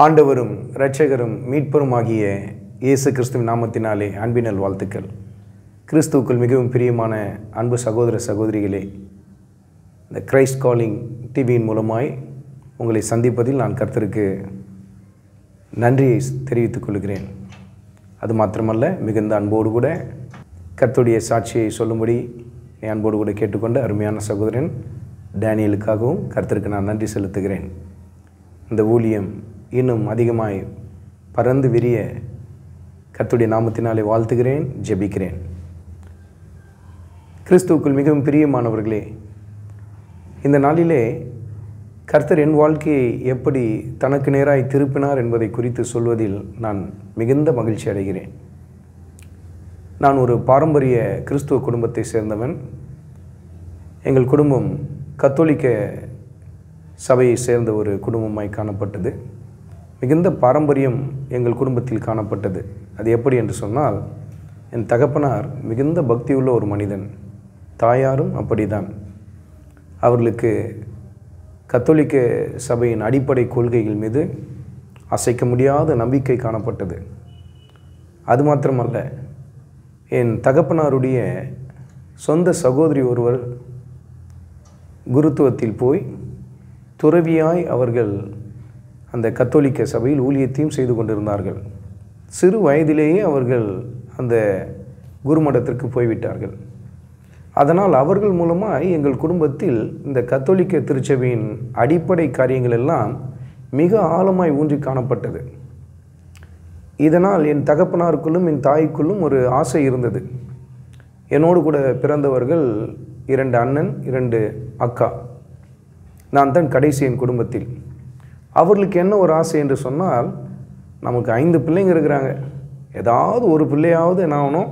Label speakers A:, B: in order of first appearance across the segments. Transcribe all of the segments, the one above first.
A: ஆண்டவரும் இரட்சகரும் மீட்பருமாகிய இயேசு கிறிஸ்துவின் நாமத்தினாலே அன்பினல் வாழ்த்துக்கள். கிறிஸ்துவுக்குள் மிகவும் பிரியமான அன்பு சகோதர சகோதரிகளே, இந்த கிரைஸ்ட் காலிங் டிவியின் மூலமாய் உங்களை சந்திப்பதில் நான் கர்த்தருக்கு நன்றியை தெரிவித்துக் கொள்கிறேன். அது மாத்திரமல்ல, மிகுந்த அன்போடு கூட கர்த்தருடைய சாட்சியை சொல்லும்படி என் அன்போடு கூட கேட்டுக்கொண்ட அருமையான சகோதரன் டேனியலுக்காகவும் கர்த்தருக்கு நான் நன்றி செலுத்துகிறேன். இந்த ஊழியம் இன்னும் அதிகமாய் பறந்து விரிய கர்த்தருடைய நாமத்தினாலே வாழ்த்துகிறேன், ஜெபிக்கிறேன். கிறிஸ்துவுக்குள் மிகவும் பிரியமானவர்களே, இந்த நாளிலே கர்த்தர் என் வாழ்க்கையை எப்படி தனக்கு நேராய் திருப்பினார் என்பதை குறித்து சொல்வதில் நான் மிகுந்த மகிழ்ச்சி அடைகிறேன். நான் ஒரு பாரம்பரிய கிறிஸ்துவ குடும்பத்தை சேர்ந்தவன். எங்கள் குடும்பம் கத்தோலிக்க சபையை சேர்ந்த ஒரு குடும்பமாய் காணப்பட்டது. மிகுந்த பாரம்பரியம் எங்கள் குடும்பத்தில் காணப்பட்டது. அது எப்படி என்று சொன்னால், என் தகப்பனார் மிகுந்த பக்தியுள்ள ஒரு மனிதன், தாயாரும் அப்படிதான். அவர்களுக்கு கத்தோலிக்க சபையின் அடிப்படை கொள்கைகள் மீது அசைக்க முடியாத நம்பிக்கை காணப்பட்டது. அது மாத்திரமல்ல, என் தகப்பனாருடைய சொந்த சகோதரி ஒருவர் குருத்துவத்தில் போய் துறவியாய் அவர்கள் அந்த கத்தோலிக்க சபையில் ஊழியத்தையும் செய்து கொண்டிருந்தார்கள். சிறு வயதிலேயே அவர்கள் அந்த குருமடத்திற்கு போய்விட்டார்கள். அதனால் அவர்கள் மூலமாக எங்கள் குடும்பத்தில் இந்த கத்தோலிக்க திருச்சபையின் அடிப்படை காரியங்கள் எல்லாம் மிக ஆழமாய் ஊன்றி காணப்பட்டது. இதனால் என் தகப்பனாருக்குள்ளும் என் தாய்க்குள்ளும் ஒரு ஆசை இருந்தது. என்னோடு கூட பிறந்தவர்கள் 2 அண்ணன் 2 அக்கா. நான் தான் கடைசி என் குடும்பத்தில். அவர்களுக்கு என்ன ஒரு ஆசை என்று சொன்னால், நமக்கு 5 பிள்ளைங்க இருக்கிறாங்க, ஏதாவது ஒரு பிள்ளையாவது என்ன ஆகணும்,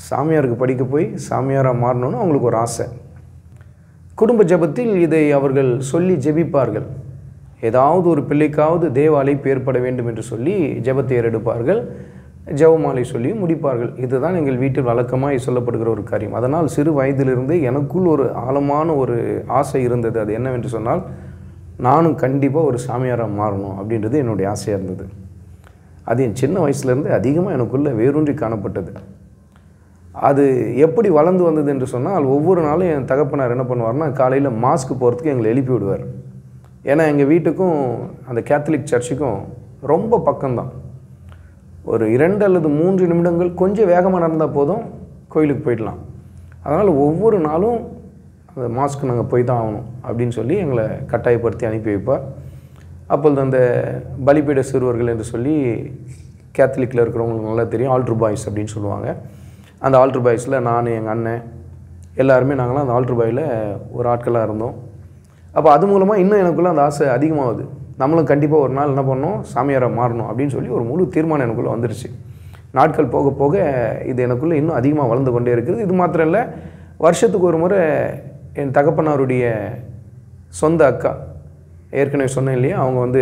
A: சாமியாருக்கு படிக்க போய் சாமியாராக மாறணும்னு அவங்களுக்கு ஒரு ஆசை. குடும்ப ஜெபத்தில் இதை அவர்கள் சொல்லி ஜெபிப்பார்கள். ஏதாவது ஒரு பிள்ளைக்காவது தேவ அழைப்பு ஏற்பட வேண்டும் என்று சொல்லி ஜெபத்தை ஏறெடுப்பார்கள், ஜெபமாலை சொல்லி முடிப்பார்கள். இதுதான் எங்கள் வீட்டில் வழக்கமாக சொல்லப்படுகிற ஒரு காரியம். அதனால் சிறு வயதிலிருந்து எனக்குள் ஒரு ஆழமான ஒரு ஆசை இருந்தது. அது என்னவென்று சொன்னால், நானும் கண்டிப்பாக ஒரு சாமியாராக மாறணும் அப்படின்றது என்னுடைய ஆசையாக இருந்தது. அது என் சின்ன வயசுலேருந்து அதிகமாக எனக்குள்ளே வேரூன்றி காணப்பட்டது. அது எப்படி வளர்ந்து வந்தது என்று சொன்னால், ஒவ்வொரு நாளும் என் தகப்பனார் என்ன பண்ணுவார்னா, காலையில் மாஸ்க்கு போகிறதுக்கு எங்களை எழுப்பி விடுவார். ஏன்னா எங்கள் வீட்டுக்கும் அந்த கேத்தலிக் சர்ச்சுக்கும் ரொம்ப பக்கம்தான். ஒரு 2 அல்லது 3 நிமிடங்கள் கொஞ்சம் வேகமாக நடந்தால் போதும், கோயிலுக்கு போயிடலாம். அதனால் ஒவ்வொரு நாளும் அந்த மாஸ்க்கு நாங்கள் போய் தான் ஆகணும் அப்படின்னு சொல்லி எங்களை கட்டாயப்படுத்தி அனுப்பி வைப்பார். அப்பொழுது அந்த பலிபீட சிறுவர்கள் என்று சொல்லி கேத்தலிக்கில் இருக்கிறவங்களுக்கு நல்லா தெரியும், ஆல்ட்ரு பாய்ஸ் அப்படின்னு சொல்லுவாங்க. அந்த ஆல்ட்ரு பாய்ஸில் நான், எங்கள் அண்ணன் எல்லாருமே நாங்களாம் அந்த ஆல்ட்ரு பாயில் ஒரு ஆட்களாக இருந்தோம். அப்போ அது மூலமாக இன்னும் எனக்குள்ளே அந்த ஆசை அதிகமாகுது. நம்மளும் கண்டிப்பாக ஒரு நாள் என்ன பண்ணணும், சாமியாராக மாறணும் அப்படின்னு சொல்லி ஒரு முழு தீர்மானம் எனக்குள்ளே வந்துருச்சு. நாட்கள் போக போக இது எனக்குள்ளே இன்னும் அதிகமாக வளர்ந்து கொண்டே இருக்குது. இது மாத்திரம் இல்லை, வருஷத்துக்கு ஒரு முறை என் தகப்பனாருடைய சொந்த அக்கா, ஏற்கனவே சொன்னேன் இல்லையா, அவங்க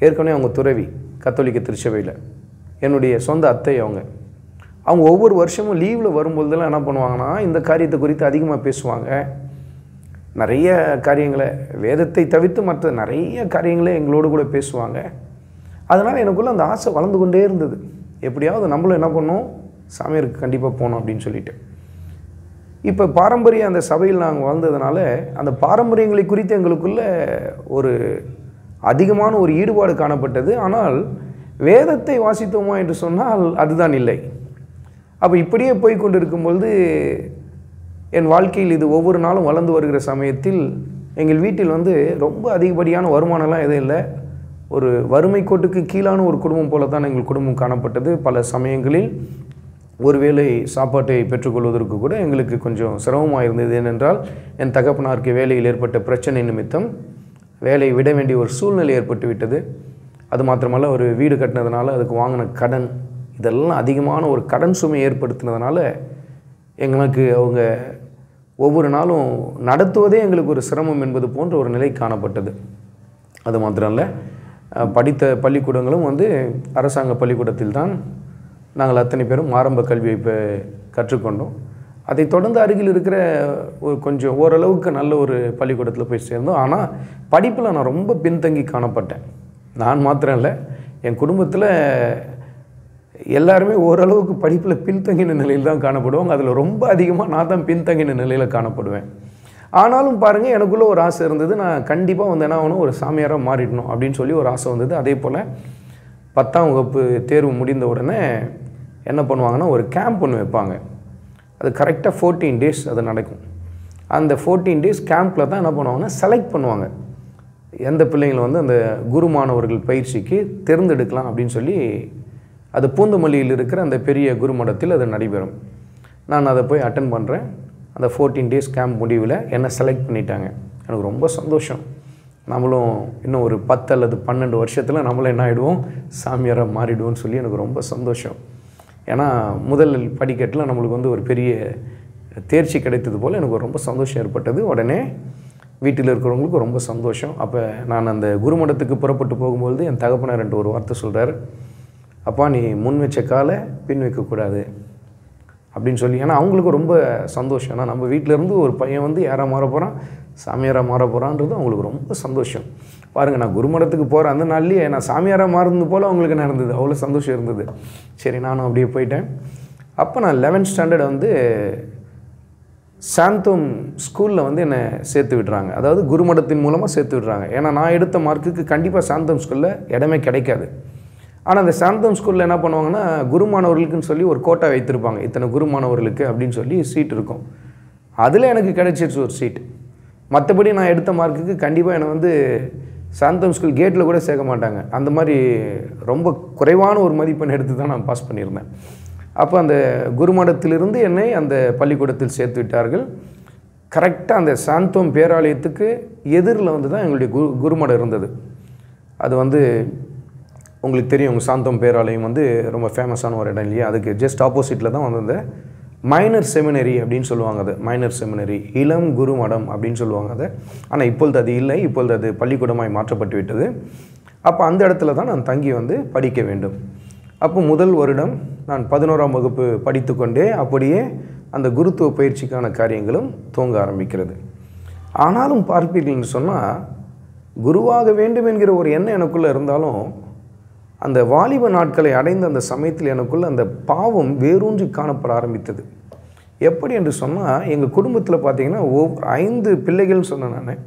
A: ஏற்கனவே அவங்க துறவி கத்தோலிக்க திருச்சபையில், என்னுடைய சொந்த அத்தை அவங்க ஒவ்வொரு வருஷமும் லீவில் வரும்போதெல்லாம் என்ன பண்ணுவாங்கன்னா, இந்த காரியத்தை குறித்து அதிகமாக பேசுவாங்க. நிறைய காரியங்களை, வேதத்தை தவிர்த்து மற்ற நிறைய காரியங்களே எங்களோடு கூட பேசுவாங்க. அதனால் எனக்குள்ளே அந்த ஆசை வளர்ந்து கொண்டே இருந்தது. எப்படியாவது நம்மளும் என்ன பண்ணோம், சாமியாருக்கு கண்டிப்பாக போகணும் அப்படின்னு சொல்லிட்டு. இப்போ பாரம்பரிய அந்த சபையில் நாங்கள் வாழ்ந்ததுனால அந்த பாரம்பரியங்களை குறித்து எங்களுக்குள்ள ஒரு அதிகமான ஒரு ஈடுபாடு காணப்பட்டது. ஆனால் வேதத்தை வாசித்தோமா என்று சொன்னால் அதுதான் இல்லை. அப்போ இப்படியே போய் கொண்டு இருக்கும்பொழுது என் வாழ்க்கையில் இது ஒவ்வொரு நாளும் வளர்ந்து வருகிற சமயத்தில் எங்கள் வீட்டில் ரொம்ப அதிகப்படியான வருமானம்லாம் எதுவும் இல்லை. ஒரு வறுமை கோட்டுக்கு கீழான ஒரு குடும்பம் போல தான் எங்கள் குடும்பம் காணப்பட்டது. பல சமயங்களில் ஒருவேளை சாப்பாட்டை பெற்றுக்கொள்வதற்கு கூட எங்களுக்கு கொஞ்சம் சிரமமாக இருந்தது. ஏனென்றால் என் தகப்பனாருக்கு வேலையில் ஏற்பட்ட பிரச்சனை நிமித்தம் வேலையை விட வேண்டிய ஒரு சூழ்நிலை ஏற்பட்டு விட்டது. அது மாத்திரமல்ல, ஒரு வீடு கட்டினதுனால அதுக்கு வாங்கின கடன், இதெல்லாம் அதிகமான ஒரு கடன் சுமை ஏற்படுத்தினதுனால எங்களுக்கு அவங்க ஒவ்வொரு நாளும் நடத்துவதே எங்களுக்கு ஒரு சிரமம் என்பது போன்ற ஒரு நிலை காணப்பட்டது. அது மாத்திரம் இல்லை, படித்த பள்ளிக்கூடங்களும் அரசாங்க பள்ளிக்கூடத்தில் தான் நாங்கள் அத்தனை பேரும் ஆரம்ப கல்வியை இப்போ கற்றுக்கொண்டோம். அதை தொடர்ந்து அருகில் இருக்கிற ஒரு கொஞ்சம் ஓரளவுக்கு நல்ல ஒரு பள்ளிக்கூடத்தில் போய் சேர்ந்தோம். ஆனால் படிப்பில் நான் ரொம்ப பின்தங்கி காணப்பட்டேன். நான் மாத்திரம் இல்லை, என் குடும்பத்தில் எல்லாருமே ஓரளவுக்கு படிப்பில் பின்தங்கின நிலையில் தான் காணப்படுவாங்க. அதில் ரொம்ப அதிகமாக நான் தான் பின்தங்கின நிலையில் காணப்படுவேன். ஆனாலும் பாருங்கள், எனக்குள்ளே ஒரு ஆசை இருந்தது. நான் கண்டிப்பாக வந்து என்ன ஆகணும், ஒரு சாமியாராக மாறிடணும் அப்படின்னு சொல்லி ஒரு ஆசை வந்தது. அதே போல் 10ஆம் வகுப்பு தேர்வு முடிந்த உடனே என்ன பண்ணுவாங்கன்னா, ஒரு கேம்ப் ஒன்று வைப்பாங்க. அது கரெக்டாக 14 டேஸ் அது நடக்கும். அந்த 14 டேஸ் கேம்பில் தான் என்ன பண்ணுவாங்கன்னா, செலக்ட் பண்ணுவாங்க எந்த பிள்ளைங்களை வந்து அந்த குரு மாணவர்கள் பயிற்சிக்கு தேர்ந்தெடுக்கலாம் அப்படின்னு சொல்லி. அது பூந்தமல்லியில் இருக்கிற அந்த பெரிய குருமடத்தில் அது நடைபெறும். நான் அதை போய் அட்டன் பண்ணுறேன். அந்த 14 டேஸ் கேம்ப் முடிவில் என்னை செலக்ட் பண்ணிட்டாங்க. எனக்கு ரொம்ப சந்தோஷம். நம்மளும் இன்னும் ஒரு 10 அல்லது 12 வருஷத்தில் நம்மளும் என்ன ஆகிடுவோம், சாமியாராக மாறிடுவோம்னு சொல்லி எனக்கு ரொம்ப சந்தோஷம். ஏன்னா முதல் படிக்கட்டில் நம்மளுக்கு வந்து ஒரு பெரிய தேர்ச்சி கிடைத்தது போல் எனக்கு ரொம்ப சந்தோஷம் ஏற்பட்டது. உடனே வீட்டில் இருக்கிறவங்களுக்கு ரொம்ப சந்தோஷம். அப்போ நான் அந்த குருமடத்துக்கு புறப்பட்டு போகும்போது என் தகப்பனார் என்கிட்ட ஒரு வார்த்தை சொல்கிறார், அப்பா நீ முன் வச்ச காலை பின் வைக்கக்கூடாது அப்படின்னு சொல்லி. ஏன்னா அவங்களுக்கு ரொம்ப சந்தோஷம். ஏன்னா நம்ம வீட்டிலேருந்து ஒரு பையன் வந்து யாராக மாற போகிறான், சாமியாராக மாற போகிறான்றது அவங்களுக்கு ரொம்ப சந்தோஷம். பாருங்கள், நான் குருமடத்துக்கு போகிற அந்த நாள்லேயே நான் சாமியாராக மாறுறது போல் அவங்களுக்கு நடந்தது. அவ்வளோ சந்தோஷம் இருந்தது. சரி, நானும் அப்படியே போயிட்டேன். அப்போ நான் 11th ஸ்டாண்டர்ட் வந்து சாந்தோம் ஸ்கூலில் வந்து என்னை சேர்த்து விடுறாங்க. அதாவது குருமடத்தின் மூலமாக சேர்த்து விடுறாங்க. ஏன்னா நான் எடுத்த மார்க்குக்கு கண்டிப்பாக சாந்தோம் ஸ்கூலில் இடமே கிடைக்காது. ஆனால் அந்த சாந்தோம் ஸ்கூலில் என்ன பண்ணுவாங்கன்னா, குரு மாணவர்களுக்குன்னு சொல்லி ஒரு கோட்டா வைத்திருப்பாங்க. இத்தனை குரு மாணவர்களுக்கு அப்படின்னு சொல்லி சீட் இருக்கும். அதில் எனக்கு கிடைச்சிருச்சு ஒரு சீட். மற்றபடி நான் எடுத்த மார்க்குக்கு கண்டிப்பாக என்னை வந்து சாந்தோம் ஸ்கூல் கேட்டில் கூட சேர்க்க மாட்டாங்க. அந்த மாதிரி ரொம்ப குறைவான ஒரு மதிப்பெண் எடுத்து தான் நான் பாஸ் பண்ணியிருந்தேன். அப்போ அந்த குருமடத்திலிருந்து என்னை அந்த பள்ளிக்கூடத்தில் சேர்த்து விட்டார்கள். கரெக்டாக அந்த சாந்தோம் பேராலயத்துக்கு எதிரில் வந்து தான் எங்களுடைய குருமடம் இருந்தது. அது வந்து உங்களுக்கு தெரியும், உங்கள் சாந்தோம் பேராலயம் வந்து ரொம்ப ஃபேமஸான ஒரு இடம் இல்லையா. அதுக்கு ஜஸ்ட் ஆப்போசிட்டில் தான் வந்து அந்த மைனர் செமினரி அப்படின்னு சொல்லுவாங்க. அது மைனர் செமினரி, இளம் குருமடம் அப்படின்னு சொல்லுவாங்க அதை. ஆனால் இப்பொழுது அது இல்லை, இப்பொழுது அது பள்ளிக்கூடமாய் மாற்றப்பட்டு விட்டது. அப்போ அந்த இடத்துல தான் நான் தங்கி வந்து படிக்க வேண்டும். அப்போ முதல் வருடம் நான் 11ஆம் வகுப்பு படித்து கொண்டே அப்படியே அந்த குருத்துவ பயிற்சிக்கான காரியங்களும் துவங்க ஆரம்பிக்கிறது. ஆனாலும் பார்ப்பீர்கள்னு சொன்னால், குருவாக வேண்டும் என்கிற ஒரு எண்ணம் எனக்குள்ளே இருந்தாலும், அந்த வாலிப நாட்களை அடைந்த அந்த சமயத்தில் எனக்குள்ளே அந்த பாவம் வேரூன்றி காணப்பட ஆரம்பித்தது. எப்படி என்று சொன்னால், எங்கள் குடும்பத்தில் பார்த்திங்கன்னா 5 பிள்ளைகள்னு சொன்னேன் நான்.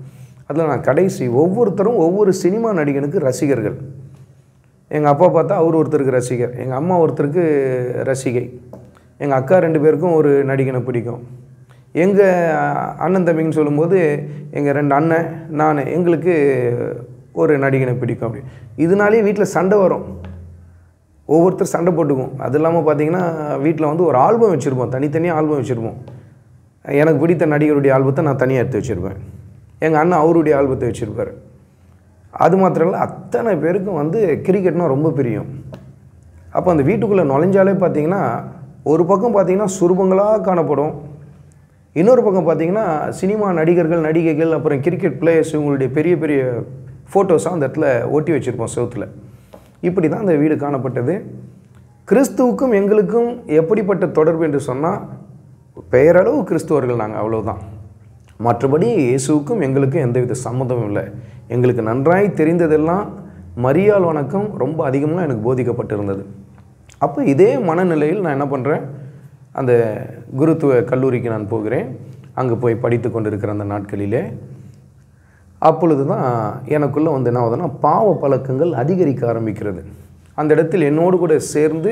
A: அதில் நான் கடைசி. ஒவ்வொருத்தரும் ஒவ்வொரு சினிமா நடிகனுக்கு ரசிகர்கள். எங்கள் அப்பா பார்த்தா அவர் ஒருத்தருக்கு ரசிகர், எங்கள் அம்மா ஒருத்தருக்கு ரசிகை, எங்கள் அக்கா 2 பேருக்கும் ஒரு நடிகனை பிடிக்கும். எங்கள் அண்ணன் தம்பின்னு சொல்லும்போது எங்கள் 2 அண்ணன், நான், எங்களுக்கு ஒரு நடிகனை பிடிக்கும். அப்படி இதனாலே வீட்டில் சண்டை வரும். ஒவ்வொருத்தர் சண்டை போட்டுக்கும். அது இல்லாமல் பார்த்திங்கன்னா வீட்டில் வந்து ஒரு ஆல்பம் வச்சுருப்போம், தனித்தனியாக ஆல்பம் வச்சுருப்போம். எனக்கு பிடித்த நடிகருடைய ஆல்பத்தை நான் தனியாக எடுத்து வச்சுருப்பேன். எங்கள் அண்ணன் அவருடைய ஆல்பத்தை வச்சுருப்பார். அது மாத்திரம் இல்லை, அத்தனை பேருக்கும் வந்து கிரிக்கெட்னால் ரொம்ப பிரியம். அப்போ அந்த வீட்டுக்குள்ளே நுழைஞ்சாலே பார்த்திங்கன்னா, ஒரு பக்கம் பார்த்திங்கன்னா சுரூபங்களாக காணப்படும், இன்னொரு பக்கம் பார்த்திங்கன்னா சினிமா நடிகர்கள், நடிகைகள், அப்புறம் கிரிக்கெட் பிளேயர்ஸ், இவங்களுடைய பெரிய பெரிய ஃபோட்டோஸாக அந்த இடத்துல ஒட்டி வச்சுருப்போம் செவுத்தில். இப்படி தான் அந்த வீடு காணப்பட்டது. கிறிஸ்துவுக்கும் எங்களுக்கும் எப்படிப்பட்ட தொடர்பு என்று சொன்னால், பெயரளவு கிறிஸ்துவர்கள் நாங்கள், அவ்வளோதான். மற்றபடி இயேசுவுக்கும் எங்களுக்கும் எந்தவித சம்மந்தமும் இல்லை. எங்களுக்கு நன்றாய் தெரிந்ததெல்லாம் மரியாள் வணக்கம் ரொம்ப அதிகமாக எனக்கு போதிக்கப்பட்டிருந்தது. அப்போ இதே மனநிலையில் நான் என்ன பண்ணுறேன், அந்த குருத்துவ கல்லூரிக்கு நான் போகிறேன். அங்கே போய் படித்து கொண்டிருக்கிற அந்த நாட்களிலே அப்பொழுது தான் எனக்குள்ளே வந்து என்ன ஆகுதுன்னா, பாவ பழக்கங்கள் அதிகரிக்க ஆரம்பிக்கிறது. அந்த இடத்தில் என்னோடு கூட சேர்ந்து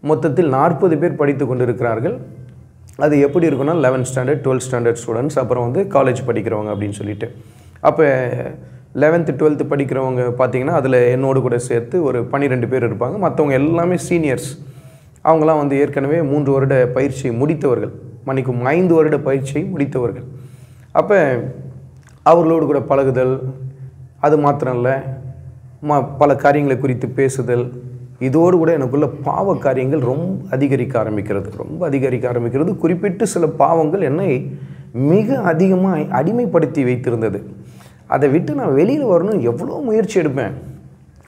A: மொத்தத்தில் 40 பேர் படித்து கொண்டிருக்கிறார்கள். அது எப்படி இருக்குன்னா, 11th standard 12th standard students, அப்புறம் வந்து காலேஜ் படிக்கிறவங்க அப்படின்னு சொல்லிட்டு. அப்போ 11th 12th படிக்கிறவங்க பார்த்திங்கன்னா அதில் என்னோடு கூட சேர்த்து ஒரு 12 பேர் இருப்பாங்க. மற்றவங்க எல்லாமே சீனியர்ஸ். அவங்களாம் வந்து ஏற்கனவே 3 வருட பயிற்சி முடித்தவர்கள், 5 வருட பயிற்சியை முடித்தவர்கள். அப்போ அவர்களோடு கூட பழகுதல், அது மாத்திரம் இல்லை, பல காரியங்களை குறித்து பேசுதல், இதோடு கூட எனக்குள்ள பாவ காரியங்கள் ரொம்ப அதிகரிக்க ஆரம்பிக்கிறது. குறிப்பிட்டு சில பாவங்கள் என்னை மிக அதிகமாக அடிமைப்படுத்தி வைத்திருந்தது. அதை விட்டு நான் வெளியில் வரணும் எவ்வளோ முயற்சி எடுப்பேன்,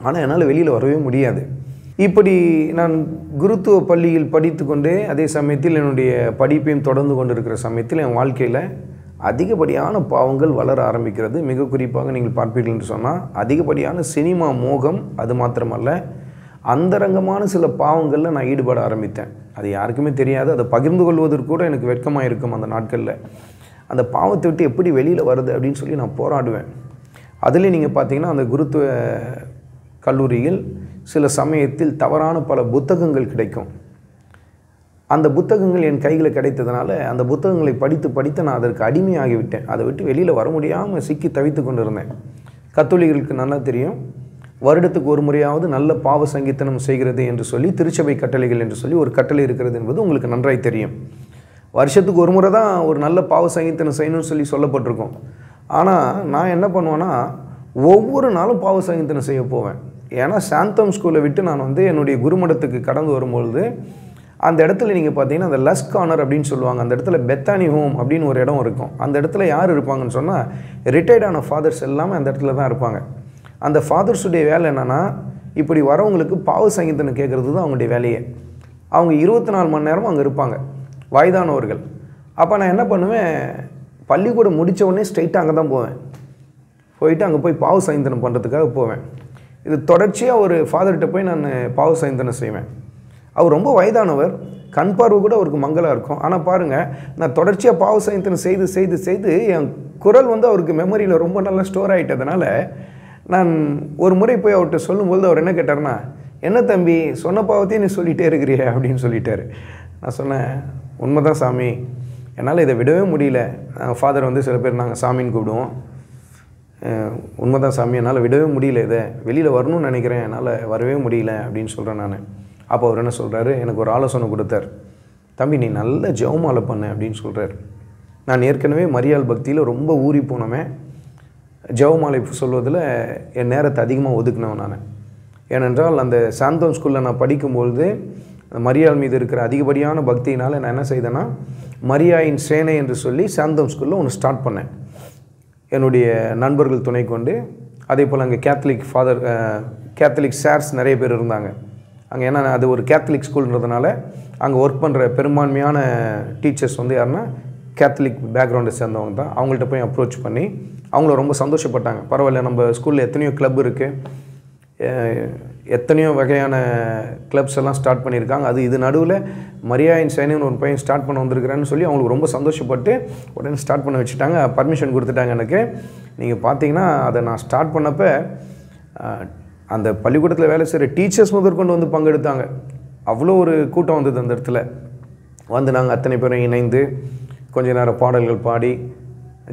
A: ஆனால் என்னால் வெளியில் வரவே முடியாது. இப்படி நான் குருத்துவ பள்ளியில் படித்து கொண்டே அதே சமயத்தில் என்னுடைய படிப்பையும் தொடர்ந்து கொண்டிருக்கிற சமயத்தில் என் வாழ்க்கையில் அதிகப்படியான பாவங்கள் வளர ஆரம்பிக்கிறது. மிக குறிப்பாக நீங்கள் பார்ப்பீர்கள் என்று சொன்னால் அதிகப்படியான சினிமா மோகம், அது மாத்திரமல்ல அந்தரங்கமான சில பாவங்களில் நான் ஈடுபட ஆரம்பித்தேன். அது யாருக்குமே தெரியாது. அதை பகிர்ந்து கொள்வதற்கு கூட எனக்கு வெட்கமாக இருக்கும். அந்த நாட்களில் அந்த பாவத்தை விட்டு எப்படி வெளியில் வருது அப்படின்னு சொல்லி நான் போராடுவேன். அதுலேயும் நீங்கள் பார்த்தீங்கன்னா அந்த குருத்துவ கல்லூரியில் சில சமயத்தில் தவறான பல புத்தகங்கள் கிடைக்கும். அந்த புத்தகங்கள் என் கையில் கிடைத்ததுனால அந்த புத்தகங்களை படித்து நான் அதற்கு அடிமையாகிவிட்டேன். அதை விட்டு வெளியில் வர முடியாமல் சிக்கி தவித்து கொண்டு இருந்தேன். கத்தோலிகளுக்கு நல்லா தெரியும், வருடத்துக்கு ஒரு முறையாவது நல்ல பாவ சங்கீதனம் செய்கிறது என்று சொல்லி திருச்சபை கட்டளைகள் என்று சொல்லி ஒரு கட்டளை இருக்கிறது என்பது உங்களுக்கு நன்றாய் தெரியும். வருஷத்துக்கு ஒரு முறை தான் ஒரு நல்ல பாவ சங்கீதனம் செய்யணும்னு சொல்லி சொல்லப்பட்டிருக்கோம். ஆனால் நான் என்ன பண்ணுவேன்னா ஒவ்வொரு நாளும் பாவ சங்கீதனம் செய்ய போவேன். ஏன்னா சாந்தம் ஸ்கூலை விட்டு நான் என்னுடைய குருமடத்துக்கு கடந்து வரும்பொழுது அந்த இடத்துல நீங்கள் பார்த்தீங்கன்னா அந்த லஸ் கார்னர் அப்படின்னு சொல்லுவாங்க. அந்த இடத்துல பெத்தானி ஹோம் அப்படின்னு ஒரு இடம் இருக்கும். அந்த இடத்துல யார் இருப்பாங்கன்னு சொன்னால் ரிட்டையர்டான ஃபாதர்ஸ் எல்லாமே அந்த இடத்துல தான் இருப்பாங்க. அந்த ஃபாதர்ஸுடைய வேலை என்னென்னா இப்படி வரவங்களுக்கு பாவ சங்கீதனம் கேட்குறது தான் அவங்களுடைய வேலையே. அவங்க 24 மணி நேரமும் அங்கே இருப்பாங்க, வயதானவர்கள். அப்போ நான் என்ன பண்ணுவேன், பள்ளிக்கூடம் முடித்த உடனே ஸ்ட்ரைட்டாக அங்கே தான் போவேன். போயிட்டு அங்கே போய் பாவ சங்கீதனம் பண்ணுறதுக்காக போவேன். இது தொடர்ச்சியாக ஒரு ஃபாதர்கிட்ட போய் நான் பாவ சங்கீதனம் செய்வேன். அவர் ரொம்ப வயதானவர், கண் பார்வை கூட அவருக்கு மங்கலாக இருக்கும். ஆனால் பாருங்கள், நான் தொடர்ச்சியாக பாவ சங்கீதனம் செய்து என் குரல் அவருக்கு மெமரியில் ரொம்ப நல்லா ஸ்டோர் ஆகிட்டதுனால நான் ஒரு முறை போய் அவர்கிட்ட சொல்லும்போது அவர் என்ன கேட்டார்னா, என்ன தம்பி சொன்ன பாவத்தையும் நீ சொல்லிகிட்டே இருக்கிறிய அப்படின்னு சொல்லிட்டார். நான் சொன்னேன், உண்மைதான் சாமி, என்னால் இதை விடவே முடியல. நாங்கள் ஃபாதர் சில பேர் நாங்கள் சாமின்னு கூப்பிடுவோம். உண்மைதான் சாமி, என்னால் விடவே முடியல, இதை வெளியில் வரணும்னு நினைக்கிறேன், என்னால் வரவே முடியல அப்படின்னு சொல்கிறேன் நான். அப்போ அவர் என்ன சொல்கிறாரு, எனக்கு ஒரு ஆலோசனை கொடுத்தார். தம்பி நீ நல்ல ஜெபமாலை பண்ணு அப்படின்னு சொல்கிறார். நான் ஏற்கனவே மரியாள் பக்தியில் ரொம்ப ஊறி போனவன். ஜெபமாலை சொல்வதில் என் நேரத்தை அதிகமாக ஒதுக்கினவன் நான். ஏனென்றால் அந்த சாந்தோம் ஸ்கூலில் நான் படிக்கும்பொழுது மரியாள் மீது இருக்கிற அதிகப்படியான பக்தியினால் நான் என்ன செய்தேன்னா மரியாயின் சேனை என்று சொல்லி சாந்தோம் ஸ்கூலில் ஒன்று ஸ்டார்ட் பண்ணேன் என்னுடைய நண்பர்கள் துணை கொண்டு. அதே போல் அங்கே கேத்தலிக் சார்ஸ் நிறைய பேர் இருந்தாங்க அங்கே. ஏன்னா அது ஒரு கேத்தலிக் ஸ்கூல்ன்றதுனால அங்கே ஒர்க் பண்ணுற பெரும்பான்மையான டீச்சர்ஸ் யாருன்னா கேத்தலிக் பேக்ரவுண்டை சேர்ந்தவங்க தான். அவங்கள்ட்ட போய் அப்ரோச் பண்ணி அவங்கள ரொம்ப சந்தோஷப்பட்டாங்க. பரவாயில்ல, நம்ம ஸ்கூலில் எத்தனையோ கிளப் இருக்குது, எத்தனையோ வகையான கிளப்ஸ் எல்லாம் ஸ்டார்ட் பண்ணியிருக்காங்க. இது நடுவில் மரியாயின் சேனைன்னு ஒரு பையன் ஸ்டார்ட் பண்ண வந்திருக்கிறேன்னு சொல்லி அவங்களுக்கு ரொம்ப சந்தோஷப்பட்டு உடனே ஸ்டார்ட் பண்ண வச்சுட்டாங்க. பர்மிஷன் கொடுத்துட்டாங்க எனக்கு. நீங்கள் பார்த்தீங்கன்னா அதை நான் ஸ்டார்ட் பண்ணப்போ அந்த பள்ளிக்கூடத்தில் வேலை செய்கிற டீச்சர்ஸ் முதற்கொண்டு பங்கெடுத்தாங்க. அவ்வளோ ஒரு கூட்டம் வந்தது அந்த இடத்துல. நாங்கள் அத்தனை பேரும் இணைந்து கொஞ்ச நேரம் பாடல்கள் பாடி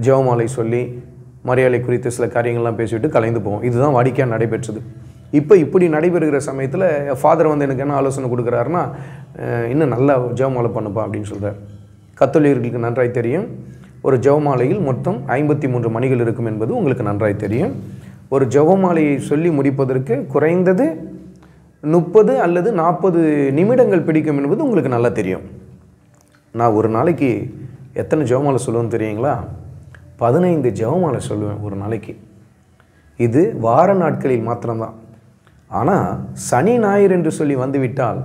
A: ஜெபமாலை சொல்லி மரியாதை குறித்து சில காரியங்கள்லாம் பேசிவிட்டு கலைந்து போவோம். இதுதான் வாடிக்கையாக நடைபெற்றது. இப்போ இப்படி நடைபெறுகிற சமயத்தில் ஃபாதர் எனக்கு என்ன ஆலோசனை கொடுக்குறாருன்னா, இன்னும் நல்லா ஜெபமாலை பண்ணுப்பா அப்படின்னு சொல்கிறார். கத்தோலிகர்களுக்கு நன்றாய் தெரியும், ஒரு ஜெபமாலையில் மொத்தம் 53 மணிகள் இருக்கும் என்பது உங்களுக்கு நன்றாய் தெரியும். ஒரு ஜெபமாலையை சொல்லி முடிப்பதற்கு குறைந்தது 30 அல்லது 40 நிமிடங்கள் பிடிக்கும் என்பது உங்களுக்கு நல்லா தெரியும். நான் ஒரு நாளைக்கு எத்தனை ஜெபமாலை சொல்லுவேன்னு தெரியுங்களா? 15 ஜெபமாலை சொல்லுவேன் ஒரு நாளைக்கு. இது வார நாட்களில் மாத்திரம்தான். ஆனால் சனி ஞாயிறு என்று சொல்லி வந்துவிட்டால்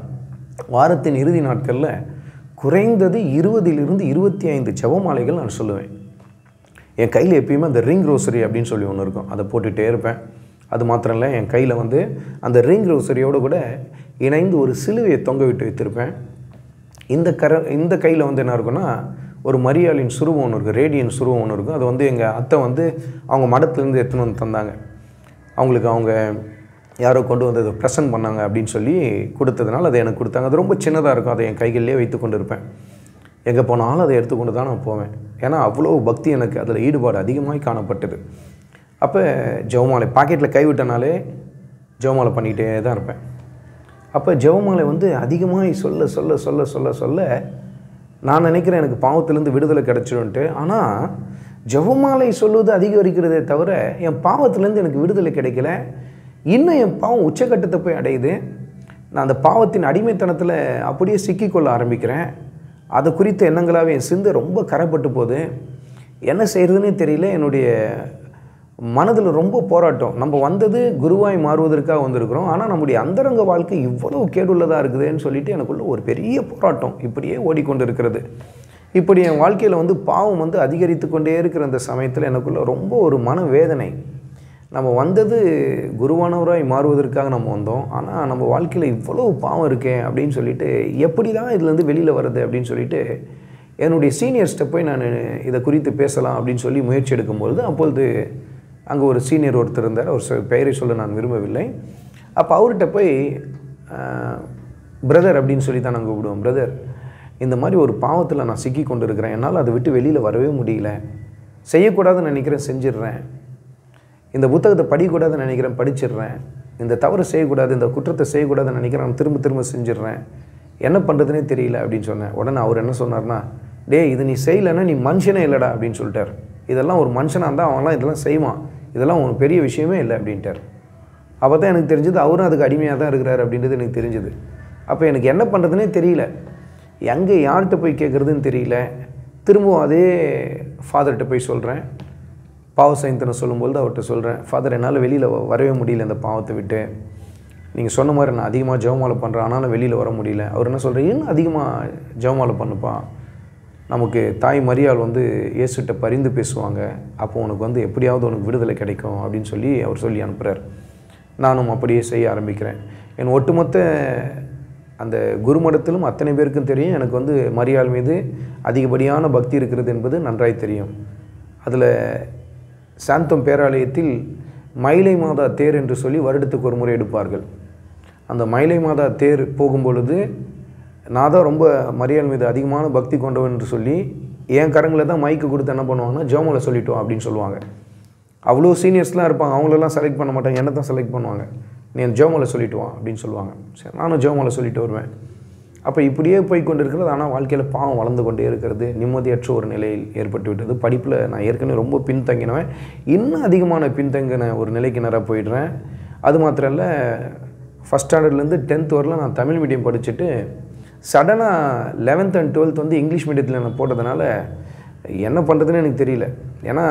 A: வாரத்தின் இறுதி நாட்களில் குறைந்தது 20 to 25 ஜெபமாலைகள் நான் சொல்லுவேன். என் கையில் எப்பயுமே அந்த ரிங் ரோசரி அப்படின்னு சொல்லி ஒன்று இருக்கும், அதை போட்டுகிட்டே இருப்பேன். அது மாத்திரம் இல்லை, என் கையில் அந்த ரிங் ரோசரியோடு கூட இணைந்து ஒரு சிலுவையை தொங்க விட்டு வைத்திருப்பேன். இந்த கையில் என்ன இருக்குன்னா, ஒரு மரியாளின் சுருவம் ஒன்று இருக்குது, ரேடியன் சுருவம் ஒன்று இருக்கும். அது எங்கள் அத்தை அவங்க மடத்துலேருந்து எடுத்துன்னு வந்து தந்தாங்க. அவங்களுக்கு அவங்க யாரோ கொண்டு வந்து அதை ப்ரெசன்ட் பண்ணாங்க அப்படின்னு சொல்லி கொடுத்ததுனால அதை எனக்கு கொடுத்தாங்க. அது ரொம்ப சின்னதாக இருக்கும், அதை என் கைகளிலே வைத்து கொண்டு இருப்பேன். எங்கே போனாலும் அதை எடுத்துக்கொண்டு தான் நான் போவேன். ஏன்னா அவ்வளோ பக்தி எனக்கு அதில் ஈடுபாடு அதிகமாக காணப்பட்டது. அப்போ ஜெபமாலை பாக்கெட்டில் கைவிட்டனாலே ஜெபமாலை பண்ணிக்கிட்டே தான் இருப்பேன். அப்போ ஜெபமாலை அதிகமாக சொல்ல சொல்ல சொல்ல சொல்ல சொல்ல நான் நினைக்கிறேன் எனக்கு பாவத்திலேருந்து விடுதலை கிடச்சிடும்ட்டு. ஆனால் ஜெபமாலை சொல்வது அதிகரிக்கிறதே தவிர என் பாவத்திலேருந்து எனக்கு விடுதலை கிடைக்கல. இன்னும் என் பாவம் உச்சக்கட்டத்தை போய் அடையுது. நான் அந்த பாவத்தின் அடிமைத்தனத்தில் அப்படியே சிக்கிக்கொள்ள ஆரம்பிக்கிறேன். அதை குறித்த எண்ணங்களாகவே என் சிந்தை ரொம்ப கரைப்பட்டு போகுது. என்ன செய்கிறதுனே தெரியல. என்னுடைய மனதில் ரொம்ப போராட்டம். நம்ம வந்தது குருவாய் மாறுவதற்காக வந்திருக்கிறோம், ஆனால் நம்முடைய அந்தரங்க வாழ்க்கை இவ்வளவு கேடுள்ளதாக இருக்குதுன்னு சொல்லிட்டு எனக்குள்ள ஒரு பெரிய போராட்டம் இப்படியே ஓடிக்கொண்டு இருக்கிறது. இப்படி என் வாழ்க்கையில் வந்து பாவம் வந்து அதிகரித்து கொண்டே இருக்கிற அந்த சமயத்தில் எனக்குள்ள ரொம்ப ஒரு மனவேதனை. நம்ம வந்தது குருவானவராய் மாறுவதற்காக நம்ம வந்தோம். ஆனால் நம்ம வாழ்க்கையில் இவ்வளோ பாவம் இருக்கே அப்படின்னு சொல்லிட்டு, எப்படி தான் இதுலேருந்து வெளியில் வர்றது அப்படின்னு சொல்லிட்டு என்னுடைய சீனியர்ஸ்கிட்ட போய் நான் இதை குறித்து பேசலாம் அப்படின்னு சொல்லி முயற்சி எடுக்கும்பொழுது, அப்பொழுது அங்கே ஒரு சீனியர் ஒருத்தர் இருந்தார். அவர் பெயரை சொல்ல நான் விரும்பவில்லை. அப்போ அவர்கிட்ட போய் பிரதர் அப்படின்னு சொல்லி தான் நாங்கள் கூப்பிடுவோம். பிரதர், இந்த மாதிரி ஒரு பாவத்தில் நான் சிக்கி கொண்டு இருக்கிறேன், என்னால் அதை விட்டு வெளியில் வரவே முடியல, செய்யக்கூடாதுன்னு நினைக்கிறேன் செஞ்சிடுறேன், இந்த புத்தகத்தை படிக்கக்கூடாதுன்னு நினைக்கிறேன் படிச்சிடுறேன், இந்த தவறு செய்யக்கூடாது இந்த குற்றத்தை செய்யக்கூடாதுன்னு நினைக்கிறேன் திரும்ப திரும்ப செஞ்சிடுறேன், என்ன பண்ணுறதுனே தெரியல அப்படின்னு சொன்னேன். உடனே அவர் என்ன சொன்னார்னா, டே இது நீ செய்யலைன்னா நீ மனுஷனே இல்லைடா அப்படின்னு சொல்லிட்டார். இதெல்லாம் ஒரு மனுஷனாக இருந்தால் அவன்லாம் இதெல்லாம் செய்வான், இதெல்லாம் ஒரு பெரிய விஷயமே இல்லை அப்படின்ட்டார். அப்போ தான் எனக்கு தெரிஞ்சது அவரும் அதுக்கு அடிமையாக தான் இருக்கிறார் அப்படின்றது எனக்கு தெரிஞ்சுது. அப்போ எனக்கு என்ன பண்ணுறதுனே தெரியல, எங்கே யார்கிட்ட போய் கேட்குறதுன்னு தெரியல. திரும்பவும் அதே ஃபாதர்கிட்ட போய் சொல்கிறேன். பாவ சைந்தனை சொல்லும்போது அவர்கிட்ட சொல்கிறேன், ஃபாதர் என்னால் வெளியில் வரவே முடியல இந்த பாவத்தை விட்டு, நீங்கள் சொன்ன மாதிரி நான் அதிகமாக ஜெபமாலை பண்ணுறேன் ஆனாலும் வெளியில் வர முடியல. அவர் என்ன சொல்கிறேன், இன்னும் அதிகமாக ஜெபமாலை பண்ணுப்பா, நமக்கு தாய் மரியாள் வந்து இயேசுகிட்ட பரிந்து பேசுவாங்க, அப்போ உனக்கு வந்து எப்படியாவது உனக்கு விடுதலை கிடைக்கும் அப்படின்னு சொல்லி அவர் சொல்லி அனுப்புகிறார். நானும் அப்படியே செய்ய ஆரம்பிக்கிறேன். என் ஒட்டுமொத்த அந்த குருமடத்திலும் அத்தனை பேருக்கும் தெரியும் எனக்கு வந்து மரியாள் மீது அதிகப்படியான பக்தி இருக்கிறது என்பது நன்றாய் தெரியும். அதில் சாந்தம் பேராலயத்தில் மயிலை மாதா தேர் என்று சொல்லி வருடத்துக்கு ஒரு முறை எடுப்பார்கள். அந்த மயிலை மாதா தேர் போகும்பொழுது நான் தான் ரொம்ப மரியாள் மீது அதிகமான பக்தி கொண்டவன் என்று சொல்லி என் கரங்களில் தான் மைக்கு கொடுத்து என்ன பண்ணுவாங்கன்னா, ஜெபமாலை சொல்லிட்டோம் அப்படின்னு சொல்லுவாங்க. அவ்வளோ சீனியர்ஸ்லாம் இருப்பாங்க, அவங்களெல்லாம் செலக்ட் பண்ண மாட்டாங்க, என்ன தான் செலக்ட் பண்ணுவாங்க. நீ என் ஜெபமாலை சொல்லிட்டு வா அப்படின்னு சொல்லுவாங்க. சரி, நானும் ஜெபமாலை சொல்லிட்டு வருவேன். அப்போ இப்படியே போய் கொண்டு இருக்கிறது. ஆனால் வாழ்க்கையில் பாவம் வளர்ந்து கொண்டே இருக்கிறது, நிம்மதியற்ற ஒரு நிலையில் ஏற்பட்டு விட்டது. படிப்பில் நான் ஏற்கனவே ரொம்ப பின்தங்கினவன், இன்னும் அதிகமான பின்தங்கின ஒரு நிலைக்கு நேராக போயிடுறேன். அது மாத்திரம் இல்லை, ஃபஸ்ட் ஸ்டாண்டர்ட்லேருந்து 10th வரலாம் நான் தமிழ் மீடியம் படிச்சுட்டு சடனாக 11th and 12th வந்து இங்கிலீஷ் மீடியத்தில் நான் போட்டதுனால என்ன பண்ணுறதுன்னு எனக்கு தெரியல. ஏன்னா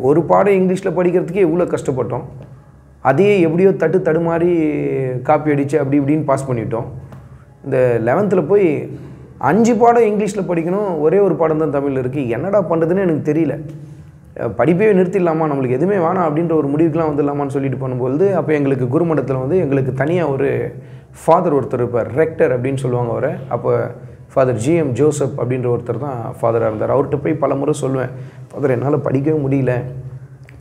A: ஒரு பாடம் இங்கிலீஷில் படிக்கிறதுக்கே இவ்வளோ கஷ்டப்பட்டோம், அதையே எப்படியோ தடுமாறி காப்பி அடித்து அப்படி இப்படின்னு பாஸ் பண்ணிட்டோம். இந்த 11th போய் 5 பாடம் இங்கிலீஷில் படிக்கணும், ஒரே ஒரு பாடம் தான் தமிழில் இருக்குது, என்னடா பண்ணுறதுன்னு எனக்கு தெரியல. படிப்பே நிறுத்திடலாமா, நம்மளுக்கு எதுவுமே வேணாம் அப்படின்ற ஒரு முடிவுக்கெலாம் வந்துடலாமான்னு சொல்லிட்டு பண்ணும்போது, அப்போ எங்களுக்கு குருமடத்தில் வந்து எங்களுக்கு தனியாக ஒரு ஃபாதர் ஒருத்தர் இருப்பார், ரெக்டர் அப்படின்னு சொல்லுவாங்க அவரை. அப்போ ஃபாதர் GM ஜோசப் அப்படின்ற ஒருத்தர் தான் ஃபாதராக இருந்தார். அவர்கிட்ட போய் பல முறை சொல்லுவேன், ஃபாதர் என்னால் படிக்கவே முடியல,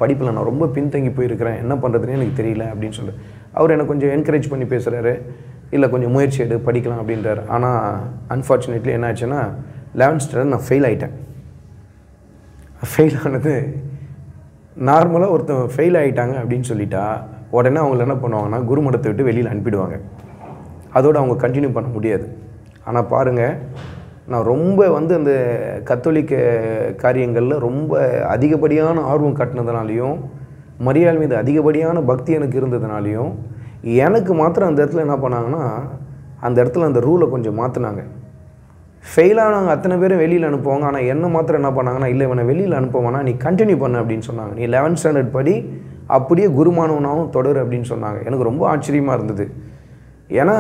A: படிப்பில் நான் ரொம்ப பின்தங்கி போயிருக்கிறேன், என்ன பண்ணுறதுன்னு எனக்கு தெரியல அப்படின்னு சொல்லி அவர் எனக்கு கொஞ்சம் என்கரேஜ் பண்ணி பேசுகிறாரு. இல்லை கொஞ்சம் முயற்சி எடு படிக்கலாம் அப்படின்றார். ஆனால் அன்ஃபார்ச்சுனேட்லி என்ன ஆச்சுன்னா 11th ஸ்டாண்டர்ட் நான் ஃபெயில் ஆகிட்டேன். ஃபெயில் ஆனது நார்மலாக ஒருத்தன் ஃபெயில் ஆகிட்டாங்க அப்படின்னு சொல்லிட்டா உடனே அவங்கள என்ன பண்ணுவாங்கன்னா குருமடத்தை விட்டு வெளியில் அனுப்பிடுவாங்க, அதோடு அவங்க கண்டினியூ பண்ண முடியாது. ஆனால் பாருங்கள், நான் ரொம்ப வந்து அந்த கத்தோலிக்க காரியங்களில் ரொம்ப அதிகப்படியான ஆர்வம் காட்டினதுனாலையும் மரியாள் மீது அதிகப்படியான பக்தி எனக்கு இருந்ததுனாலையும் எனக்கு மாத்திரம் அந்த இடத்துல என்ன பண்ணாங்கன்னா, அந்த இடத்துல அந்த ரூலை கொஞ்சம் மாற்றினாங்க. ஃபெயிலானவங்க அத்தனை பேரும் வெளியில் அனுப்புவாங்க, ஆனால் என்ன மாத்திரம் என்ன பண்ணாங்கன்னா, இல்லை இவனை வெளியில் அனுப்புவானா, நீ கண்டினியூ பண்ணு அப்படின்னு சொன்னாங்க. நீ 11th ஸ்டாண்டர்ட் படி, அப்படியே குருமானவனாகவும் தொடரு அப்படின்னு சொன்னாங்க. எனக்கு ரொம்ப ஆச்சரியமாக இருந்தது. ஏன்னா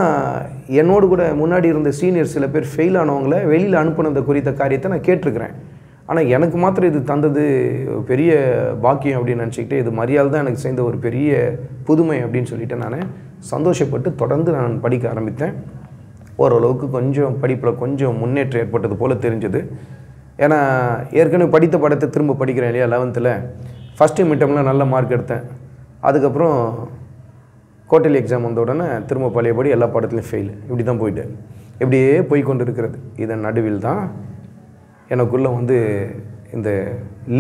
A: என்னோடு கூட முன்னாடி இருந்த சீனியர் சில பேர் ஃபெயில் ஆனவங்கள வெளியில் அனுப்புனதை குறித்த காரியத்தை நான் கேட்டிருக்கிறேன். ஆனால் எனக்கு மாத்திரம் இது தந்தது பெரிய பாக்கியம் அப்படின்னு நினச்சிக்கிட்டு, இது மரியாள் தான் எனக்கு செய்த ஒரு பெரிய புதுமை அப்படின்னு சொல்லிட்டு நான் சந்தோஷப்பட்டு தொடர்ந்து நான் படிக்க ஆரம்பித்தேன். ஓரளவுக்கு கொஞ்சம் படிப்பில் கொஞ்சம் முன்னேற்றம் ஏற்பட்டது போல் தெரிஞ்சது. ஏன்னா ஏற்கனவே படித்த படத்தை திரும்ப படிக்கிறேன் இல்லையா, 11th ஃபஸ்ட்டு மிட்டமில் நல்ல மார்க் எடுத்தேன். அதுக்கப்புறம் குவார்ட்டர்லி எக்ஸாம் வந்த உடனே திரும்ப பழையபடி எல்லா பாடத்துலையும் ஃபெயில். இப்படி தான் போயிட்டு இப்படியே போய்கொண்டு இருக்கிறது. இதன் நடுவில் தான் எனக்குள்ளே வந்து இந்த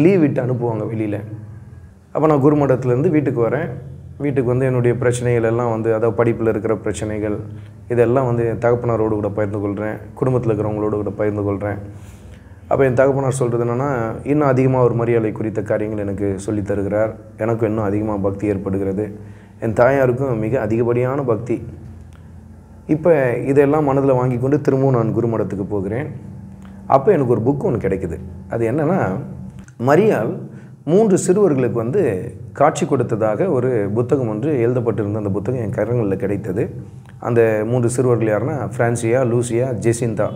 A: லீவ் விட்டு அனுப்புவாங்க வெளியில். அப்போ நான் குருமடத்துலேருந்து வீட்டுக்கு வரேன். வீட்டுக்கு வந்து என்னுடைய பிரச்சனைகள் எல்லாம் வந்து, அதாவது படிப்பில் இருக்கிற பிரச்சனைகள் இதெல்லாம் வந்து என் தகப்பனாரோடு கூட பகிர்ந்து கொள்கிறேன், குடும்பத்தில் இருக்கிறவங்களோடு கூட பகிர்ந்து கொள்கிறேன். அப்போ என் தகப்பனார் சொல்கிறது என்னென்னா, இன்னும் அதிகமாக ஒரு மரியாதை குறித்த காரியங்கள் எனக்கு சொல்லித் தருகிறார். எனக்கும் இன்னும் அதிகமாக பக்தி ஏற்படுகிறது. என் தாயாருக்கும் மிக அதிகப்படியான பக்தி. இப்போ இதெல்லாம் மனதில் வாங்கி கொண்டு திரும்பவும் நான் குருமடத்துக்கு போகிறேன். அப்போ எனக்கு ஒரு புக்கு ஒன்று கிடைக்குது. அது என்னென்னா, மரியாள் 3 சிறுவர்களுக்கு வந்து காட்சி கொடுத்ததாக ஒரு புத்தகம் ஒன்று எழுதப்பட்டிருந்த அந்த புத்தகம் என் கரங்களில் கிடைத்தது. அந்த 3 சிறுவர்கள் யாருன்னா, ஃப்ரான்சியா, லூசியா, ஜெசிந்தா.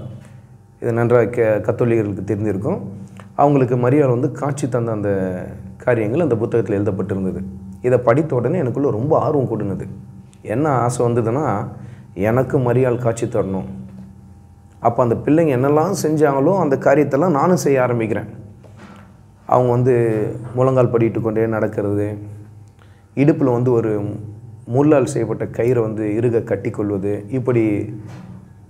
A: இது நன்றாக கத்தோலிகர்களுக்கு தெரிந்திருக்கும். அவங்களுக்கு மரியாள் வந்து காட்சி தந்த அந்த காரியங்கள் அந்த புத்தகத்தில் எழுதப்பட்டிருந்தது. இதை படித்த உடனே எனக்குள்ளே ரொம்ப ஆர்வம் கூடுனது. என்ன ஆசை வந்ததுன்னா, எனக்கு மரியாள் காட்சி தரணும். அப்போ அந்த பிள்ளைங்க என்னெல்லாம் செஞ்சாங்களோ அந்த காரியத்தெல்லாம் நானும் செய்ய ஆரம்பிக்கிறேன். அவங்க வந்து முழங்கால் படிட்டு கொண்டே நடக்கிறது, இடுப்பில் வந்து ஒரு முள்ளால் செய்யப்பட்ட கயிறை வந்து இறுக கட்டி கொள்வது, இப்படி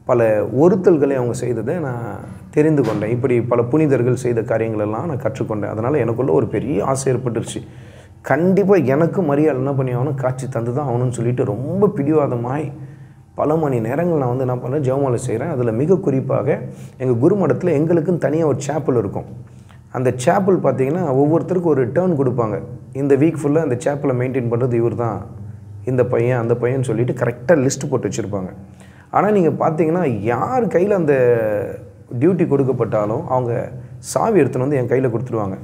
A: பல ஒருத்தல்களை அவங்க செய்ததை நான் தெரிந்து கொண்டேன். இப்படி பல புனிதர்கள் செய்த காரியங்களெல்லாம் நான் கற்றுக்கொண்டேன். அதனால் எனக்குள்ள ஒரு பெரிய ஆசை ஏற்பட்டுருச்சு. கண்டிப்பாக எனக்கு மரியாள் என்ன பண்ணி ஆகணும், காட்சி தந்து தான் ஆகணும்னு சொல்லிட்டு ரொம்ப பிடிவாதமாய் பல மணி நேரங்கள் நான் வந்து என்ன பண்ணேன், ஜெபமாலை செய்கிறேன். அதில் மிக குறிப்பாக எங்கள் குருமடத்தில் எங்களுக்குன்னு தனியாக ஒரு சேப்பல் இருக்கும். அந்த சேப்பல் பார்த்திங்கன்னா ஒவ்வொருத்தருக்கும் ஒரு டேர்ன் கொடுப்பாங்க. இந்த வீக் ஃபுல்லாக அந்த சேப்பலை மெயின்டைன் பண்ணுறது இவர் தான், இந்த பையன் அந்த பையன் சொல்லிவிட்டு கரெக்டாக லிஸ்ட்டு போட்டு வச்சுருப்பாங்க. ஆனால் நீங்கள் பார்த்தீங்கன்னா யார் கையில் அந்த டியூட்டி கொடுக்கப்பட்டாலும் அவங்க சாவி எடுத்துன்னு வந்து என் கையில் கொடுத்துருவாங்க.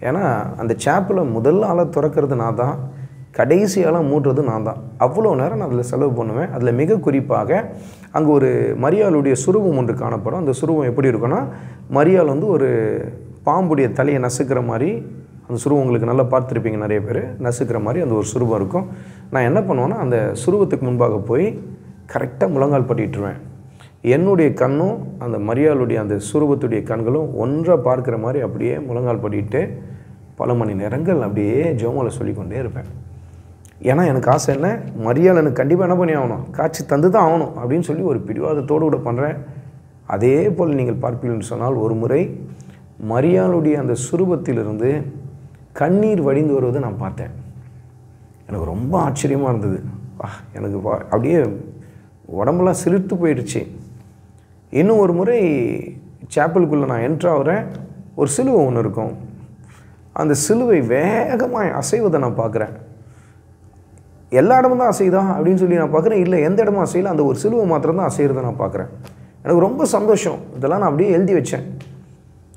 A: ஏன்னா அந்த சேப்பலை முதல் ஆளாக திறக்கிறது நான் தான், கடைசி ஆளாக மூடுறது நான் தான். அவ்வளோ நேரம் நான் அதில் செலவு பண்ணுவேன். அதில் மிக குறிப்பாக அங்கே ஒரு மரியாளுடைய சுரூபம் ஒன்று காணப்படும். அந்த சுரூபம் எப்படி இருக்குன்னா, மரியாள் வந்து ஒரு பாம்புடைய தலையை நசுக்கிற மாதிரி, அந்த சுரூபம் உங்களுக்கு நல்லா பார்த்துருப்பீங்க நிறைய பேர், நசுக்கிற மாதிரி அந்த ஒரு சுரூபம் இருக்கும். நான் என்ன பண்ணுவேன்னா, அந்த சுரூபத்துக்கு முன்பாக போய் கரெக்டாக முழங்கால் படிட்டுருவேன். என்னுடைய கண்ணும் அந்த மரியாளுடைய அந்த சுரூபத்துடைய கண்களும் ஒன்றாக பார்க்குற மாதிரி அப்படியே முழங்கால் படிட்டு பல மணி நேரங்கள் அப்படியே ஜெபமாலை சொல்லிக்கொண்டே இருப்பேன். ஏன்னா எனக்கு ஆசை என்ன, மரியாள் எனக்கு கண்டிப்பாக என்ன பண்ணி ஆகணும், காட்சி தந்து தான் ஆகணும் அப்படின்னு சொல்லி ஒரு பிடிவாதத்தோடு கூட பண்ணுறேன். அதே போல் நீங்கள் பார்ப்பீங்கன்னு சொன்னால், ஒரு முறை மரியாளுடைய அந்த சுரூபத்திலிருந்து கண்ணீர் வடிந்து வருவதை நான் பார்த்தேன். எனக்கு ரொம்ப ஆச்சரியமாக இருந்தது. எனக்கு அப்படியே உடம்பெல்லாம் சிலிர்த்து போயிடுச்சு. இன்னும் ஒரு முறை சேப்பலுக்குள்ளே நான் என்ட்ராகிறேன். ஒரு சிலுவை ஒன்று இருக்கும். அந்த சிலுவை வேகமாக அசைவதை நான் பார்க்குறேன். எல்லா இடமும் தான் அசைதா அப்படின்னு சொல்லி நான் பார்க்குறேன். இல்லை, எந்த இடமும் அசையலை, அந்த ஒரு சிலுவை மாத்திரம் தான் அசைகிறத நான் பார்க்குறேன். எனக்கு ரொம்ப சந்தோஷம். இதெல்லாம் நான் அப்படியே எழுதி வச்சேன்.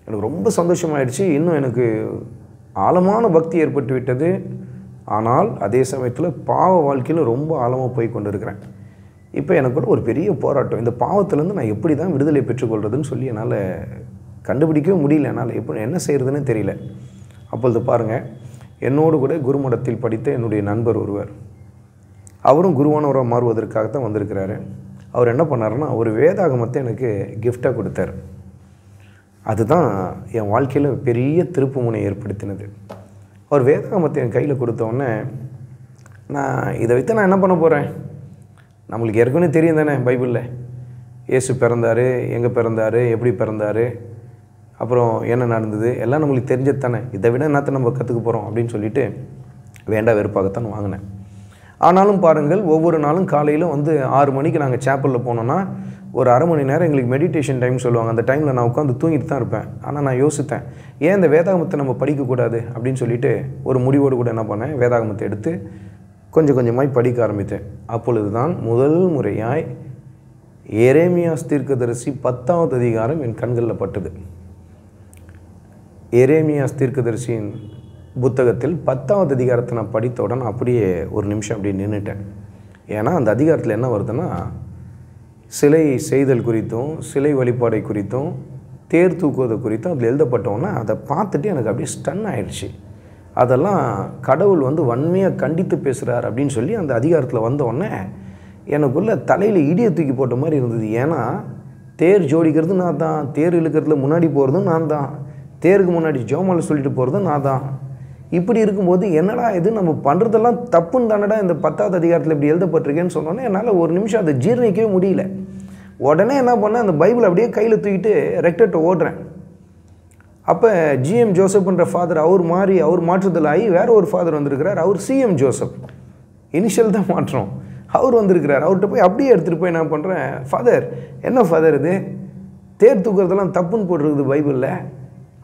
A: எனக்கு ரொம்ப சந்தோஷமாயிடுச்சு. இன்னும் எனக்கு ஆழமான பக்தி ஏற்பட்டு விட்டது. ஆனால் அதே சமயத்தில் பாவ வாழ்க்கையில் ரொம்ப ஆழமாக போய் கொண்டு இருக்கிறேன். இப்போ எனக்கு கூட ஒரு பெரிய போராட்டம். இந்த பாவத்திலேருந்து நான் எப்படி தான் விடுதலை பெற்றுக்கொள்கிறதுன்னு சொல்லி என்னால் கண்டுபிடிக்கவே முடியல. என்னால் எப்படி என்ன செய்கிறதுன்னு தெரியல. அப்பொழுது பாருங்கள், என்னோடு கூட குருமடத்தில் படித்த என்னுடைய நண்பர் ஒருவர், அவரும் குருவானவராக மாறுவதற்காகத்தான் வந்திருக்கிறாரு. அவர் என்ன பண்ணாருன்னா, ஒரு வேதாகமத்தை எனக்கு கிஃப்டாக கொடுத்தார். அதுதான் என் வாழ்க்கையில் பெரிய திருப்பு முனை ஏற்படுத்தினது. அவர் வேதாகமத்தை என் கையில் கொடுத்தோடனே, நான் இதை வைத்து நான் என்ன பண்ண போகிறேன், நம்மளுக்கு ஏற்கனவே தெரியும் தானே பைபிளில் இயேசு பிறந்தார், எங்கே பிறந்தார், எப்படி பிறந்தார், அப்புறம் என்ன நடந்தது, எல்லாம் நம்மளுக்கு தெரிஞ்சது தானே. இதை விட என்னத்தை நம்ம கற்றுக்க போகிறோம் அப்படின்னு சொல்லிட்டு வேண்டா வெறுப்பாகத்தான் வாங்கினேன். ஆனாலும் பாருங்கள், ஒவ்வொரு நாளும் காலையில் வந்து 6 மணிக்கு நாங்கள் சேப்பலில் போனோன்னா ஒரு அரை மணி நேரம் எங்களுக்கு மெடிடேஷன் டைம் சொல்லுவாங்க. அந்த டைமில் நான் உட்காந்து தூங்கிட்டு தான் இருப்பேன். ஆனால் நான் யோசித்தேன், ஏன் இந்த வேதாகமத்தை நம்ம படிக்கக்கூடாது அப்படின்னு சொல்லிட்டு ஒரு முடிவோடு கூட என்ன பண்ணேன், வேதாகமத்தை எடுத்து கொஞ்சம் கொஞ்சமாய் படிக்க ஆரம்பித்தேன். அப்பொழுது தான் முதல் முறையாய் எரேமியா தீர்க்கதரிசி 10வது அதிகாரம் என் கண்களில் பட்டது. எரேமியா தீர்க்கதரிசியின் புத்தகத்தில் 10வது அதிகாரத்தை நான் படித்தவுடன் அப்படியே ஒரு நிமிஷம் அப்படியே நின்றுட்டேன். ஏன்னா அந்த அதிகாரத்தில் என்ன வருதுன்னா, சிலை செய்தல் குறித்தும் சிலை வழிபாடை குறித்தும் தேர் தூக்குவதை குறித்தும் அதில் எழுதப்பட்டோன்னா அதை பார்த்துட்டு எனக்கு அப்படியே ஸ்டன் ஆயிடுச்சு. அதெல்லாம் கடவுள் வந்து வன்மையாக கண்டித்து பேசுகிறார் அப்படின்னு சொல்லி அந்த அதிகாரத்தில் வந்தோடனே எனக்குள்ளே தலையில் இடியை தூக்கி போட்ட மாதிரி இருந்தது. ஏன்னா தேர் ஜோடிக்கிறது நான் தான், தேர் இழுக்கிறதுல முன்னாடி போகிறதும் நான் தான், தேருக்கு முன்னாடி ஜெபமாலை சொல்லிட்டு போகிறதும் நான் தான். இப்படி இருக்கும்போது என்னடா இது, நம்ம பண்ணுறதெல்லாம் தப்புன்னு தானடா இந்த 10வது அதிகாரத்தில் இப்படி எழுதப்பட்டிருக்கேன்னு சொன்னோன்னே என்னால் ஒரு நிமிஷம் அதை ஜீரணிக்கவே முடியல. உடனே என்ன பண்ணேன், அந்த பைபிள் அப்படியே கையில் தூக்கிட்டு ரெக்டர்கிட்ட ஓடுறேன். அப்போ ஜிஎம் ஜோசப்ன்ற ஃபாதர் அவர் மாற்றுதல் ஆகி வேறு ஒரு ஃபாதர் வந்திருக்கிறார். அவர் சிஎம் ஜோசப், இனிஷியல் தான் மாற்றோம். அவர் வந்திருக்கிறார். அவர்கிட்ட போய் அப்படியே எடுத்துகிட்டு போய் நான் பண்ணுறேன், ஃபாதர் என்ன ஃபாதர் இது, தேர் தூக்குறதெல்லாம் தப்புன்னு போட்டிருக்குது பைபிளில்,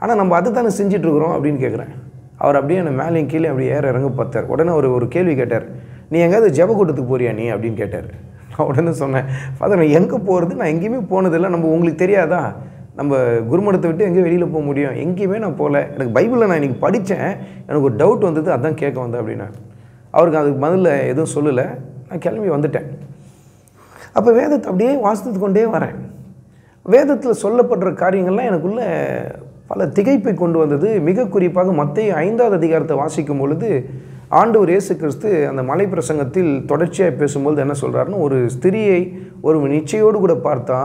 A: ஆனால் நம்ம அதை தானே செஞ்சிட்ருக்குறோம் அப்படின்னு கேட்குறேன். அவர் அப்படியே என்னை மேலேயும் கீழே அப்படியே ஏற இறங்க பார்த்தார். உடனே ஒரு கேள்வி கேட்டார், நீ எங்கேயாவது ஜெபக்கூட்டத்துக்கு போறியா நீ அப்படின்னு கேட்டார். நான் உடனே சொன்னேன், ஃபாதர் நான் எங்கே போகிறது, நான் எங்கேயுமே போனதில்லை, நம்ம உங்களுக்கு தெரியாதா, நம்ம குருமடத்தை விட்டு எங்கேயும் வெளியில் போக முடியும், எங்கேயுமே நான் போகல, எனக்கு பைபிளில் நான் இன்றைக்கி படித்தேன், எனக்கு ஒரு டவுட் வந்தது, அதான் கேட்க வந்தேன் அப்படின்னா. அவருக்கு அதுக்கு பதில் எதுவும் சொல்லலை. நான் கிளம்பி வந்துட்டேன். அப்போ வேதத்தை அப்படியே வாசித்து கொண்டே வரேன். வேதத்தில் சொல்லப்படுற காரியங்கள்லாம் எனக்குள்ள பல திகைப்பை கொண்டு வந்தது. மிக குறிப்பாக மத்தேயு 5வது அதிகாரத்தை வாசிக்கும் பொழுது ஆண்டவர் இயேசு கிறிஸ்து அந்த மலை பிரசங்கத்தில் தொடர்ச்சியாக பேசும்போது என்ன சொல்கிறாருன்னு, ஒரு ஸ்திரியை ஒரு நிச்சயோடு கூட பார்த்தா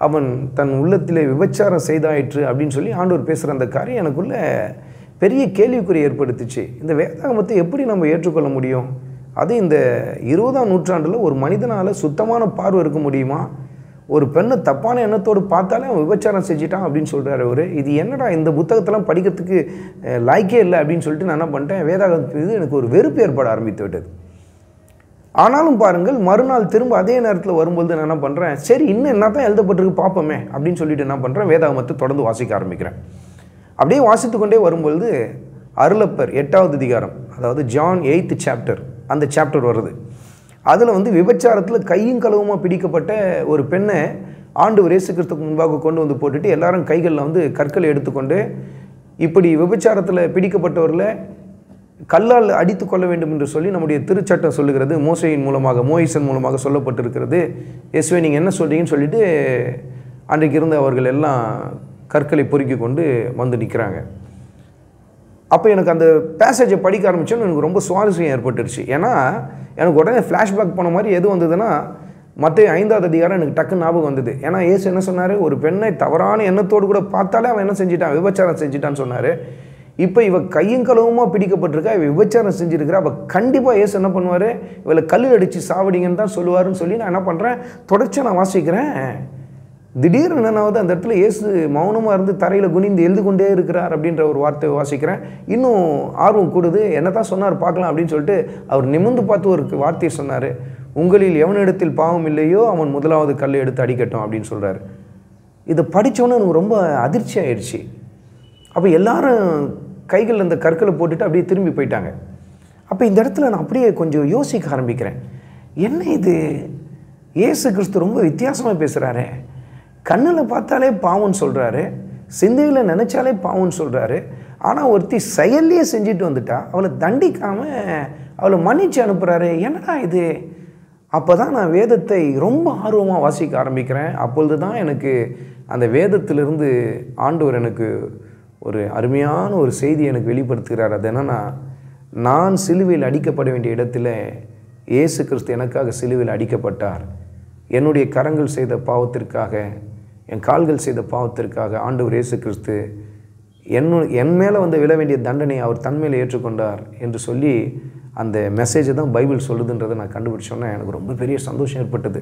A: அவன் தன் உள்ளத்திலே விபச்சாரம் செய்தாயிற்று அப்படின்னு சொல்லி ஆண்டவர் பேசுகிற அந்த காரியம் எனக்குள்ள பெரிய கேள்விக்குறி ஏற்படுத்திச்சு. இந்த வேதாகமத்தை எப்படி நம்ம ஏற்றுக்கொள்ள முடியும்? அது இந்த 20ஆம் நூற்றாண்டில் ஒரு மனிதனால் சுத்தமான பார்வை இருக்க முடியுமா? ஒரு பெண்ணை தப்பான எண்ணத்தோடு பார்த்தாலே அவன் விபச்சாரம் செஞ்சிட்டான் அப்படின்னு சொல்கிறார் அவர். இது என்னடா இந்த புத்தகத்தெல்லாம் படிக்கிறதுக்கு லாய்க்கே இல்லை அப்படின்னு சொல்லிட்டு நான் என்ன பண்ணிட்டேன், வேதாகமத்து இது எனக்கு ஒரு வெறுப்பு ஏற்பட ஆரம்பித்து விட்டது. ஆனாலும் பாருங்கள், மறுநாள் திரும்ப அதே நேரத்தில் வரும்போது நான் என்ன பண்ணுறேன், சரி இன்னும் என்ன தான் எழுதப்பட்டிருக்கு பார்ப்போமே அப்படின்னு சொல்லிட்டு என்ன பண்ணுறேன், வேதாகமத்தை தொடர்ந்து வாசிக்க ஆரம்பிக்கிறேன். அப்படியே வாசித்து கொண்டே வரும்பொழுது அருளப்பர் 8வது அதிகாரம், அதாவது ஜான் 8th சாப்டர், அந்த சாப்டர் வருது. அதில் விபச்சாரத்தில் கையும் களவுமா பிடிக்கப்பட்ட ஒரு பெண்ணை ஆண்டவர் இயேசு கிறிஸ்துவுக்கு முன்பாக கொண்டு வந்து போட்டுட்டு எல்லாரும் கைகளில் கற்களை எடுத்துக்கொண்டு, இப்படி விபச்சாரத்தில் பிடிக்கப்பட்டவரில் கல்லால் அடித்து கொள்ள வேண்டும் என்று சொல்லி நம்முடைய திருச்சட்டம் சொல்லுகிறது. மோசையின் மூலமாக சொல்லப்பட்டிருக்கிறது. இயேசுவே நீங்கள் என்ன சொல்கிறீங்கன்னு சொல்லிட்டு அன்றைக்கு இருந்த அவர்கள் எல்லாம் கற்களை பொறுக்கி கொண்டு வந்து நிற்கிறாங்க. அப்போ எனக்கு அந்த பேசேஜை படிக்க ஆரம்பித்தோன்னு எனக்கு ரொம்ப சுவாரஸ்யம் ஏற்பட்டுருச்சு. ஏன்னா எனக்கு உடனே ஃப்ளாஷ்பேக் போன மாதிரி எது வந்ததுன்னா, மத்தேயு 5வது அதிகாரம் எனக்கு டக்குன்னு ஞாபகம் வந்தது. ஏன்னா இயேசு என்ன சொன்னார், ஒரு பெண்ணை தவறான எண்ணத்தோடு கூட பார்த்தாலே அவன் என்ன செஞ்சிட்டான், விபச்சாரம் செஞ்சிட்டான்னு சொன்னார். இப்போ இவ கையும் களவுமா பிடிக்கப்பட்டிருக்கா, இவ விபச்சாரம் செஞ்சுருக்கிறா, அப்போ கண்டிப்பாக இயேசு என்ன பண்ணுவார், இவளை கல் அடித்து சாவடிங்கன்னு தான் சொல்லுவாருன்னு சொல்லி நான் என்ன பண்ணுறேன், தொடர்ச்சியாக நான் வாசிக்கிறேன். திடீர்னு என்னன்னாவது அந்த இடத்துல இயேசு மௌனமாக இருந்து தரையில் குனிந்து எழுது கொண்டே இருக்கிறார் அப்படின்ற ஒரு வார்த்தையை வாசிக்கிறேன். இன்னும் ஆர்வம் கூடுது, என்ன தான் சொன்னார் பார்க்கலாம் அப்படின்னு சொல்லிட்டு அவர் நிமிர்ந்து பார்த்து ஒரு வார்த்தையை சொன்னார், உங்களில் எவனிடத்தில் பாவம் இல்லையோ அவன் முதலாவது கல்லை எடுத்து அடிக்கட்டும் அப்படின்னு சொல்கிறார். இதை படித்தோன்னே எனக்கு ரொம்ப அதிர்ச்சி ஆயிடுச்சு. அப்போ எல்லாரும் கைகளில் இந்த கற்களை போட்டுட்டு அப்படியே திரும்பி போயிட்டாங்க. அப்போ இந்த இடத்துல நான் அப்படியே கொஞ்சம் யோசிக்க ஆரம்பிக்கிறேன், என்ன இது இயேசு கிறிஸ்து ரொம்ப வித்தியாசமாக பேசுகிறாரு. கண்ணில் பார்த்தாலே பாவம்னு சொல்கிறாரு, சிந்தையில் நினச்சாலே பாவம்னு சொல்கிறாரு. ஆனால் ஒருத்தி செயல்லையே செஞ்சுட்டு வந்துட்டா அவளை தண்டிக்காமல் அவளை மன்னிச்சு அனுப்புகிறாரு. என்னடா இது? அப்போ தான் நான் வேதத்தை ரொம்ப ஆர்வமாக வாசிக்க ஆரம்பிக்கிறேன். அப்பொழுது தான் எனக்கு அந்த வேதத்திலிருந்து ஆண்டவர் எனக்கு ஒரு அருமையான ஒரு செய்தி எனக்கு வெளிப்படுத்துகிறார். அது என்னென்னா, நான் சிலுவையில் அடிக்கப்பட வேண்டிய இடத்துல இயேசு கிறிஸ்து எனக்காக சிலுவையில் அடிக்கப்பட்டார். என்னுடைய கரங்கள் செய்த பாவத்திற்காக, என் கால்கள் செய்த பாவத்திற்காக ஆண்டவர் இயேசு கிறிஸ்து என் மேலே விழ வேண்டிய தண்டனையை அவர் தன்மையில் ஏற்றுக்கொண்டார் என்று சொல்லி அந்த மெசேஜை தான் பைபிள் சொல்லுதுன்றதை நான் கண்டுபிடிச்சோன்னே எனக்கு ரொம்ப பெரிய சந்தோஷம் ஏற்பட்டது.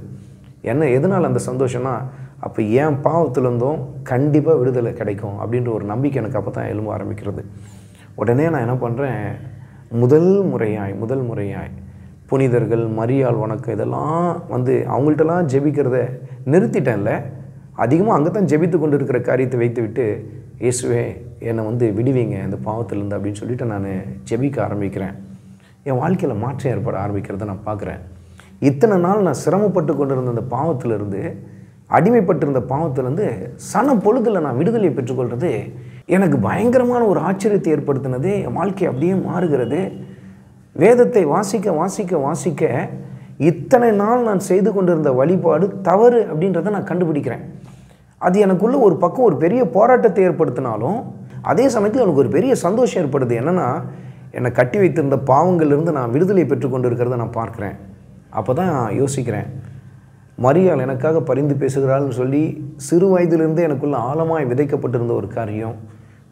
A: எதனால் அந்த சந்தோஷம்னா, அப்போ என் பாவத்திலிருந்தும் கண்டிப்பாக விடுதலை கிடைக்கும் அப்படின்ற ஒரு நம்பிக்கை எனக்கு அப்போ தான் எழும்ப ஆரம்பிக்கிறது. உடனே நான் என்ன பண்ணுறேன், முதல் முறையாய் புனிதர்கள், மரியாள் வணக்கம் இதெல்லாம் அவங்கள்ட்டலாம் ஜெபிக்கிறத நிறுத்திட்டேன்ல, அதிகமாக அங்கே தான் ஜெபித்து கொண்டு இருக்கிற காரியத்தை வைத்து விட்டு, இயேசுவே என்னை விடுவீங்க இந்த பாவத்திலேருந்து அப்படின்னு சொல்லிட்டு நான் ஜெபிக்க ஆரம்பிக்கிறேன். என் வாழ்க்கையில் மாற்றம் ஏற்பட ஆரம்பிக்கிறத நான் பார்க்குறேன். இத்தனை நாள் நான் சிரமப்பட்டு கொண்டிருந்த அந்த பாவத்திலிருந்து, அடிமைப்பட்டிருந்த பாவத்திலேருந்து சன பொழுதில் நான் விடுதலை பெற்றுக்கொள்வது எனக்கு பயங்கரமான ஒரு ஆச்சரியத்தை ஏற்படுத்தினது. என் வாழ்க்கை அப்படியே மாறுகிறது. வேதத்தை வாசிக்க இத்தனை நாள் நான் செய்து கொண்டிருந்த வழிபாடு தவறு அப்படின்றத நான் கண்டுபிடிக்கிறேன். அது எனக்குள்ள ஒரு பக்கம் ஒரு பெரிய போராட்டத்தை ஏற்படுத்தினாலும் அதே சமயத்தில் எனக்கு ஒரு பெரிய சந்தோஷம் ஏற்படுது. என்னென்னா, என்னை கட்டி வைத்திருந்த பாவங்களிலிருந்து நான் விடுதலை பெற்றுக்கொண்டு இருக்கிறத நான் பார்க்குறேன். அப்போ தான் யோசிக்கிறேன், மரியாள் எனக்காக பரிந்து பேசுகிறாள்னு சொல்லி சிறு வயதிலிருந்தே எனக்குள்ள ஆழமாய் விதைக்கப்பட்டிருந்த ஒரு காரியம்,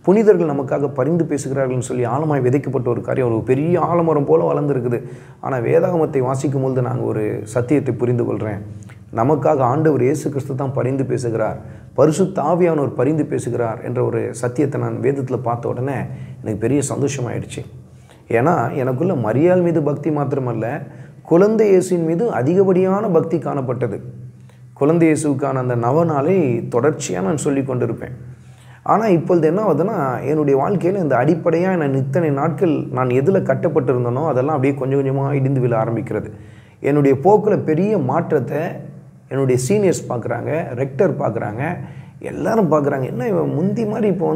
A: புனிதர்கள் நமக்காக பரிந்து பேசுகிறார்கள்னு சொல்லி ஆழமாய் விதைக்கப்பட்ட ஒரு காரியம் ஒரு பெரிய ஆலமரம் போல் வளர்ந்துருக்குது. ஆனால் வேதாகமத்தை வாசிக்கும் பொழுது நாங்கள் ஒரு சத்தியத்தை புரிந்து கொள்கிறேன். நமக்காக ஆண்டவர் இயேசு கிறிஸ்து தான் பரிந்து பேசுகிறார், பரிசுத்த ஆவியானவர் பரிந்து பேசுகிறார் என்ற ஒரு சத்தியத்தை நான் வேதத்தில் பார்த்த உடனே எனக்கு பெரிய சந்தோஷமாயிடுச்சு. ஏன்னா எனக்குள்ள மரியாள் மீது பக்தி மாத்திரமல்ல, குழந்தை இயேசுவின் மீது அதிகப்படியான பக்தி காணப்பட்டது. குழந்தை இயேசுவுக்கான அந்த நவநாளை தொடர்ச்சியாக நான் சொல்லி கொண்டிருப்பேன். ஆனால் இப்பொழுது என்ன ஆகுதுன்னா, என்னுடைய வாழ்க்கையில் இந்த அடிப்படையாக நான் இத்தனை நாட்கள் நான் எதில் கட்டப்பட்டிருந்தனோ அதெல்லாம் அப்படியே கொஞ்சம் கொஞ்சமாக இடிந்து விழ ஆரம்பிக்கிறது. என்னுடைய போக்கில் பெரிய மாற்றத்தை என்னுடைய சீனியர்ஸ் பார்க்குறாங்க, ரெக்டர் பார்க்குறாங்க, எல்லோரும் பார்க்குறாங்க. என்ன இவன் முந்தி மாதிரி இப்போ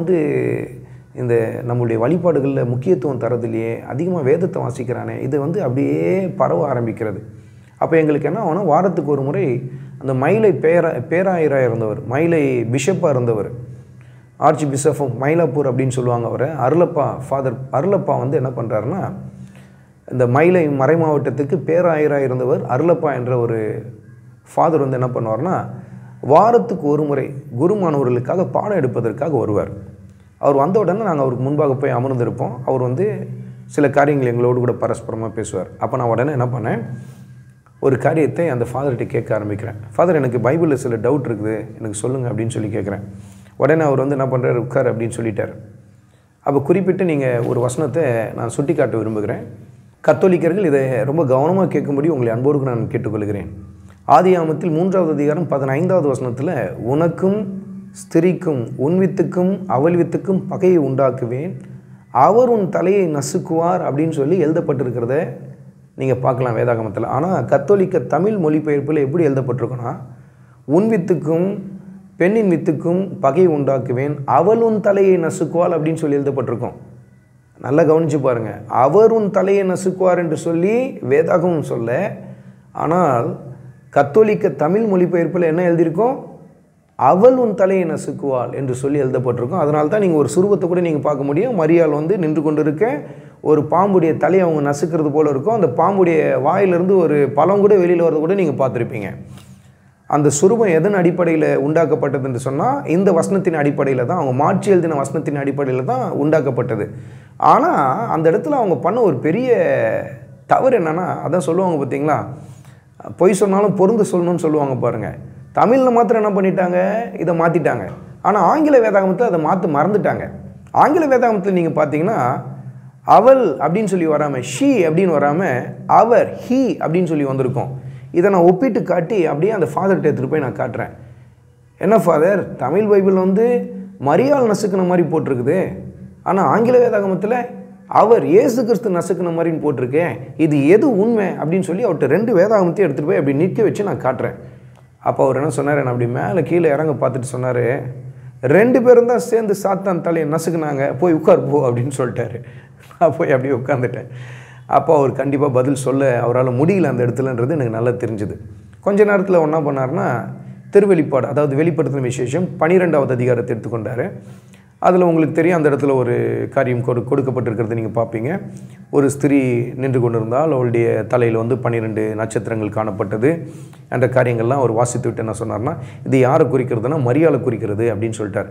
A: இந்த நம்மளுடைய வழிபாடுகளில் முக்கியத்துவம் தரதில்லையே, அதிகமாக வேதத்தை வாசிக்கிறானே, இது அப்படியே பரவ ஆரம்பிக்கிறது. அப்போ எங்களுக்கு என்ன ஆகும்னா, வாரத்துக்கு ஒரு முறை அந்த மயிலை பேராயராக இருந்தவர், மயிலை பிஷப்பாக இருந்தவர், ஆர்ச் பிஷப் ஆஃப் மயிலாப்பூர் அப்படின்னு சொல்லுவாங்க அவரை. அருளப்பா ஃபாதர் அருளப்பா வந்து என்ன பண்ணுறாருன்னா, இந்த மயிலை மறை மாவட்டத்துக்கு பேராயராக இருந்தவர் அருளப்பா என்ற ஒரு ஃபாதர் வந்து என்ன பண்ணுவார்னா, வாரத்துக்கு ஒரு முறை குருமானவர்களுக்காக பாடம் எடுப்பதற்காக வருவார். அவர் வந்த உடனே நாங்கள் அவருக்கு முன்பாக போய் அமர்ந்திருப்போம். அவர் வந்து சில காரியங்கள் எங்களோடு கூட பரஸ்பரமாக பேசுவார். அப்போ நான் உடனே என்ன பண்ணேன், ஒரு காரியத்தை அந்த ஃபாதர்கிட்ட கேட்க ஆரம்பிக்கிறேன். ஃபாதர், எனக்கு பைபிளில் சில டவுட் இருக்குது, எனக்கு சொல்லுங்கள் அப்படின்னு சொல்லி கேட்குறேன். உடனே அவர் வந்து என்ன பண்ணுறாரு, உட்கார் அப்படின்னு சொல்லிட்டார். அப்போ குறிப்பிட்டு நீங்கள் ஒரு வசனத்தை நான் சுட்டி காட்ட விரும்புகிறேன். கத்தோலிக்கர்கள் இதை ரொம்ப கவனமாக கேட்கும்படி உங்களை அன்போடு நான் கேட்டுக்கொள்கிறேன். ஆதியாகமத்தில் 3வது அதிகாரம் 15வது வசனத்தில், உனக்கும் ஸ்திரீக்கும் உன் வித்துக்கும் அவள் வித்துக்கும் பகையை உண்டாக்குவேன், அவர் உன் தலையை நசுக்குவார் அப்படின்னு சொல்லி எழுதப்பட்டிருக்கிறத நீங்கள் பார்க்கலாம் வேதாகமத்தில். ஆனால் கத்தோலிக்க தமிழ் மொழிபெயர்ப்பில் எப்படி எழுதப்பட்டிருக்குன்னா, உன் வித்துக்கும் பெண்ணின் வித்துக்கும் பகையை உண்டாக்குவேன், அவள் உன் தலையை நசுக்குவாள் அப்படின்னு சொல்லி எழுதப்பட்டிருக்கோம். நல்லா கவனித்து பாருங்கள். அவர் உன் தலையை நசுக்குவார் என்று சொல்லி வேதாகமம் சொல்ல, ஆனால் கத்தோலிக்க தமிழ் மொழிபெயர்ப்பில் என்ன எழுதியிருக்கோம், அவள் உன் தலையை நசுக்குவாள் என்று சொல்லி எழுதப்பட்டிருக்கும். அதனால தான் நீங்கள் ஒரு சுருவத்தை கூட நீங்கள் பார்க்க முடியும். மரியாள் வந்து நின்று கொண்டு இருக்க ஒரு பாம்புடைய தலையை அவங்க நசுக்கிறது போல் இருக்கும். அந்த பாம்புடைய வாயிலிருந்து ஒரு பழம் கூட வெளியில் வரது கூட நீங்கள் பார்த்துருப்பீங்க. அந்த சுரூபம் எதன் அடிப்படையில் உண்டாக்கப்பட்டது என்று சொன்னால், இந்த வசனத்தின் அடிப்படையில் தான், அவங்க மாற்றி எழுதின வசனத்தின் அடிப்படையில் தான் உண்டாக்கப்பட்டது. ஆனால் அந்த இடத்துல அவங்க பண்ண ஒரு பெரிய தவறு என்னென்னா, அதான் சொல்லுவாங்க பார்த்தீங்களா, பொய் சொன்னாலும் பொருந்து சொல்லணும்னு சொல்லுவாங்க பாருங்கள். தமிழில் மாத்திரம் என்ன பண்ணிட்டாங்க, இதை மாற்றிட்டாங்க. ஆனால் ஆங்கில வேதாகமத்தில் அதை மாற்ற மறந்துட்டாங்க. ஆங்கில வேதாகமத்தில் நீங்கள் பார்த்தீங்கன்னா, அவள் அப்படின்னு சொல்லி வராமல், ஷீ அப்படின்னு வராமல், அவர் ஹீ அப்படின்னு சொல்லி வந்திருக்கும். இதை நான் ஒப்பிட்டு காட்டி அப்படியே அந்த ஃபாதர்கிட்ட எடுத்துகிட்டு போய் நான் காட்டுறேன். என்ன ஃபாதர், தமிழ் பைபிள் வந்து மரியாள் நசுக்கின மாதிரி போட்டிருக்குது, ஆனால் ஆங்கில வேதாகமத்தில் அவர் இயேசு கிறிஸ்து நசுக்கின மாதிரின்னு போட்டிருக்கேன், இது எது உண்மை அப்படின்னு சொல்லி அவர்கிட்ட 2 வேதாகமத்தையும் எடுத்துகிட்டு போய் அப்படி நிற்க வச்சு நான் காட்டுறேன். அப்போ அவர் என்ன சொன்னார், நான் அப்படி மேலே கீழே இறங்க பார்த்துட்டு சொன்னார், 2 பேரும் தான் சேர்ந்து சாத்தான் தலையை நசுக்குனாங்க, போய் உட்கார் போ அப்படின்னு சொல்லிட்டாரு. நான் போய் அப்படியே உட்காந்துட்டேன். அப்போ அவர் கண்டிப்பாக பதில் சொல்ல அவரால் முடியல அந்த இடத்துலன்றது எனக்கு நல்லா தெரிஞ்சுது. கொஞ்ச நேரத்தில் என்ன பண்ணார்னா, திருவெளிப்பாடு, அதாவது வெளிப்படுத்தின விசேஷம் 12வது அதிகாரத்தை எடுத்துக்கொண்டார். அதில் உங்களுக்கு தெரியும், அந்த இடத்துல ஒரு காரியம் கொடுக்கப்பட்டிருக்கிறது நீங்கள் பார்ப்பீங்க. ஒரு ஸ்திரீ நின்று கொண்டிருந்தால் அவளுடைய தலையில் வந்து 12 நட்சத்திரங்கள் காணப்பட்டது என்ற காரியங்கள்லாம் அவர் வாசித்து விட்டு என்ன சொன்னார்னா, இது யாரை குறிக்கிறதுனா மரியாளை குறிக்கிறது அப்படின்னு சொல்லிட்டார்.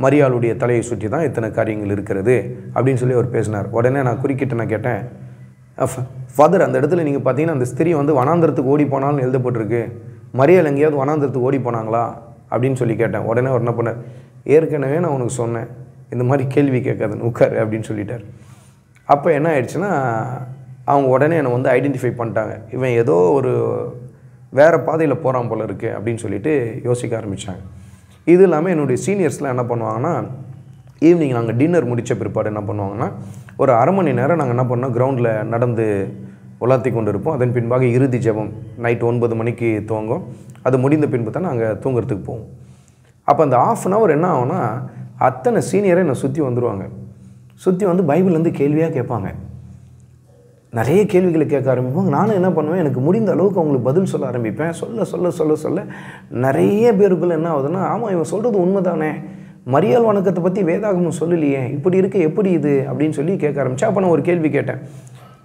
A: மரியாளுடைய தலையை சுற்றி தான் இத்தனை காரியங்கள் இருக்கிறது அப்படின்னு சொல்லி அவர் பேசினார். உடனே நான் குறுக்கிட்டு நான் கேட்டேன், ஃபாதர், அந்த இடத்துல நீங்கள் பார்த்தீங்கன்னா அந்த ஸ்திரீ வந்து வனாந்தரத்துக்கு ஓடி போனாலும் எழுதப்பட்டிருக்கு, மரியாள் எங்கேயாவது வனாந்தரத்துக்கு ஓடி போனாங்களா அப்படின்னு சொல்லி கேட்டேன். உடனே அவர் என்ன பண்ணார், ஏற்கனவே நான் உனக்கு சொன்னேன் இந்த மாதிரி கேள்வி கேட்காதுன்னு, உட்காரு அப்படின்னு சொல்லிட்டார். அப்போ என்ன ஆயிடுச்சுன்னா, அவங்க உடனே என்னை வந்து ஐடென்டிஃபை பண்ணிட்டாங்க, இவன் ஏதோ ஒரு வேறு பாதையில் போகிறான் போல இருக்குது அப்படின்னு சொல்லிட்டு யோசிக்க ஆரம்பித்தாங்க. இது இல்லாமல் என்னுடைய சீனியர்ஸ்லாம் என்ன பண்ணுவாங்கன்னா, ஈவினிங் நாங்கள் டின்னர் முடித்த பிற்பாடு என்ன பண்ணுவாங்கன்னா, ஒரு அரை மணி நேரம் நாங்கள் என்ன பண்ணோம், கிரவுண்டில் நடந்து உலாத்தி கொண்டு இருப்போம். அதன் பின்பாக இறுதி ஜெபம் நைட் 9 மணிக்கு துவங்கும். அது முடிந்த பின்பு தான் நாங்கள் தூங்குறதுக்கு போவோம். அப்போ அந்த 1/2 hour என்ன ஆகும்னா, அத்தனை சீனியரை என்னை சுற்றி வந்துடுவாங்க. சுற்றி வந்து பைபிள்லேருந்து கேள்வியாக கேட்பாங்க. நிறைய கேள்விகளை கேட்க ஆரம்பிப்போம். நானும் என்ன பண்ணுவேன், எனக்கு முடிந்த அளவுக்கு அவங்களுக்கு பதில் சொல்ல ஆரம்பிப்பேன். சொல்ல நிறைய பேருக்குள்ள என்ன ஆகுதுன்னா, ஆமாம் இவன் சொல்கிறது உண்மை தானே, மரியாள் வணக்கத்தை பற்றி வேதாகமம் சொல்லலையே, இப்படி இருக்க எப்படி இது அப்படின்னு சொல்லி கேட்க ஆரம்பித்தேன். அப்போ நான் ஒரு கேள்வி கேட்டேன்.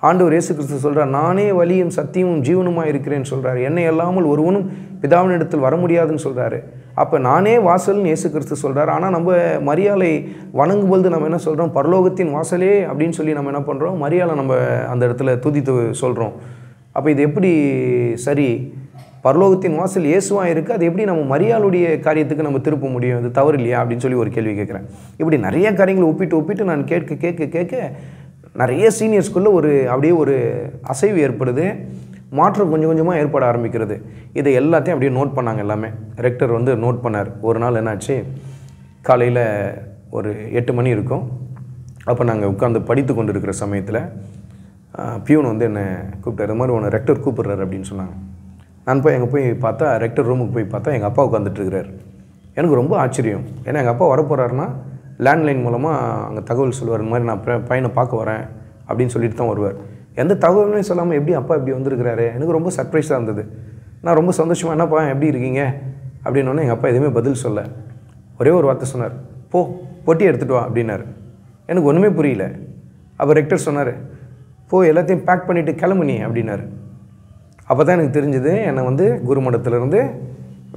A: ஆண்டவர் இயேசு கிறிஸ்து சொல்கிறார், நானே வழியும் சத்தியமும் ஜீவனுமாக இருக்கிறேன்னு சொல்கிறார், என்னை அல்லாமல் ஒருவனும் பிதாவினிடத்தில் வர முடியாதுன்னு சொல்கிறாரு. அப்போ நானே வாசல்னு இயேசு கிறிஸ்து சொல்கிறார். ஆனால் நம்ம மரியாளை வணங்கும் பொழுது நம்ம என்ன சொல்கிறோம், பரலோகத்தின் வாசலே அப்படின்னு சொல்லி நம்ம என்ன பண்ணுறோம், மரியாளை நம்ம அந்த இடத்துல துதித்து சொல்கிறோம். அப்போ இது எப்படி சரி, பரலோகத்தின் வாசல் இயேசுவாக இருக்குது, அது எப்படி நம்ம மரியாளுடைய காரியத்துக்கு நம்ம திருப்ப முடியும், இது தவறு இல்லையா அப்படின்னு சொல்லி ஒரு கேள்வி கேட்குறேன். இப்படி நிறைய காரியங்களை ஒப்பிட்டு நான் கேட்க நிறைய சீனியர்ஸ்குள்ளே அப்படியே ஒரு அசைவு ஏற்படுது, மாற்றம் கொஞ்சம் கொஞ்சமாக ஏற்பட ஆரம்பிக்கிறது. இதை எல்லாத்தையும் அப்படியே நோட் பண்ணாங்க எல்லாமே. ரெக்டர் வந்து நோட் பண்ணார். ஒரு நாள் என்னாச்சு, காலையில் ஒரு 8 மணி இருக்கும். அப்போ நாங்கள் உட்காந்து படித்து கொண்டு இருக்கிற சமயத்தில் பியூன் வந்து என்னை கூப்பிட்டார். இது மாதிரி ஒன்று ரெக்டர் கூப்பிட்றாரு அப்படின்னு சொன்னாங்க. நான் போய் அங்கே போய் பார்த்தா, ரெக்டர் ரூமுக்கு போய் பார்த்தா எங்கள் அப்பா உட்காந்துட்டுருக்கிறார். எனக்கு ரொம்ப ஆச்சரியம். ஏன்னா எங்கள் அப்பா வரப்போகிறாருன்னா லேண்ட்லைன் மூலமாக அங்கே தகவல் சொல்லுவார், இந்த மாதிரி நான் பையனை பார்க்க வரேன் அப்படின்னு சொல்லிட்டு தான் வருவார். எந்த தகவலுமே சொல்லாமல் எப்படி அப்பா இப்படி வந்திருக்கிறாரு, எனக்கு ரொம்ப சர்ப்ரைஸாக இருந்தது. நான் ரொம்ப சந்தோஷமாக, என்னப்பா எப்படி இருக்கீங்க அப்படின்னோடனே எங்கள் அப்பா எதுவுமே பதில் சொல்ல. ஒரே ஒரு வார்த்தை சொன்னார், போ பொட்டி எடுத்துகிட்டு வா அப்படின்னாரு. எனக்கு ஒன்றுமே புரியல. அப்போ ரெக்டர் சொன்னார், போ எல்லாத்தையும் பேக் பண்ணிவிட்டு கிளம்புனி அப்படின்னாரு. அப்போ தான் எனக்கு தெரிஞ்சது என்னை வந்து குருமடத்திலேருந்து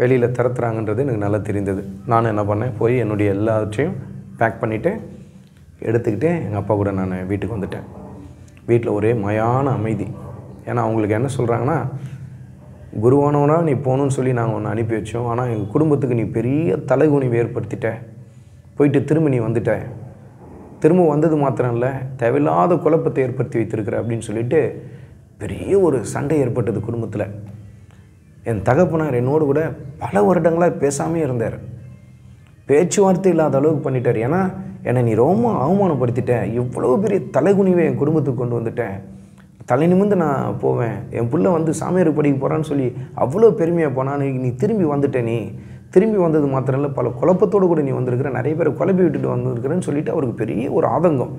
A: வெளியில் திறத்துறாங்கன்றது எனக்கு நல்லா தெரிந்தது. நானும் என்ன பண்ணேன், போய் என்னுடைய எல்லாத்தையும் பேக் பண்ணிவிட்டு எடுத்துக்கிட்டு எங்கள் அப்பா கூட நான் வீட்டுக்கு வந்துட்டேன். வீட்டில் ஒரே மயான அமைதி. ஏன்னா அவங்களுக்கு என்ன சொல்கிறாங்கன்னா, குருவானவனா நீ போகணுன்னு சொல்லி நாங்கள் ஒன்று அனுப்பி வச்சோம், ஆனால் எங்கள் குடும்பத்துக்கு நீ பெரிய தலைகுனிவை ஏற்படுத்திட்ட, போயிட்டு திரும்ப நீ வந்துட்ட, திரும்ப வந்தது மாத்திரம் இல்லை தேவையில்லாத குழப்பத்தை ஏற்படுத்தி வைத்திருக்கிற அப்படின்னு சொல்லிட்டு பெரிய ஒரு சண்டை ஏற்பட்டது குடும்பத்தில். என் தகப்பனார் என்னோடு கூட பல வருடங்களாக பேசாமே இருந்தார். பேச்சுவார்த்தை இல்லாத அளவுக்கு பண்ணிட்டார். ஏன்னா என்னை நீ ரொம்ப அவமானப்படுத்திட்ட, எவ்வளோ பெரிய தலைகுனிவை என் குடும்பத்துக்கு கொண்டு வந்துட்டேன், தலை நிமிர்ந்து நான் போவேன், என் பிள்ளை வந்து சாமியார் படிக்க போகிறான்னு சொல்லி அவ்வளோ பெருமையாக போனான்னு நீ திரும்பி வந்துட்டேன், நீ திரும்பி வந்தது மாத்திரம் இல்லை பல குழப்பத்தோடு கூட நீ வந்திருக்கிற, நிறைய பேரை குழப்பி விட்டுட்டு வந்திருக்கிறேன்னு சொல்லிட்டு அவருக்கு பெரிய ஒரு ஆதங்கம்.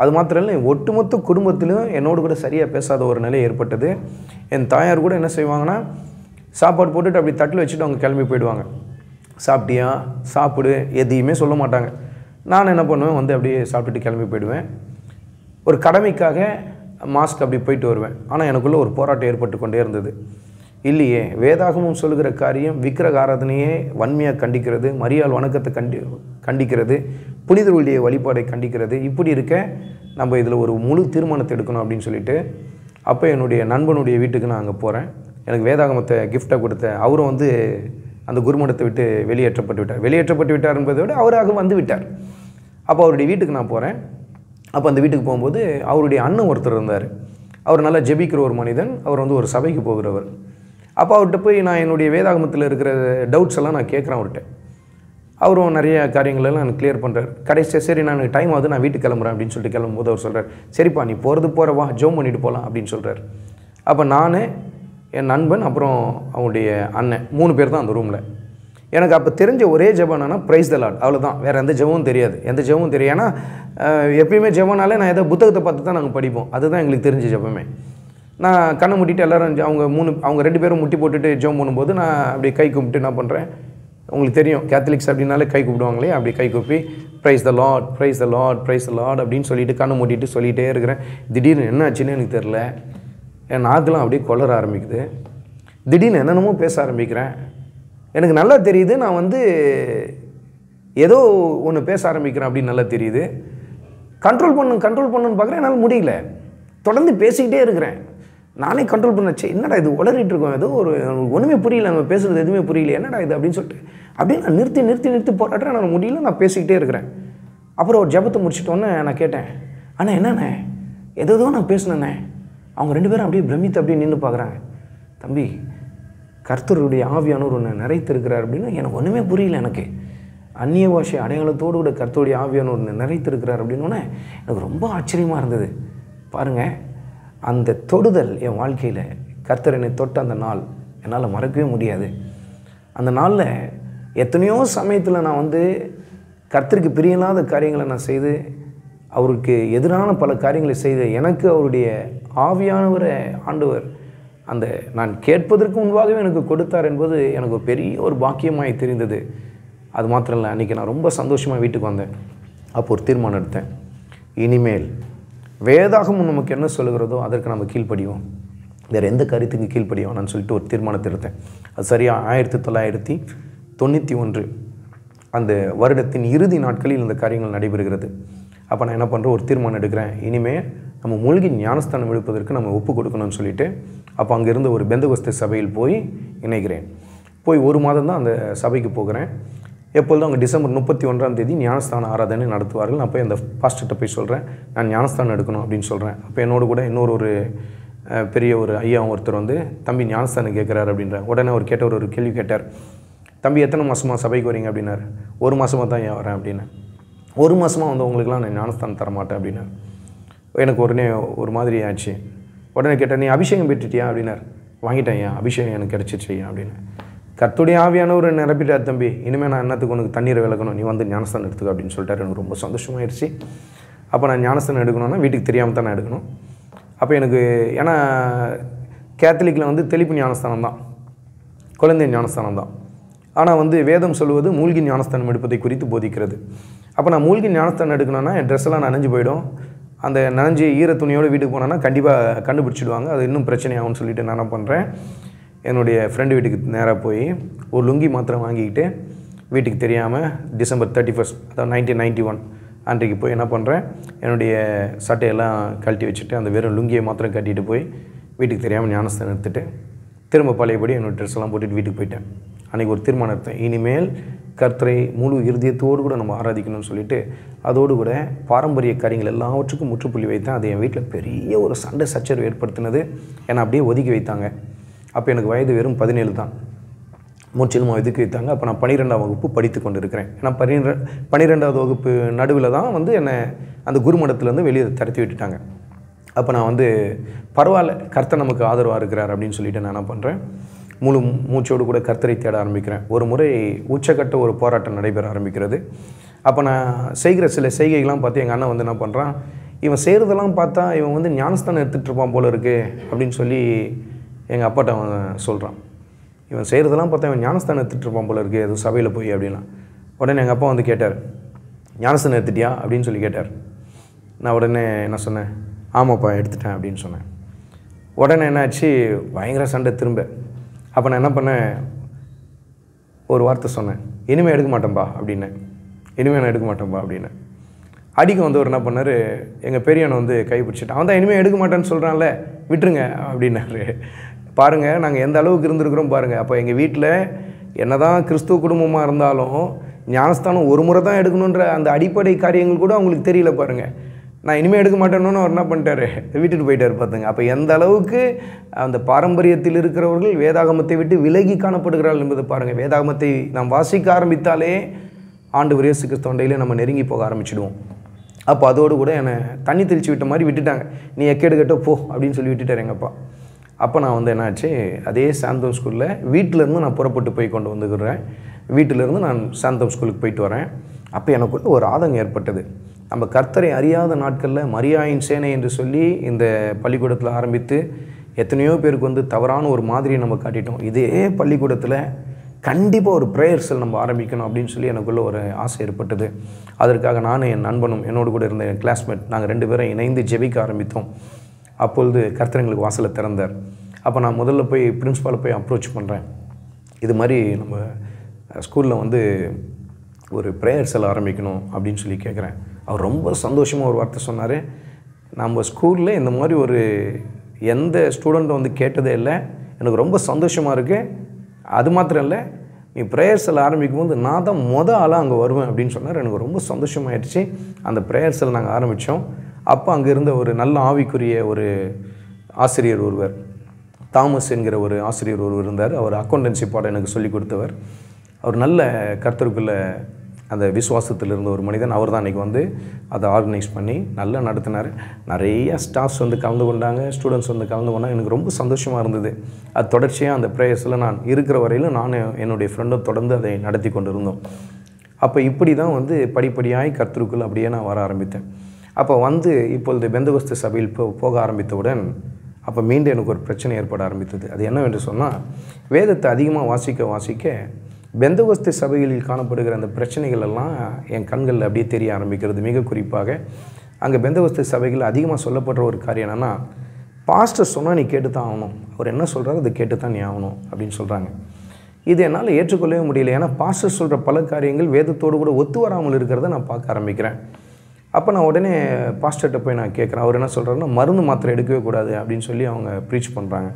A: அது மாத்திரம் இல்லை, ஒட்டுமொத்த குடும்பத்திலும் என்னோடு கூட சரியாக பேசாத ஒரு நிலை ஏற்பட்டது. என் தாயார் கூட என்ன செய்வாங்கன்னா, சாப்பாடு போட்டுட்டு அப்படி தட்டில் வச்சுட்டு அவங்க கிளம்பி போயிடுவாங்க. சாப்பிட்டியா, சாப்பிடு, எதையுமே சொல்ல மாட்டாங்க. நான் என்ன பண்ணுவேன், வந்து அப்படியே சாப்பிட்டுட்டு கிளம்பி போயிடுவேன். ஒரு கடமைக்காக மாஸ்க் அப்படி போயிட்டு வருவேன். ஆனால் எனக்குள்ளே ஒரு போராட்டம் ஏற்பட்டு கொண்டே இருந்தது. இல்லையே, வேதாகமும் சொல்லுகிற காரியம் விக்கிரக ஆராதனையே வன்மையாக கண்டிக்கிறது, மரியாள் வணக்கத்தை கண்டிக்கிறது, புனிதர்களுடைய வழிபாடை கண்டிக்கிறது. இப்படி இருக்க நம்ம இதில் ஒரு முழு தீர்மானத்தை எடுக்கணும் அப்படின்னு சொல்லிட்டு அப்போ என்னுடைய நண்பனுடைய வீட்டுக்கு நான் அங்கே போகிறேன். எனக்கு வேதாகமத்தை கிஃப்டாக கொடுத்த அவரும் வந்து அந்த குருமடத்தை விட்டு வெளியேற்றப்பட்டு விட்டார் என்பதை விட அவராக வந்து விட்டார். அப்போ அவருடைய வீட்டுக்கு நான் போகிறேன். அப்போ அந்த வீட்டுக்கு போகும்போது அவருடைய அண்ணன் ஒருத்தர் இருந்தார். அவர் நல்லா ஜெபிக்கிற ஒரு மனிதன். அவர் வந்து ஒரு சபைக்கு போகிறவர். அப்போ அவர்கிட்ட போய் நான் என்னுடைய வேதாகமத்தில் இருக்கிற டவுட்ஸ் எல்லாம் நான் கேட்குறேன் அவர்கிட்ட. அவரும் நிறைய காரியங்களெல்லாம் எனக்கு கிளியர் பண்ணுறார். கடைசியாக சரி நான் டைம் ஆகுது, நான் வீட்டுக்கு கிளம்புறேன் அப்படின்னு சொல்லிட்டு கிளம்பும்போது அவர் சொல்கிறார், சரிப்பா நீ போகிறவா ஜோம் பண்ணிட்டு போகலாம் அப்படின்னு சொல்கிறார். அப்போ நான், என் நண்பன், அப்புறம் அவனுடைய அண்ணன் 3 பேர் தான் அந்த ரூமில். எனக்கு அப்போ தெரிஞ்ச ஒரே ஜெபம் என்னன்னா பிரைஸ் த லார்ட், அவ்வளோதான். வேறு எந்த ஜெபமும் தெரியாது, ஏன்னா எப்பயுமே ஜெபம்னாலே நான் ஏதோ புத்தகத்தை பார்த்து தான் நாங்கள் படிப்போம். அதுதான் எங்களுக்கு தெரிஞ்ச ஜெபமே. நான் கண்ணை மூட்டிட்டு எல்லோரும் அவங்க 2 பேரும் முட்டி போட்டுட்டு ஜெபம் பண்ணும்போது நான் அப்படியே கை கும்பிட்டு என்ன பண்ணுறேன், உங்களுக்கு தெரியும் கேத்தலிக்ஸ் அப்படின்னாலே கை கூப்பிடுவாங்களே, அப்படி கை கூப்பி ப்ரைஸ் த லார்ட், ப்ரைஸ் த லார்ட், ப்ரைஸ் த லார்ட் அப்படின்னு சொல்லிட்டு கண்ணை மூட்டிட்டு சொல்லிகிட்டே இருக்கிறேன். திடீர்னு என்ன ஆச்சுன்னு எனக்கு தெரில, என் நாக்கெலாம் அப்படியே கொளற ஆரம்பிக்குது. திடீர்னு என்னென்னமோ பேச ஆரம்பிக்கிறேன். எனக்கு நல்லா தெரியுது நான் வந்து ஏதோ ஒன்று பேச ஆரம்பிக்கிறேன் அப்படின்னு நல்லா தெரியுது. கண்ட்ரோல் பண்ணுன்னு பார்க்குறேன், என்னால் முடியல. தொடர்ந்து பேசிக்கிட்டே இருக்கிறேன். நானே கண்ட்ரோல் பண்ணச்சு, என்னடா இது உளறிட்டு இருக்கோம், ஏதோ ஒரு ஒன்றுமே புரியல, நம்ம பேசுகிறது எதுவுமே புரியல, என்னடா இது அப்படின்னு சொல்லிட்டு அப்படியே நான் நிறுத்தி போராட்டுறேன். நான் முடியல, நான் பேசிக்கிட்டே இருக்கிறேன். அப்புறம் ஒரு ஜெபத்தை முடிச்சிட்டோன்னே நான் கேட்டேன், அண்ணா என்னண்ணே ஏதோ நான் பேசினேண்ணே. அவங்க 2 பேரும் அப்படியே பிரமித்து அப்படியே நின்று பார்க்குறாங்க. தம்பி, கர்த்தருடைய ஆவியானவர் ஒன்று நிறைத்திருக்கிறார் அப்படின்னு. எனக்கு ஒன்றுமே புரியல. எனக்கு அந்நிய பாஷை அடையாளத்தோடு கூட கர்த்தருடைய ஆவியானவர் ஒன்று நிறைத்திருக்கிறார் அப்படின்னோடனே எனக்கு ரொம்ப ஆச்சரியமாக இருந்தது. பாருங்கள், அந்த தொடுதல் என் வாழ்க்கையில் கர்த்தர் என்னை தொட்ட அந்த நாள் என்னால் மறக்கவே முடியாது. அந்த நாளில் எத்தனையோ சமயத்தில் நான் வந்து கர்த்தருக்கு பிரியமில்லாத காரியங்களை நான் செய்து அவருக்கு எதிரான பல காரியங்களை செய்து எனக்கு அவருடைய ஆவியானவரை ஆண்டவர் அந்த நான் கேட்பதற்கு முன்பாகவே எனக்கு கொடுத்தார் என்பது எனக்கு ஒரு பெரிய ஒரு பாக்கியமாய் தெரிந்தது. அது மாத்திரம் இல்லை, அன்றைக்கி நான் ரொம்ப சந்தோஷமாக வீட்டுக்கு வந்தேன். அப்போ ஒரு தீர்மானம் எடுத்தேன், இனிமேல் வேதாகமும் நமக்கு என்ன சொல்லுகிறதோ அதற்கு நம்ம கீழ்ப்படிவோம், வேறு எந்த கருத்துக்கு கீழ்ப்படிவோம் நான் சொல்லிட்டு ஒரு தீர்மானத்தை எடுத்தேன். அது சரியாக 1991 அந்த வருடத்தின் இறுதி நாட்களில் இந்த காரியங்கள் நடைபெறுகிறது. அப்போ நான் என்ன பண்ணுறேன், ஒரு தீர்மானம் எடுக்கிறேன், இனிமேல் நம்ம மூழ்கி ஞானஸ்தானம் எடுப்பதற்கு நம்ம ஒப்பு கொடுக்கணும்னு சொல்லிட்டு அப்போ அங்கே இருந்த ஒரு பெந்தகோஸ்தே சபையில் போய் இணைகிறேன். போய் 1 மாதம் தான் அந்த சபைக்கு போகிறேன். எப்பொழுதும் அவங்க டிசம்பர் 31 ஞானஸ்தான ஆராதனை நடத்துவார்கள். நான் போய் அந்த பாஸ்டர்கிட்ட போய் சொல்கிறேன், நான் ஞானஸ்தானம் எடுக்கணும் அப்படின்னு சொல்கிறேன். அப்போ என்னோடு கூட ஒரு பெரிய ஒரு ஐயா ஒருத்தர் வந்து, தம்பி ஞானஸ்தானம் கேட்குறாரு அப்படின்றார். உடனே அவர் கேட்டவர் ஒரு கேள்வி கேட்டார், தம்பி எத்தனை மாதமாக சபைக்கு வரீங்க அப்படின்னாரு. 1 மாதமாக தான் ஏன் வரேன் அப்படின்னு. 1 மாதமாக வந்து உங்களுக்குலாம் நான் ஞானஸ்தானம் தரமாட்டேன் அப்படின்னார். எனக்கு உடனே ஒரு மாதிரி ஆச்சு. உடனே கேட்டேன், நீ அபிஷேகம் பெற்றுட்டியா அப்படின்னார். வாங்கிட்டேன் ஐயா, அபிஷேகம் எனக்கு கிடச்சிச்சு ஐயா அப்படின்னு. கர்த்தருடைய ஆவியானவர் நிரப்பிட்டார் தம்பி, இனிமேல் நான் என்னத்துக்கு உனக்கு தண்ணீரை விளக்கணும், நீ வந்து ஞானஸ்தானம் எடுத்துக்க அப்படின்னு சொல்லிட்டார். எனக்கு ரொம்ப சந்தோஷமாயிடுச்சு. அப்போ நான் ஞானஸ்தானம் எடுக்கணும்னா வீட்டுக்கு தெரியாமல் தான் நான் எடுக்கணும். அப்போ எனக்கு ஏன்னா கேத்தலிக்கில் வந்து தெளிப்பு ஞானஸ்தானம் தான், குழந்தை ஞானஸ்தானம் தான். ஆனால் வந்து வேதம் சொல்வது மூழ்கி ஞானஸ்தானம் எடுப்பதை குறித்து போதிக்கிறது. அப்போ நான் மூழ்கி ஞானஸ்தானம் எடுக்கணும்னா என் ட்ரெஸ்ஸெல்லாம் நனைஞ்சு போயிடும். அந்த நனைஞ்சி ஈர துணியோடு வீட்டுக்கு போனேன்னா கண்டிப்பாக கண்டுபிடிச்சிடுவாங்க. அது இன்னும் பிரச்சனையாகும்னு சொல்லிட்டு நான் என்ன பண்ணுறேன், என்னுடைய ஃப்ரெண்டு வீட்டுக்கு நேராக போய் ஒரு லுங்கி மாத்திரம் வாங்கிக்கிட்டு வீட்டுக்கு தெரியாமல் December 31, அதாவது 1991 அன்றைக்கு போய் என்ன பண்ணுறேன், என்னுடைய சட்டையெல்லாம் கழட்டி வச்சுட்டு அந்த வெறும் லுங்கியை மாத்திரம் கட்டிட்டு போய் வீட்டுக்கு தெரியாமல் ஞானஸ்தானம் எடுத்துகிட்டு திரும்ப பழையபடி என்னோடய ட்ரெஸ் எல்லாம் போட்டுட்டு வீட்டுக்கு போயிட்டேன். அன்றைக்கி ஒரு தீர்மானம் எடுத்தேன், இனிமேல் கர்த்தரை முழு இருதயத்தோடு கூட நம்ம ஆராதிக்கணும்னு சொல்லிட்டு அதோடு கூட பாரம்பரிய காரியங்கள் எல்லாவற்றுக்கும் முற்றுப்புள்ளி வைத்தேன். அது என் வீட்டில் பெரிய ஒரு சண்டை சச்சரவு ஏற்படுத்தினது. என்னை அப்படியே ஒதுக்கி வைத்தாங்க. அப்போ எனக்கு வயது வெறும் 17 தான். முற்றிலுமா ஒதுக்கி வைத்தாங்க. அப்போ நான் 12ஆம் வகுப்பு படித்து கொண்டு இருக்கிறேன். ஏன்னா 12ஆவது வகுப்பு நடுவில் தான் வந்து என்னை அந்த குருமடத்துலேருந்து வெளியே தரத்தி விட்டுட்டாங்க. அப்போ நான் வந்து பரவாயில்ல, கர்த்தர் நமக்கு ஆதரவாக இருக்கிறார் அப்படின்னு சொல்லிட்டு நான் என்ன பண்ணுறேன், முழு மூச்சோடு கூட கர்த்தரை தேட ஆரம்பிக்கிறேன். ஒரு முறை உச்சக்கட்ட ஒரு போராட்டம் நடைபெற ஆரம்பிக்கிறது. அப்போ நான் செய்கிற சில செய்கைகள்லாம் பார்த்து எங்கள் அண்ணன் வந்து என்ன பண்ணுறான், இவன் செய்கிறதெல்லாம் பார்த்தா இவன் வந்து ஞானஸ்தானம் எடுத்துகிட்டு இருப்பான் போல இருக்குது அப்படின்னு சொல்லி எங்கள் அப்பாட்ட அவன் சொல்கிறான். இவன் செய்கிறதெல்லாம் பார்த்தா இவன் ஞானஸ்தானம் எடுத்துகிட்டு இருப்பான் போல இருக்குது எதுவும் சபையில் போய் அப்படின்னா. உடனே எங்கள் அப்பா வந்து கேட்டார், ஞானஸ்தானம் எடுத்துட்டியா அப்படின்னு சொல்லி கேட்டார். நான் உடனே என்ன சொன்னேன், ஆமாப்பா எடுத்துட்டேன் அப்படின்னு சொன்னேன். உடனே என்னாச்சு, பயங்கர சண்டை திரும்ப. அப்போ நான் என்ன பண்ணேன், ஒரு வார்த்தை சொன்னேன், இனிமேல் எடுக்க மாட்டேன்பா அப்படின்னேன். இனிமேல் நான் எடுக்க மாட்டேன்பா அப்படின்னேன். அடிக்க வந்தவர் என்ன பண்ணார், எங்கள் பெரியவனை வந்து கைப்பிடிச்சிட்டு, அவன் தான் இனிமேல் எடுக்க மாட்டேன்னு சொல்கிறான்ல விட்டுருங்க அப்படின்னாரு. பாருங்கள் நாங்கள் எந்த அளவுக்கு இருந்திருக்கிறோம் பாருங்கள். அப்போ எங்கள் வீட்டில் என்ன தான் கிறிஸ்துவ குடும்பமாக இருந்தாலும் ஞானஸ்தானம் ஒரு முறை தான் எடுக்கணுன்ற அந்த அடிப்படை காரியங்கள் கூட அவங்களுக்கு தெரியல பாருங்கள். நான் இனிமேல் எடுக்க மாட்டேன்னு அவர் என்ன பண்ணிட்டாரு, விட்டுட்டு போயிட்டார் பார்த்துங்க. அப்போ எந்த அளவுக்கு அந்த பாரம்பரியத்தில் இருக்கிறவர்கள் வேதாகமத்தை விட்டு விலகி காணப்படுகிறார்கள் என்பதை பாருங்கள். வேதாகமத்தை நாம் வாசிக்க ஆரம்பித்தாலே ஆண்டவர் இயேசு கிறிஸ்துவிலே நம்ம நெருங்கி போக ஆரம்பிச்சிடுவோம். அப்போ அதோடு கூட என்னை தண்ணி தெளித்து விட்ட மாதிரி விட்டுட்டாங்க. நீ எக்கேடு கட்டோ போ அப்படின்னு சொல்லி விட்டுட்டார் எங்கள் அப்பா. அப்போ நான் வந்து என்னாச்சு, அதே சாந்தோம் ஸ்கூலில் வீட்டிலேருந்து நான் புறப்பட்டு போய் கொண்டு வந்துக்கிறேன். வீட்டிலேருந்து நான் சாந்தோம் ஸ்கூலுக்கு போயிட்டு வரேன். அப்போ எனக்குள்ள ஒரு ஆதங்கம் ஏற்பட்டது. நம்ம கர்த்தரை அறியாத நாட்களில் மரியாயின் சேனை என்று சொல்லி இந்த பள்ளிக்கூடத்தில் ஆரம்பித்து எத்தனையோ பேருக்கு வந்து தவறான ஒரு மாதிரியை நம்ம காட்டிட்டோம். இதே பள்ளிக்கூடத்தில் கண்டிப்பாக ஒரு ப்ரேயர் செல் நம்ம ஆரம்பிக்கணும் அப்படின்னு சொல்லி எனக்குள்ளே ஒரு ஆசை ஏற்பட்டது. அதற்காக நானும் என் நண்பனும் என்னோடு கூட இருந்த என் கிளாஸ்மேட் நாங்கள் 2 பேரும் இணைந்து ஜெபிக்க ஆரம்பித்தோம். அப்பொழுது கர்த்தர் எங்களுக்கு வாசலை திறந்தார். அப்போ நான் முதல்ல போய் பிரின்ஸ்பாலை போய் அப்ரோச் பண்ணுறேன். இது மாதிரி நம்ம ஸ்கூலில் வந்து ஒரு ப்ரேயர் செல் ஆரம்பிக்கணும் அப்படின்னு சொல்லி கேட்குறேன். அவர் ரொம்ப சந்தோஷமாக ஒரு வார்த்தை சொன்னார், நம்ம ஸ்கூலில் இந்த மாதிரி ஒரு எந்த ஸ்டூடெண்ட்டும் வந்து கேட்டதே இல்லை, எனக்கு ரொம்ப சந்தோஷமாக இருக்குது. அது மாத்திரம் இல்லை, நீ ப்ரேயர் செல் ஆரம்பிக்கும் போது நான் தான் ஆளாக அங்கே வருவேன் அப்படின்னு சொன்னார். எனக்கு ரொம்ப சந்தோஷமாயிடுச்சு. அந்த ப்ரேயர் செல் நாங்கள் ஆரம்பித்தோம். அப்போ அங்கே இருந்த ஒரு நல்ல ஆவிக்குரிய ஒரு ஆசிரியர் ஒருவர், தாமஸ் என்கிற ஒரு ஆசிரியர் ஒருவர் இருந்தார். அவர் அக்கௌண்டன்சி பாடம் எனக்கு சொல்லிக் கொடுத்தவர். அவர் நல்ல கர்த்தருக்குள்ள அந்த விசுவாசத்தில் இருந்த ஒரு மனிதன். அவர் தான் அன்றைக்கி வந்து அதை ஆர்கனைஸ் பண்ணி நல்லா நடத்தினார். நிறைய ஸ்டாஃப்ஸ் வந்து கலந்து கொண்டாங்க, ஸ்டூடெண்ட்ஸ் வந்து கலந்து கொண்டாங்க. எனக்கு ரொம்ப சந்தோஷமாக இருந்தது. அது தொடர்ச்சியாக அந்த ப்ரேயர்ஸில் நான் இருக்கிற வரையிலும் நான் என்னுடைய ஃப்ரெண்டும் தொடர்ந்து அதை நடத்தி கொண்டு இருந்தோம். அப்போ இப்படி தான் வந்து படிப்படியாய் கர்த்தருக்குள்ள அப்படியே நான் வர ஆரம்பித்தேன். அப்போ வந்து இப்பொழுது பெந்தகோஸ்து சபையில் போக ஆரம்பித்தவுடன் அப்போ மீண்டும் எனக்கு ஒரு பிரச்சனை ஏற்பட ஆரம்பித்தது. அது என்னவென்று சொன்னால், வேதத்தை அதிகமாக வாசிக்க பெந்தகோஸ்து சபைகளில் காணப்படுகிற அந்த பிரச்சனைகள் எல்லாம் என் கண்களில் அப்படியே தெரிய ஆரம்பிக்கிறது. மிக குறிப்பாக அங்கே பெந்தகோஸ்து சபைகளில் அதிகமாக சொல்லப்படுற ஒரு காரியம் என்னென்னா, பாஸ்டர் சொன்னால் நீ கேட்டு தான் ஆகணும், அவர் என்ன சொல்கிறாரோ அதை கேட்டு தான் நீ ஆகணும் அப்படின்னு சொல்கிறாங்க. இது என்னால் ஏற்றுக்கொள்ளவே முடியல. ஏன்னா பாஸ்டர் சொல்கிற பல காரியங்கள் வேதத்தோடு கூட ஒத்து வராமல் இருக்கிறத நான் பார்க்க ஆரம்பிக்கிறேன். அப்போ நான் உடனே பாஸ்டர்கிட்ட போய் நான் கேட்குறேன். அவர் என்ன சொல்கிறாருன்னா, மருந்து மாத்திரை எடுக்கவே கூடாது அப்படின்னு சொல்லி அவங்க ப்ரீச் பண்ணுறாங்க.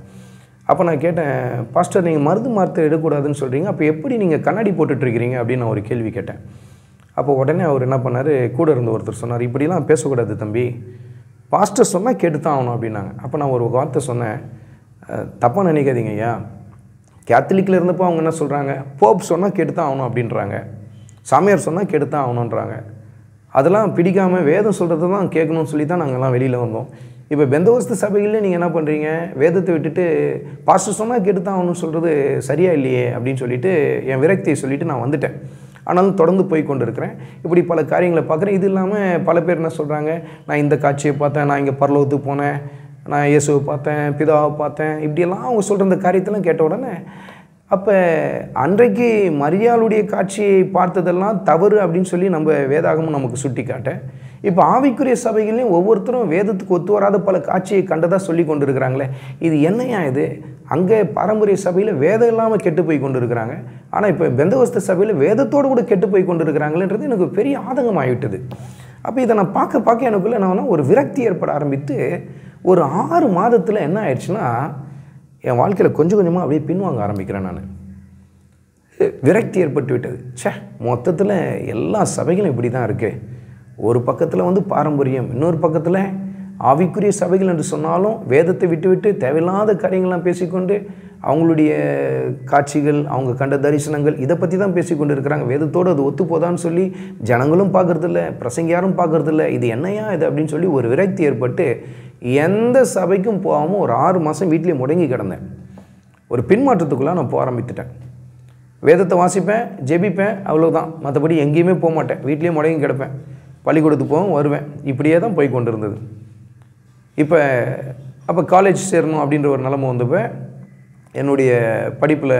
A: அப்போ நான் கேட்டேன், பாஸ்டர் நீங்கள் மருந்து மாத்திரை எடுக்கக்கூடாதுன்னு சொல்கிறீங்க, அப்போ எப்படி நீங்கள் கண்ணாடி போட்டுட்ருக்கிறீங்க அப்படின்னு நான் ஒரு கேள்வி கேட்டேன். அப்போ உடனே அவர் என்ன பண்ணார், கூட இருந்த ஒருத்தர் சொன்னார், இப்படிலாம் பேசக்கூடாது தம்பி, பாஸ்டர் சொன்னால் கேட்டு தான் ஆகணும் அப்படின்னாங்க. அப்போ நான் ஒரு வார்த்தை சொன்னேன், தப்பாக நினைக்காதீங்க ஐயா, கேத்தலிக்கில் இருந்தப்போ அவங்க என்ன சொல்கிறாங்க, போப் சொன்னால் கேட்டு தான் ஆகணும் அப்படின்றாங்க, சாமியார் சொன்னால் கேட்டு தான் ஆகணுன்றாங்க. அதெல்லாம் பிடிக்காமல் வேதம் சொல்கிறது தான் கேட்கணும்னு சொல்லி தான் நாங்கள்லாம் வெளியில் வந்தோம். இப்போ பெந்தகோஸ்து சபைகளில் நீங்கள் என்ன பண்ணுறீங்க, வேதத்தை விட்டுட்டு பாஸ்டர் சொன்னால் கேட்டு தான் ஆகணும்னு சொல்கிறது சரியாக இல்லையே அப்படின்னு சொல்லிட்டு என் விரக்தியை சொல்லிவிட்டு நான் வந்துட்டேன். ஆனாலும் தொடர்ந்து போய் கொண்டு இருக்கிறேன். இப்படி பல காரியங்களை பார்க்குறேன். இது இல்லாமல் பல பேர் என்ன சொல்கிறாங்க, நான் இந்த காட்சியை பார்த்தேன், நான் இங்கே பரலோகத்துக்கு போனேன், நான் இயேசுவை பார்த்தேன், பிதாவை பார்த்தேன், இப்படியெல்லாம் அவங்க சொல்கிற இந்த காரியத்தெல்லாம் கேட்ட உடனே அப்போ அன்றைக்கு மரியாளுடைய காட்சியை பார்த்ததெல்லாம் தவறு அப்படின்னு சொல்லி நம்ம வேதாகமும் நமக்கு சுட்டி காட்ட, இப்போ ஆவிக்குரிய சபைகளையும் ஒவ்வொருத்தரும் வேதத்துக்கு ஒத்து வராத பல காட்சியை கண்டதாக சொல்லி கொண்டு இருக்கிறாங்களே, இது என்னையா இது? அங்கே பாரம்பரிய சபையில் வேதம் இல்லாமல் கெட்டு போய் கொண்டு இருக்கிறாங்க, ஆனால் இப்போ பெந்தகோஸ்து சபையில் வேதத்தோடு கூட கெட்டு போய் கொண்டு இருக்கிறாங்களேன்றது எனக்கு பெரிய ஆதங்கம் ஆகிவிட்டது. அப்போ இதை நான் பார்க்க எனக்குள்ளே நான் ஒரு விரக்தி ஏற்பட ஆரம்பித்து, ஒரு 6 மாதத்தில் என்ன ஆயிடுச்சுன்னா, என் வாழ்க்கையில் கொஞ்சம் கொஞ்சமாக அப்படியே பின்வாங்க ஆரம்பிக்கிறேன். நான் விரக்தி ஏற்பட்டு விட்டது. மொத்தத்தில் எல்லா சபைகளும் இப்படி தான் இருக்குது. ஒரு பக்கத்தில் பாரம்பரியம், இன்னொரு பக்கத்தில் ஆவிக்குரிய சபைகள் என்று சொன்னாலும் வேதத்தை விட்டு தேவையில்லாத காரியங்கள்லாம் பேசிக்கொண்டு அவங்களுடைய காட்சிகள், அவங்க கண்ட தரிசனங்கள், இதை பற்றி தான் பேசிக்கொண்டு இருக்கிறாங்க. வேதத்தோடு அது ஒத்து போதான்னு சொல்லி ஜனங்களும் பார்க்குறதில்ல, பிரசங்கியாரும் பார்க்குறதில்ல. இது என்னையா இது அப்படின்னு சொல்லி ஒரு விரக்தி ஏற்பட்டு எந்த சபைக்கும் போகாமல் ஒரு 6 மாதம் வீட்டிலே முடங்கி கிடந்தேன். ஒரு பின்மாற்றத்துக்குள்ளே நான் போக ஆரம்பித்துட்டேன். வேதத்தை வாசிப்பேன், ஜெபிப்பேன், அவ்வளோதான். மற்றபடி எங்கேயுமே போக மாட்டேன். வீட்லேயே முடங்கி கிடப்பேன். பள்ளிக்கூடத்துக்கு போவேன், வருவேன். இப்படியே தான் போய் கொண்டு இருந்தது. அப்போ காலேஜ் சேரணும் அப்படின்ற ஒரு நிலைமை வந்தப்போ என்னுடைய படிப்பில்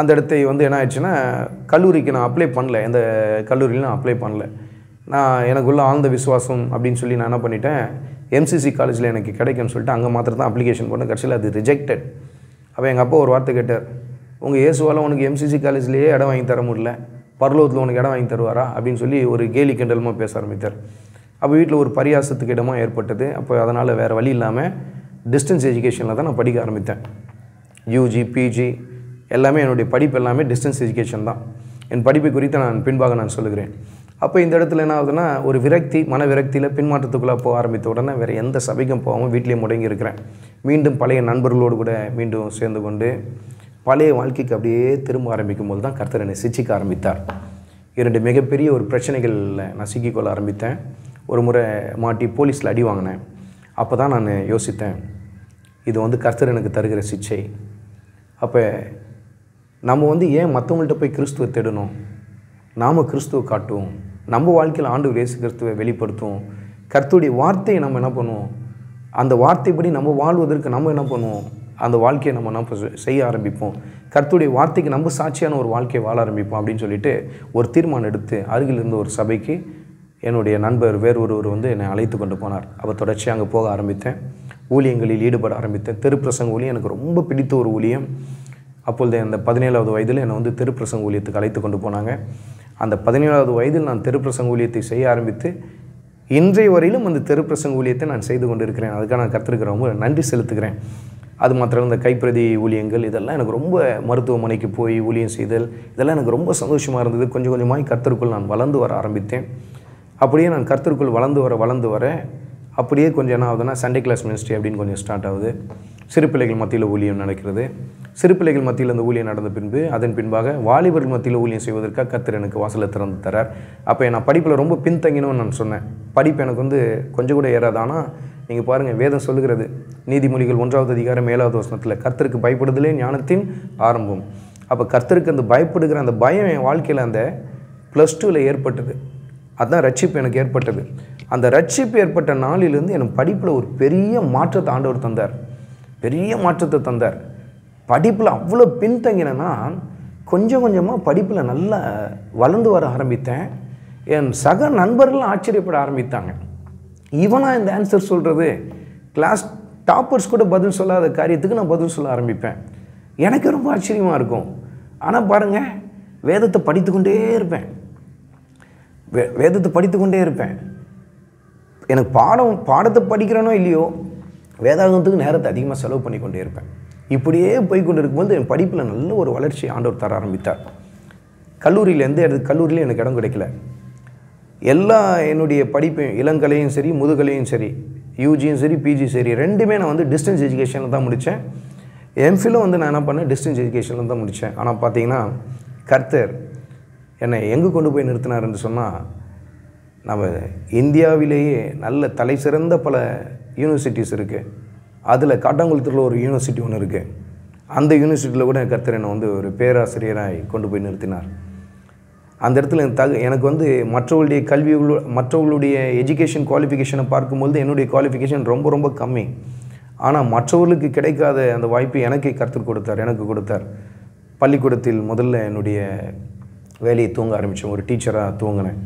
A: அந்த இடத்தை என்ன ஆயிடுச்சுன்னா, கல்லூரிக்கு நான் அப்ளை பண்ணல. எந்த கல்லூரியிலும் நான் அப்ளை பண்ணல. நான் எனக்குள்ள ஆழ்ந்த விசுவாசம் அப்படின்னு சொல்லி நான் என்ன பண்ணிட்டேன், எம்சிசி காலேஜில் எனக்கு கிடைக்கும்னு சொல்லிட்டு அங்கே மாத்திரம் தான் அப்ளிகேஷன் போட்டேன். கடைசியில் அது ரிஜெக்டட். அப்போ எங்கள் அப்பா ஒரு வார்த்தை கேட்டார், உங்கள் இயேசுவால் உனக்கு எம்சிசி காலேஜ்லேயே இடம் வாங்கி தர முடியல, பரலோகத்தில் உனக்கு இடம் வாங்கி தருவாரா அப்படின்னு சொல்லி ஒரு கேலி கிண்டலமாக பேச ஆரம்பித்தார். அப்போ வீட்டில் ஒரு பரியாசத்துக்கு இடமாக ஏற்பட்டது. அப்போ அதனால் வேறு வழி இல்லாமல் டிஸ்டன்ஸ் எஜுகேஷனில் தான் நான் படிக்க ஆரம்பித்தேன். யூஜி, பிஜி எல்லாமே என்னுடைய படிப்பு எல்லாமே டிஸ்டன்ஸ் எஜுகேஷன் தான். என் படிப்பை குறித்து நான் பின்பாக நான் சொல்லுகிறேன். அப்போ இந்த இடத்துல என்ன ஆகுதுன்னா, ஒரு விரக்தி, மன விரக்தியில் பின்மாற்றத்துக்குள்ளே போக ஆரம்பித்த உடனே வேறு எந்த சபைக்கும் போகாமல் வீட்டிலே முடங்கி இருக்கிறேன். மீண்டும் பழைய நண்பர்களோடு கூட மீண்டும் சேர்ந்து கொண்டு பழைய வாழ்க்கைக்கு அப்படியே திரும்ப ஆரம்பிக்கும் போது தான் கர்த்தர் என்னை சிச்சிக்க ஆரம்பித்தார். 2 மிகப்பெரிய ஒரு பிரச்சனைகளில் நான் சிக்கிக்கொள்ள ஆரம்பித்தேன். ஒரு முறை மாட்டி போலீஸில் அடி வாங்கினேன். அப்போ தான் நான் யோசித்தேன், இது கர்த்தர் எனக்கு தருகிற சிச்சை. அப்போ நம்ம ஏன் மற்றவங்கள்ட்ட போய் கிறிஸ்துவை தேடணும்? நாம் கிறிஸ்துவை காட்டுவோம். நம்ம வாழ்க்கையில் ஆண்டவர் இயேசு கிறிஸ்துவை வெளிப்படுத்துவோம். கர்த்தருடைய வார்த்தையை நம்ம என்ன பண்ணுவோம், அந்த வார்த்தைப்படி நம்ம வாழ்வதற்கு நம்ம என்ன பண்ணுவோம், அந்த வாழ்க்கையை நம்ம செய்ய ஆரம்பிப்போம். கர்த்தருடைய வார்த்தைக்கு நம்ம சாட்சியான ஒரு வாழ்க்கையை வாழ ஆரம்பிப்போம் அப்படின்னு சொல்லிட்டு ஒரு தீர்மானம் எடுத்து அருகில் இருந்த ஒரு சபைக்கு என்னுடைய நண்பர் வேறு ஒருவர் என்னை அழைத்து கொண்டு போனார். அப்போ தொடர்ச்சியாக அங்கே போக ஆரம்பித்தேன். ஊழியங்களில் ஈடுபட ஆரம்பித்தேன். தெருப்பிரசங்க ஊழியம் எனக்கு ரொம்ப பிடித்த ஒரு ஊழியம். அப்பொழுது அந்த 17வது வயதில் என்னை தெருப்பிரசங்க ஊழியத்துக்கு அழைத்து கொண்டு போனாங்க. அந்த 17வது வயதில் நான் தெருப்பிரசங்க ஊழியத்தை செய்ய ஆரம்பித்து இன்றைய வரையிலும் அந்த தெருப்பிரசங்க ஊழியத்தை நான் செய்து கொண்டு இருக்கிறேன். அதுக்காக நான் கர்த்தருக்கு ரொம்ப நன்றி செலுத்துகிறேன். அது மாத்திரம் இந்த கைப்பிரதி ஊழியங்கள் இதெல்லாம் எனக்கு ரொம்ப, மருத்துவமனைக்கு போய் ஊழியம் செய்தல் இதெல்லாம் எனக்கு ரொம்ப சந்தோஷமாக இருந்தது. கொஞ்சம் கொஞ்சமாக கர்த்தருக்குள் நான் வளர்ந்து வர ஆரம்பித்தேன். அப்படியே நான் கர்த்தருக்குள் வளர்ந்து வர அப்படியே கொஞ்சம் என்ன ஆகுதுன்னா, சண்டே கிளாஸ் மினிஸ்ட்ரி அப்படின்னு கொஞ்சம் ஸ்டார்ட் ஆகுது. சிறு பிள்ளைகள் மத்தியில் ஊழியம் நடக்கிறது. சிறு பிள்ளைகள் மத்தியில் அந்த ஊழியம் நடந்த பின்பு அதன் பின்பாக வாலிபர்கள் மத்தியில் ஊழியம் செய்வதற்காக கர்த்தர் எனக்கு வாசலை திறந்து தரார். அப்போ நான் படிப்பில் ரொம்ப பின்தங்கினோன்னு நான் சொன்னேன். படிப்பு எனக்கு கொஞ்சம் கூட ஏறாது. ஆனால் நீங்கள் பாருங்கள், வேதம் சொல்லுகிறது, நீதிமொழிகள் 1வது அதிகாரம் 7வது வசனத்தில், கர்த்தருக்கு பயப்படுதலே ஞானத்தின் ஆரம்பம். அப்போ கர்த்தருக்கு அந்த பயப்படுகிற அந்த பயம் என் வாழ்க்கையில் அந்த +2ல் ஏற்பட்டது. அதுதான் ரட்சிப்பு எனக்கு ஏற்பட்டது. அந்த ரட்சிப்பு ஏற்பட்ட நாளிலிருந்து என் படிப்பில் ஒரு பெரிய மாற்றத்தை ஆண்டவர் தந்தார். பெரிய மாற்றத்தை தந்தார். படிப்பில் அவ்வளோ பின்தங்கினா கொஞ்சம் கொஞ்சமாக படிப்பில் நல்லா வளர்ந்து வர ஆரம்பித்தேன். என் சக நண்பர்கள் ஆச்சரியப்பட ஆரம்பித்தாங்க. இவனா இந்த ஆன்சர் சொல்கிறது? கிளாஸ் டாப்பர்ஸ் கூட பதில் சொல்லாத காரியத்துக்கு நான் பதில் சொல்ல ஆரம்பிப்பேன். எனக்கு ரொம்ப ஆச்சரியமாக இருக்கும். ஆனால் பாருங்கள், வேதத்தை படித்துக்கொண்டே இருப்பேன். வேதத்தை படித்துக்கொண்டே இருப்பேன். எனக்கு பாடத்தை படிக்கிறேனோ இல்லையோ, வேதாகமத்துக்கு நேரத்தை அதிகமாக செலவு பண்ணி கொண்டே இருப்பேன். இப்படியே போய்கொண்டு இருக்கும்போது என் படிப்பில் நல்ல ஒரு வளர்ச்சி ஆண்டவர் தர ஆரம்பித்தார். கல்லூரியில் கல்லூரியில் எனக்கு இடம் கிடைக்கல. எல்லா என்னுடைய படிப்பையும், இளங்கலையும் சரி முதுகலையும் சரி, யூஜியும் சரி பிஜி சரி, ரெண்டுமே நான் டிஸ்டன்ஸ் எஜுகேஷனில் தான் முடித்தேன். எம்ஃபிலும் நான் என்ன பண்ணேன், டிஸ்டன்ஸ் எஜுகேஷனில் தான் முடித்தேன். ஆனால் பார்த்தீங்கன்னா கர்த்தர் என்னை எங்கே கொண்டு போய் நிறுத்தினார்ன்னு சொன்னால், நம்ம இந்தியாவிலேயே நல்ல தலை சிறந்த பல யூனிவர்சிட்டிஸ் இருக்குது. அதில் காட்டாங்குளத்தூரில் ஒரு யூனிவர்சிட்டி ஒன்று இருக்குது. அந்த யூனிவர்சிட்டியில் கூட கர்த்தர் என்னை ஒரு பேராசிரியராக கொண்டு போய் நிறுத்தினார். அந்த இடத்துல எனக்கு மற்றவர்களுடைய எஜுகேஷன் குவாலிஃபிகேஷனை பார்க்கும்போது என்னுடைய குவாலிஃபிகேஷன் ரொம்ப ரொம்ப கம்மி. ஆனால் மற்றவர்களுக்கு கிடைக்காத அந்த வாய்ப்பு எனக்கு கர்த்தர் கொடுத்தார். பள்ளிக்கூடத்தில் முதல்ல என்னுடைய வேலையை துவங்க ஆரம்பித்தேன். ஒரு டீச்சராக துவங்கினேன்.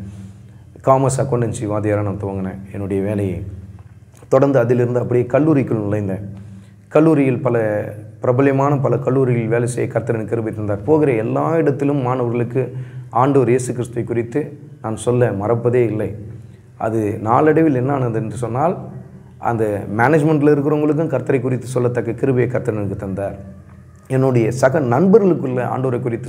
A: காமர்ஸ் அக்கௌண்டன்சி வாத்தியாராக நான் துவங்கினேன் என்னுடைய வேலையை. தொடர்ந்து அதிலிருந்து அப்படியே கல்லூரிக்குள் நுழைந்தேன். கல்லூரியில் பிரபலமான பல கல்லூரிகளில் வேலை செய்ய கர்த்தர் எனக்கு கிருபை தந்தார். போகிற எல்லா இடத்திலும் மாணவர்களுக்கு ஆண்டவர் இயேசு கிறிஸ்துவை குறித்து நான் சொல்ல மறப்பதே இல்லை. அது நாளடைவில் என்ன ஆனது என்று சொன்னால், அந்த மேனேஜ்மெண்ட்டில் இருக்கிறவங்களுக்கும் கர்த்தரை குறித்து சொல்லத்தக்க கிருபையை கர்த்தர் எனக்கு தந்தார். என்னுடைய சக நண்பர்களுக்குள்ள ஆண்டவரை குறித்து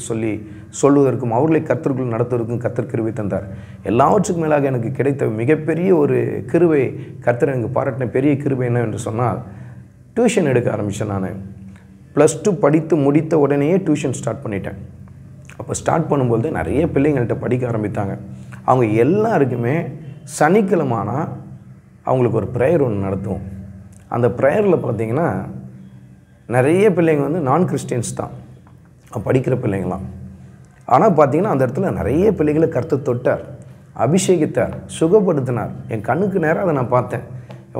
A: சொல்வதற்கும் அவர்களை கர்த்தருக்குள் நடத்துவதற்கும் கர்த்தர் கிருபை தந்தார். எல்லாவற்றுக்கும் மேலாக எனக்கு கிடைத்த மிகப்பெரிய ஒரு கிருபை, கர்த்தர் எனக்கு பாராட்டின பெரிய கிருபை என்னவென்று சொன்னால், டியூஷன் எடுக்க ஆரம்பித்தேன். நான் +2 படித்து முடித்த உடனேயே டியூஷன் ஸ்டார்ட் பண்ணிட்டேன். அப்போ ஸ்டார்ட் பண்ணும்போது நிறைய பிள்ளைங்கள்ட்ட படிக்க ஆரம்பித்தாங்க. அவங்க எல்லாருக்குமே சனிக்கிழமைனா அவங்களுக்கு ஒரு ப்ரேயர் ஒன்று நடத்துவோம். அந்த ப்ரேயரில் பார்த்திங்கன்னா நிறைய பிள்ளைங்க வந்து நான் கிறிஸ்டியன்ஸ் தான் படிக்கிற பிள்ளைங்களாம். ஆனால் பார்த்திங்கன்னா அந்த இடத்துல நிறைய பிள்ளைகளை கர்த்தர் தொட்டார், அபிஷேகித்தார், சுகப்படுத்தினார். என் கண்ணுக்கு நேரம் அதை நான் பார்த்தேன்.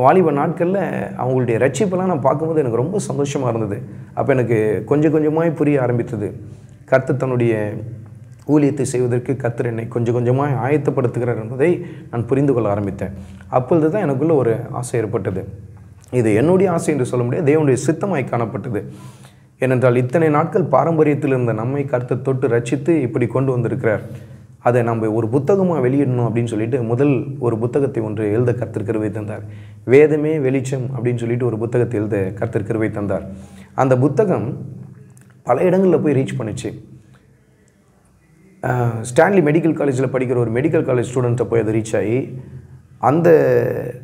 A: வாலிப நாட்களில் அவங்களுடைய ரட்சிப்பெல்லாம் நான் பார்க்கும்போது எனக்கு ரொம்ப சந்தோஷமாக இருந்தது. அப்போ எனக்கு கொஞ்சம் கொஞ்சமாக புரிய ஆரம்பித்தது. கர்த்தர் தன்னுடைய ஊழியத்தை செய்வதற்கு கர்த்தர் என்னை கொஞ்சம் கொஞ்சமாக ஆயத்தப்படுத்துகிறார் என்பதை நான் புரிந்து கொள்ள ஆரம்பித்தேன். அப்பொழுது தான் எனக்குள்ள ஒரு ஆசை ஏற்பட்டது. இது என்னுடைய ஆசை என்று சொல்ல முடியாது, தேவனுடைய சித்தமாய் காணப்பட்டது. ஏனென்றால் இத்தனை நாட்கள் பாரம்பரியத்தில் இருந்த நம்மை கர்த்தர் தொட்டு ரட்சித்து இப்படி கொண்டு வந்திருக்கிறார். அதை நம்ம ஒரு புத்தகமாக வெளியிடணும் அப்படின்னு சொல்லிட்டு முதல் ஒரு புத்தகத்தை ஒன்று எழுத கர்த்தர் கிருபை தந்தார். வேதமே வெளிச்சம் அப்படின்னு சொல்லிட்டு ஒரு புத்தகத்தை எழுத கர்த்தர் கிருபை தந்தார். அந்த புத்தகம் பல இடங்களில் போய் ரீச் பண்ணிச்சு. ஸ்டான்லி மெடிக்கல் காலேஜில் படிக்கிற ஒரு மெடிக்கல் காலேஜ் ஸ்டூடெண்ட்டை போய் அதை ரீச் ஆகி, அந்த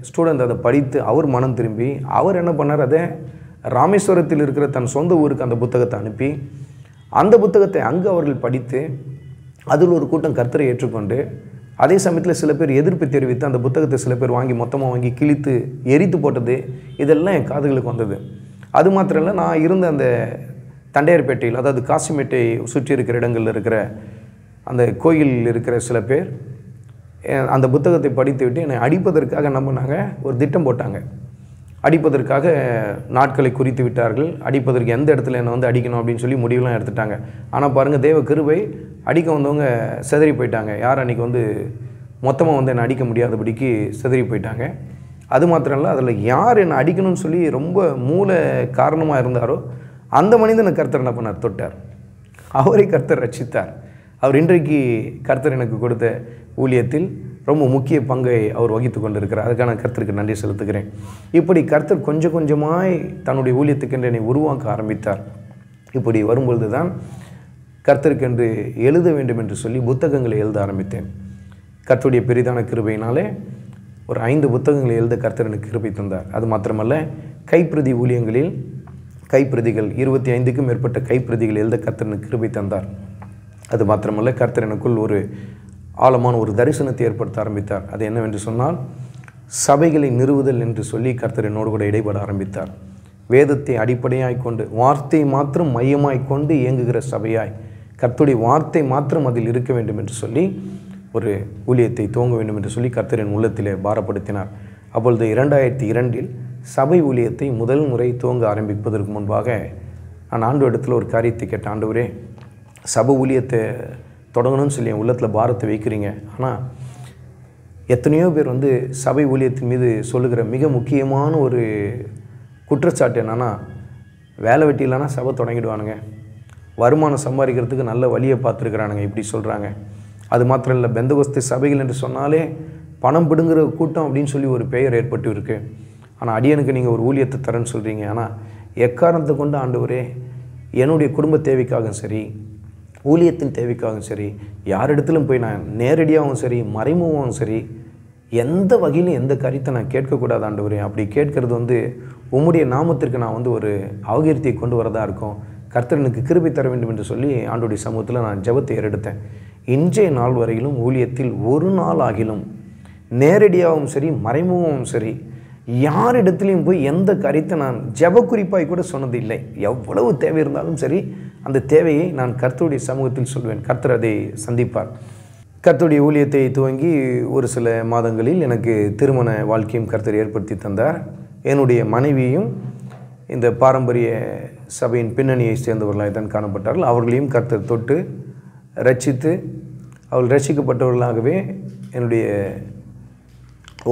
A: ஸ்டூடெண்ட் அதை படித்து அவர் மனம் திரும்பி அவர் என்ன பண்ணார், அதை ராமேஸ்வரத்தில் இருக்கிற தன் சொந்த ஊருக்கு அந்த புத்தகத்தை அனுப்பி, அந்த புத்தகத்தை அங்கு அவர்கள் படித்து அதில் ஒரு கூட்டம் கர்த்தரை ஏற்றுக்கொண்டு, அதே சமயத்தில் சில பேர் எதிர்ப்பு தெரிவித்து அந்த புத்தகத்தை சில பேர் மொத்தமாக வாங்கி கிழித்து எரித்து போட்டது, இதெல்லாம் என் காதுகளுக்கு வந்தது. அது மாத்திரம் இல்லை, நான் இருந்த அந்த தண்டையார்பேட்டையில், அதாவது காசிமேட்டை சுற்றி இருக்கிற இடங்களில் இருக்கிற அந்த கோயிலில் இருக்கிற சில பேர் அந்த புத்தகத்தை படித்து விட்டு என்னை அடிப்பதற்காக என்ன பண்ணாங்க, ஒரு திட்டம் போட்டாங்க. அடிப்பதற்காக நாட்களை குறித்து விட்டார்கள். அடிப்பதற்கு எந்த இடத்துல என்னை வந்து அடிக்கணும் அப்படின்னு சொல்லி முடிவெல்லாம் எடுத்துட்டாங்க. ஆனால் பாருங்கள், தேவ கிருபை, அடிக்க வந்தவங்க சிதறி போயிட்டாங்க. யார் அன்றைக்கி வந்து மொத்தமாக வந்து என்னை அடிக்க முடியாதபடிக்கு சிதறி போயிட்டாங்க. அது மாத்திரம் இல்லை, அதில் யார் என்னை அடிக்கணும்னு சொல்லி ரொம்ப மூல காரணமாக இருந்தாரோ அந்த மனிதனை கர்த்தர் என்ன பண்ணார், தொட்டார். அவரை கர்த்தர் ரட்சித்தார். அவர் இன்றைக்கு கர்த்தர் எனக்கு கொடுத்த ஊழியத்தில் ரொம்ப முக்கிய பங்கை அவர் வகித்து கொண்டிருக்கிறார். அதுக்கான கர்த்தருக்கு நன்றி செலுத்துகிறேன். இப்படி கர்த்தர் கொஞ்சம் கொஞ்சமாய் தன்னுடைய ஊழியத்துக்கென்று என்னை உருவாக்க ஆரம்பித்தார். இப்படி வரும்பொழுது தான் கர்த்தருக்கென்று எழுத வேண்டும் என்று சொல்லி புத்தகங்களை எழுத ஆரம்பித்தேன். கர்த்தருடைய பெரிதான கிருபையினாலே ஒரு 5 புத்தகங்களை எழுத கர்த்தர் எனக்கு கிருபை தந்தார். அது மாத்திரமல்ல, கைப்பிரதி ஊழியங்களில் கைப்பிரதிகள் 25க்கும் மேற்பட்ட கைப்பிரதிகள் எழுத கர்த்தர் எனக்கு கிருபை தந்தார். அது மாத்திரமல்ல, கர்த்தர் எனக்குள் ஒரு ஆழமான ஒரு தரிசனத்தை ஏற்படுத்த ஆரம்பித்தார். அது என்னவென்று சொன்னால், சபைகளை நிறுவுதல் என்று சொல்லி கர்த்தர் என்னோடு கூட இடைப்பட ஆரம்பித்தார். வேதத்தை அடிப்படையாய் கொண்டு, வார்த்தை மாத்திரம் மையமாய் கொண்டு இயங்குகிற சபையாய், கர்த்தருடைய வார்த்தை மாத்திரம் அதில் இருக்க வேண்டும் என்று சொல்லி ஒரு ஊழியத்தை துவங்க வேண்டும் என்று சொல்லி கர்த்தர் என் உள்ளத்திலே பாரப்படுத்தினார். அப்பொழுது 2002இல் சபை ஊழியத்தை முதல் முறை துவங்க ஆரம்பிப்பதற்கு முன்பாக நான் ஆண்டவரிடத்தில் ஒரு காரியத்தை கேட்டேன். ஆண்டவரே, சபை ஊழியத்தை தொடங்கணும்னு சொல்லி என் உள்ளத்தில் பாரத்தை வைக்கிறீங்க. ஆனால் எத்தனையோ பேர் வந்து சபை ஊழியத்தின் மீது சொல்லுகிற மிக முக்கியமான ஒரு குற்றச்சாட்டு என்னென்னா, வேலை வெட்டி இல்லைன்னா சபை தொடங்கிடுவானுங்க, வருமானம் சம்பாதிக்கிறதுக்கு நல்ல வழியை பார்த்துருக்குறானுங்க, இப்படி சொல்கிறாங்க. அது மாத்திரம் இல்லை, பெந்தகோஸ்து சபைகள் என்று சொன்னாலே பணம் பிடுங்குற கூட்டம் அப்படின்னு சொல்லி ஒரு பெயர் ஏற்பட்டு இருக்குது. ஆனால் அடியனுக்கு நீங்கள் ஒரு ஊழியத்தை தரேன்னு சொல்கிறீங்க. ஆனால் எக்காரணத்தை கொண்டு ஆண்டவரே, என்னுடைய குடும்ப தேவைக்காகவும் சரி, ஊழியத்தின் தேவைக்காகவும் சரி, யாரிடத்திலும் போய் நான் நேரடியாகவும் சரி, மறைமுகமாகவும் சரி, எந்த வகையிலும் எந்த காரியத்தை நான் கேட்கக்கூடாது ஆண்டவரே. அப்படி கேட்கறது வந்து உம்முடைய நாமத்திற்கு நான் வந்து ஒரு அவகீர்த்தியை கொண்டு வரதா இருக்கும். கர்த்தரனுக்கு கிருபை தர வேண்டும் என்று சொல்லி ஆண்டவருடைய சமூகத்தில் நான் ஜெபத்தை ஏறெடுத்தேன். இன்றைய நாள் வரையிலும் ஊழியத்தில் ஒரு நாள் ஆகிலும் நேரடியாகவும் சரி, மறைமுகமாகவும் சரி, யாரிடத்துலையும் போய் எந்த காரியத்தை நான் ஜெப குறிப்பாய் கூட சொன்னது இல்லை. எவ்வளவு தேவை இருந்தாலும் சரி, அந்த தேவையை நான் கர்த்தருடைய சமூகத்தில் சொல்வேன். கர்த்தர் அதை சந்திப்பார். கர்த்தருடைய ஊழியத்தை துவங்கி ஒரு சில மாதங்களில் எனக்கு திருமண வாழ்க்கையும் கர்த்தர் ஏற்படுத்தி தந்தார். என்னுடைய மனைவியும் இந்த பாரம்பரிய சபையின் பின்னணியை சேர்ந்தவர்களாக தான் காணப்பட்டார்கள். அவர்களையும் கர்த்தர் தொட்டு ரட்சித்து அவர்கள் ரட்சிக்கப்பட்டவர்களாகவே என்னுடைய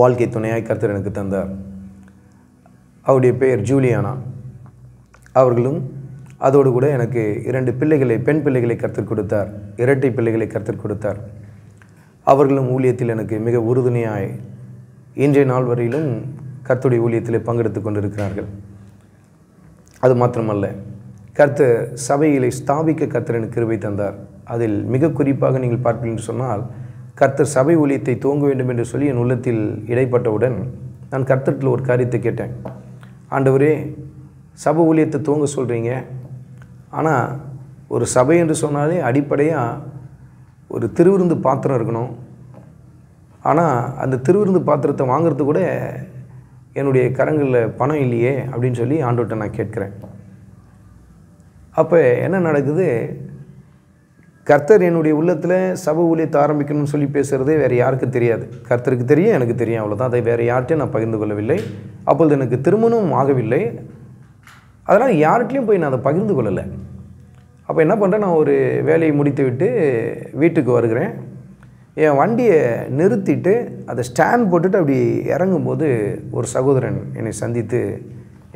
A: வாழ்க்கை துணையாய் கர்த்தர் எனக்கு தந்தார். அவருடைய பெயர் ஜூலியானா. அவர்களும் அதோடு கூட எனக்கு 2 பிள்ளைகளை, பெண் பிள்ளைகளை கர்த்தர் கொடுத்தார். இரட்டை பிள்ளைகளை கர்த்தர் கொடுத்தார். அவர்களும் ஊழியத்தில் எனக்கு மிக உறுதுணையாய் இன்றைய நாள் வரையிலும் கர்த்தருடைய ஊழியத்தில் பங்கெடுத்து கொண்டிருக்கிறார்கள். அது மாத்திரமல்ல, கர்த்தர் சபைகளை ஸ்தாபிக்க கர்த்தர் எனக்கு கிருபை தந்தார். அதில் மிக குறிப்பாக நீங்கள் பார்ப்பீர்கள் என்று சொன்னால், கர்த்தர் சபை ஊழியத்தை துவங்க வேண்டும் என்று சொல்லி என் உள்ளத்தில் இடைப்பட்டவுடன் நான் கர்த்தரில் ஒரு காரியத்தை கேட்டேன். ஆண்டவரே, சபை ஊழியத்தை துவங்க சொல்கிறீங்க, ஆனால் ஒரு சபை என்று சொன்னாலே அடிப்படையாக ஒரு திருவிருந்து பாத்திரம் இருக்கணும். ஆனால் அந்த திருவிருந்து பாத்திரத்தை வாங்கிறது கூட என்னுடைய கரங்களில் பணம் இல்லையே அப்படின்னு சொல்லி ஆண்டவர்கிட்ட நான் கேட்குறேன். அப்போ என்ன நடக்குது, கர்த்தர் என்னுடைய உள்ளத்தில் சபை ஊழியத்தை ஆரம்பிக்கணும்னு சொல்லி பேசுகிறதே வேறு யாருக்கும் தெரியாது. கர்த்தருக்கு தெரியும், எனக்கு தெரியும், அவ்வளோதான். அதை வேறு யார்கிட்டையும் நான் பகிர்ந்து கொள்ளவில்லை. அப்பொழுது எனக்கு திருமணமும் ஆகவில்லை. அதனால் யார்கிட்டையும் போய் நான் அதை பகிர்ந்து கொள்ளலை. அப்போ என்ன பண்ணுறேன், நான் ஒரு வேலையை முடித்து விட்டு வீட்டுக்கு வருகிறேன். என் வண்டியை நிறுத்திட்டு அதை ஸ்டாண்ட் போட்டுட்டு அப்படி இறங்கும்போது ஒரு சகோதரன் என்னை சந்தித்து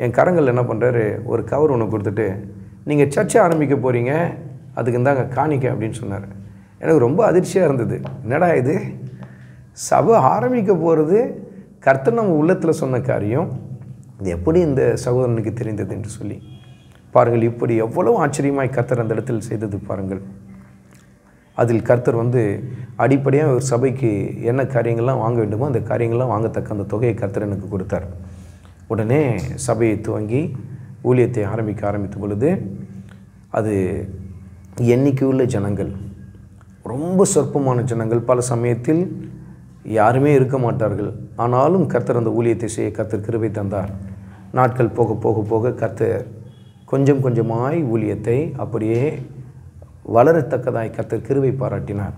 A: என் கரங்களில் என்ன பண்ணுறாரு, ஒரு கவர் ஒன்று கொடுத்துட்டு, நீங்கள் சர்ச்சை ஆரம்பிக்க போகிறீங்க, அதுக்கு இந்தாங்க காணிக்க அப்படின்னு சொன்னார். எனக்கு ரொம்ப அதிர்ச்சியாக இருந்தது. என்னடா இது, சபை ஆரம்பிக்க போகிறது கர்த்தர் நம்ம உள்ளத்தில் சொன்ன காரியம், இது எப்படி இந்த சகோதரனுக்கு தெரிந்தது என்று சொல்லி பாருங்கள். இப்படி எவ்வளவு ஆச்சரியமாய் கர்த்தர் அந்த இடத்தில் செய்தது பாருங்கள். அதில் கர்த்தர் அடிப்படையாக ஒரு சபைக்கு என்ன காரியங்கள்லாம் வாங்க வேண்டுமோ அந்த காரியங்கள்லாம் வாங்கத்தக்க அந்த தொகையை கர்த்தர் எனக்கு கொடுத்தார். உடனே சபையை துவங்கி ஊழியத்தை ஆரம்பித்த பொழுது அது எண்ணிக்கையுள்ள ஜனங்கள், ரொம்ப சொற்பமான ஜனங்கள், பல சமயத்தில் யாருமே இருக்க மாட்டார்கள். ஆனாலும் கர்த்தர் அந்த ஊழியத்தை செய்ய கர்த்தர் கிருபை தந்தார். நாட்கள் போக போக போக கர்த்தர் கொஞ்சம் கொஞ்சமாய் ஊழியத்தை அப்படியே வளரத்தக்கதாய் கர்த்தர் கிருபை பாராட்டினார்.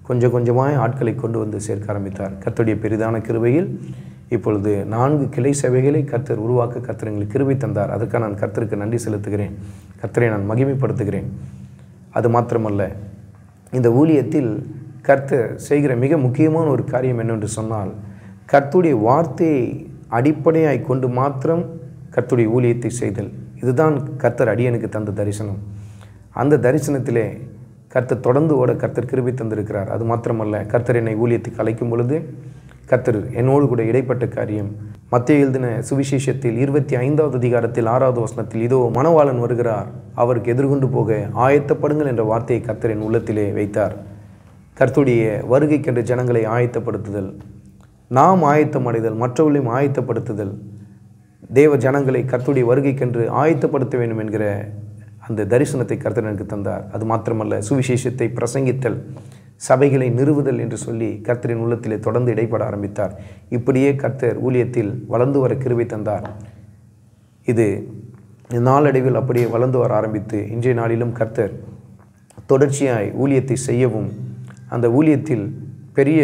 A: கொஞ்சம் கொஞ்சமாய் ஆட்களை கொண்டு வந்து சேர்க்க ஆரம்பித்தார். கர்த்தருடைய பெரிதான கிருபையில் இப்பொழுது 4 கிளை சபைகளை கர்த்தர் உருவாக்க கர்த்தர் எங்களுக்கு கிருபை தந்தார். அதுக்காக நான் கர்த்தருக்கு நன்றி செலுத்துகிறேன். கர்த்தரை நான் மகிமைப்படுத்துகிறேன். அது மாத்திரமல்ல, இந்த ஊழியத்தில் கர்த்தர் செய்கிற மிக முக்கியமான ஒரு காரியம் என்னவென்று சொன்னால், கர்த்தருடைய வார்த்தையை அடிப்படையாய் கொண்டு மாத்திரம் கர்த்தருடைய ஊழியத்தை செய்தல். இதுதான் கர்த்தர் அடியனுக்கு தந்த தரிசனம். அந்த தரிசனத்திலே கர்த்தர் தொடர்ந்து ஓட கர்த்தர் கிருபை தந்திருக்கிறார். அது மாத்திரமல்ல, கர்த்தர் என்னை ஊழியத்துக்கு அழைக்கும் பொழுது கர்த்தர் என்னோடு கூட இடைப்பட்ட காரியம், மத்தேயு எழுதின சுவிசேஷத்தில் 25வது அதிகாரத்தில் 6வது வசனத்தில், இதோ மணவாளன் வருகிறார், அவருக்கு எதிர்கொண்டு போக ஆயத்தப்படுங்கள் என்ற வார்த்தையை கர்த்தர் என் உள்ளத்திலே வைத்தார். கர்த்தருடைய வருகைக்கென்று ஜனங்களை ஆயத்தப்படுத்துதல், நாம் ஆயத்தமடைதல், மற்றவர்களையும் ஆயத்தப்படுத்துதல், தேவ ஜனங்களை கர்த்தருடைய வருகைக்கென்று ஆயத்தப்படுத்த வேண்டும் என்கிற அந்த தரிசனத்தை கர்த்தர் எனக்கு தந்தார். அது மாத்திரமல்ல, சுவிசேஷத்தை பிரசங்கித்தல், சபைகளை நிறுவுதல் என்று சொல்லி கர்த்தரின் உள்ளத்திலே தொடர்ந்து இடைப்பட ஆரம்பித்தார். இப்படியே கர்த்தர் ஊழியத்தில் வளர்ந்து வர கிருபை தந்தார். இது நாளடைவில் அப்படியே வளர்ந்து வர ஆரம்பித்து இன்றைய நாளிலும் கர்த்தர் தொடர்ச்சியாய் ஊழியத்தை செய்யவும் அந்த ஊழியத்தில் பெரிய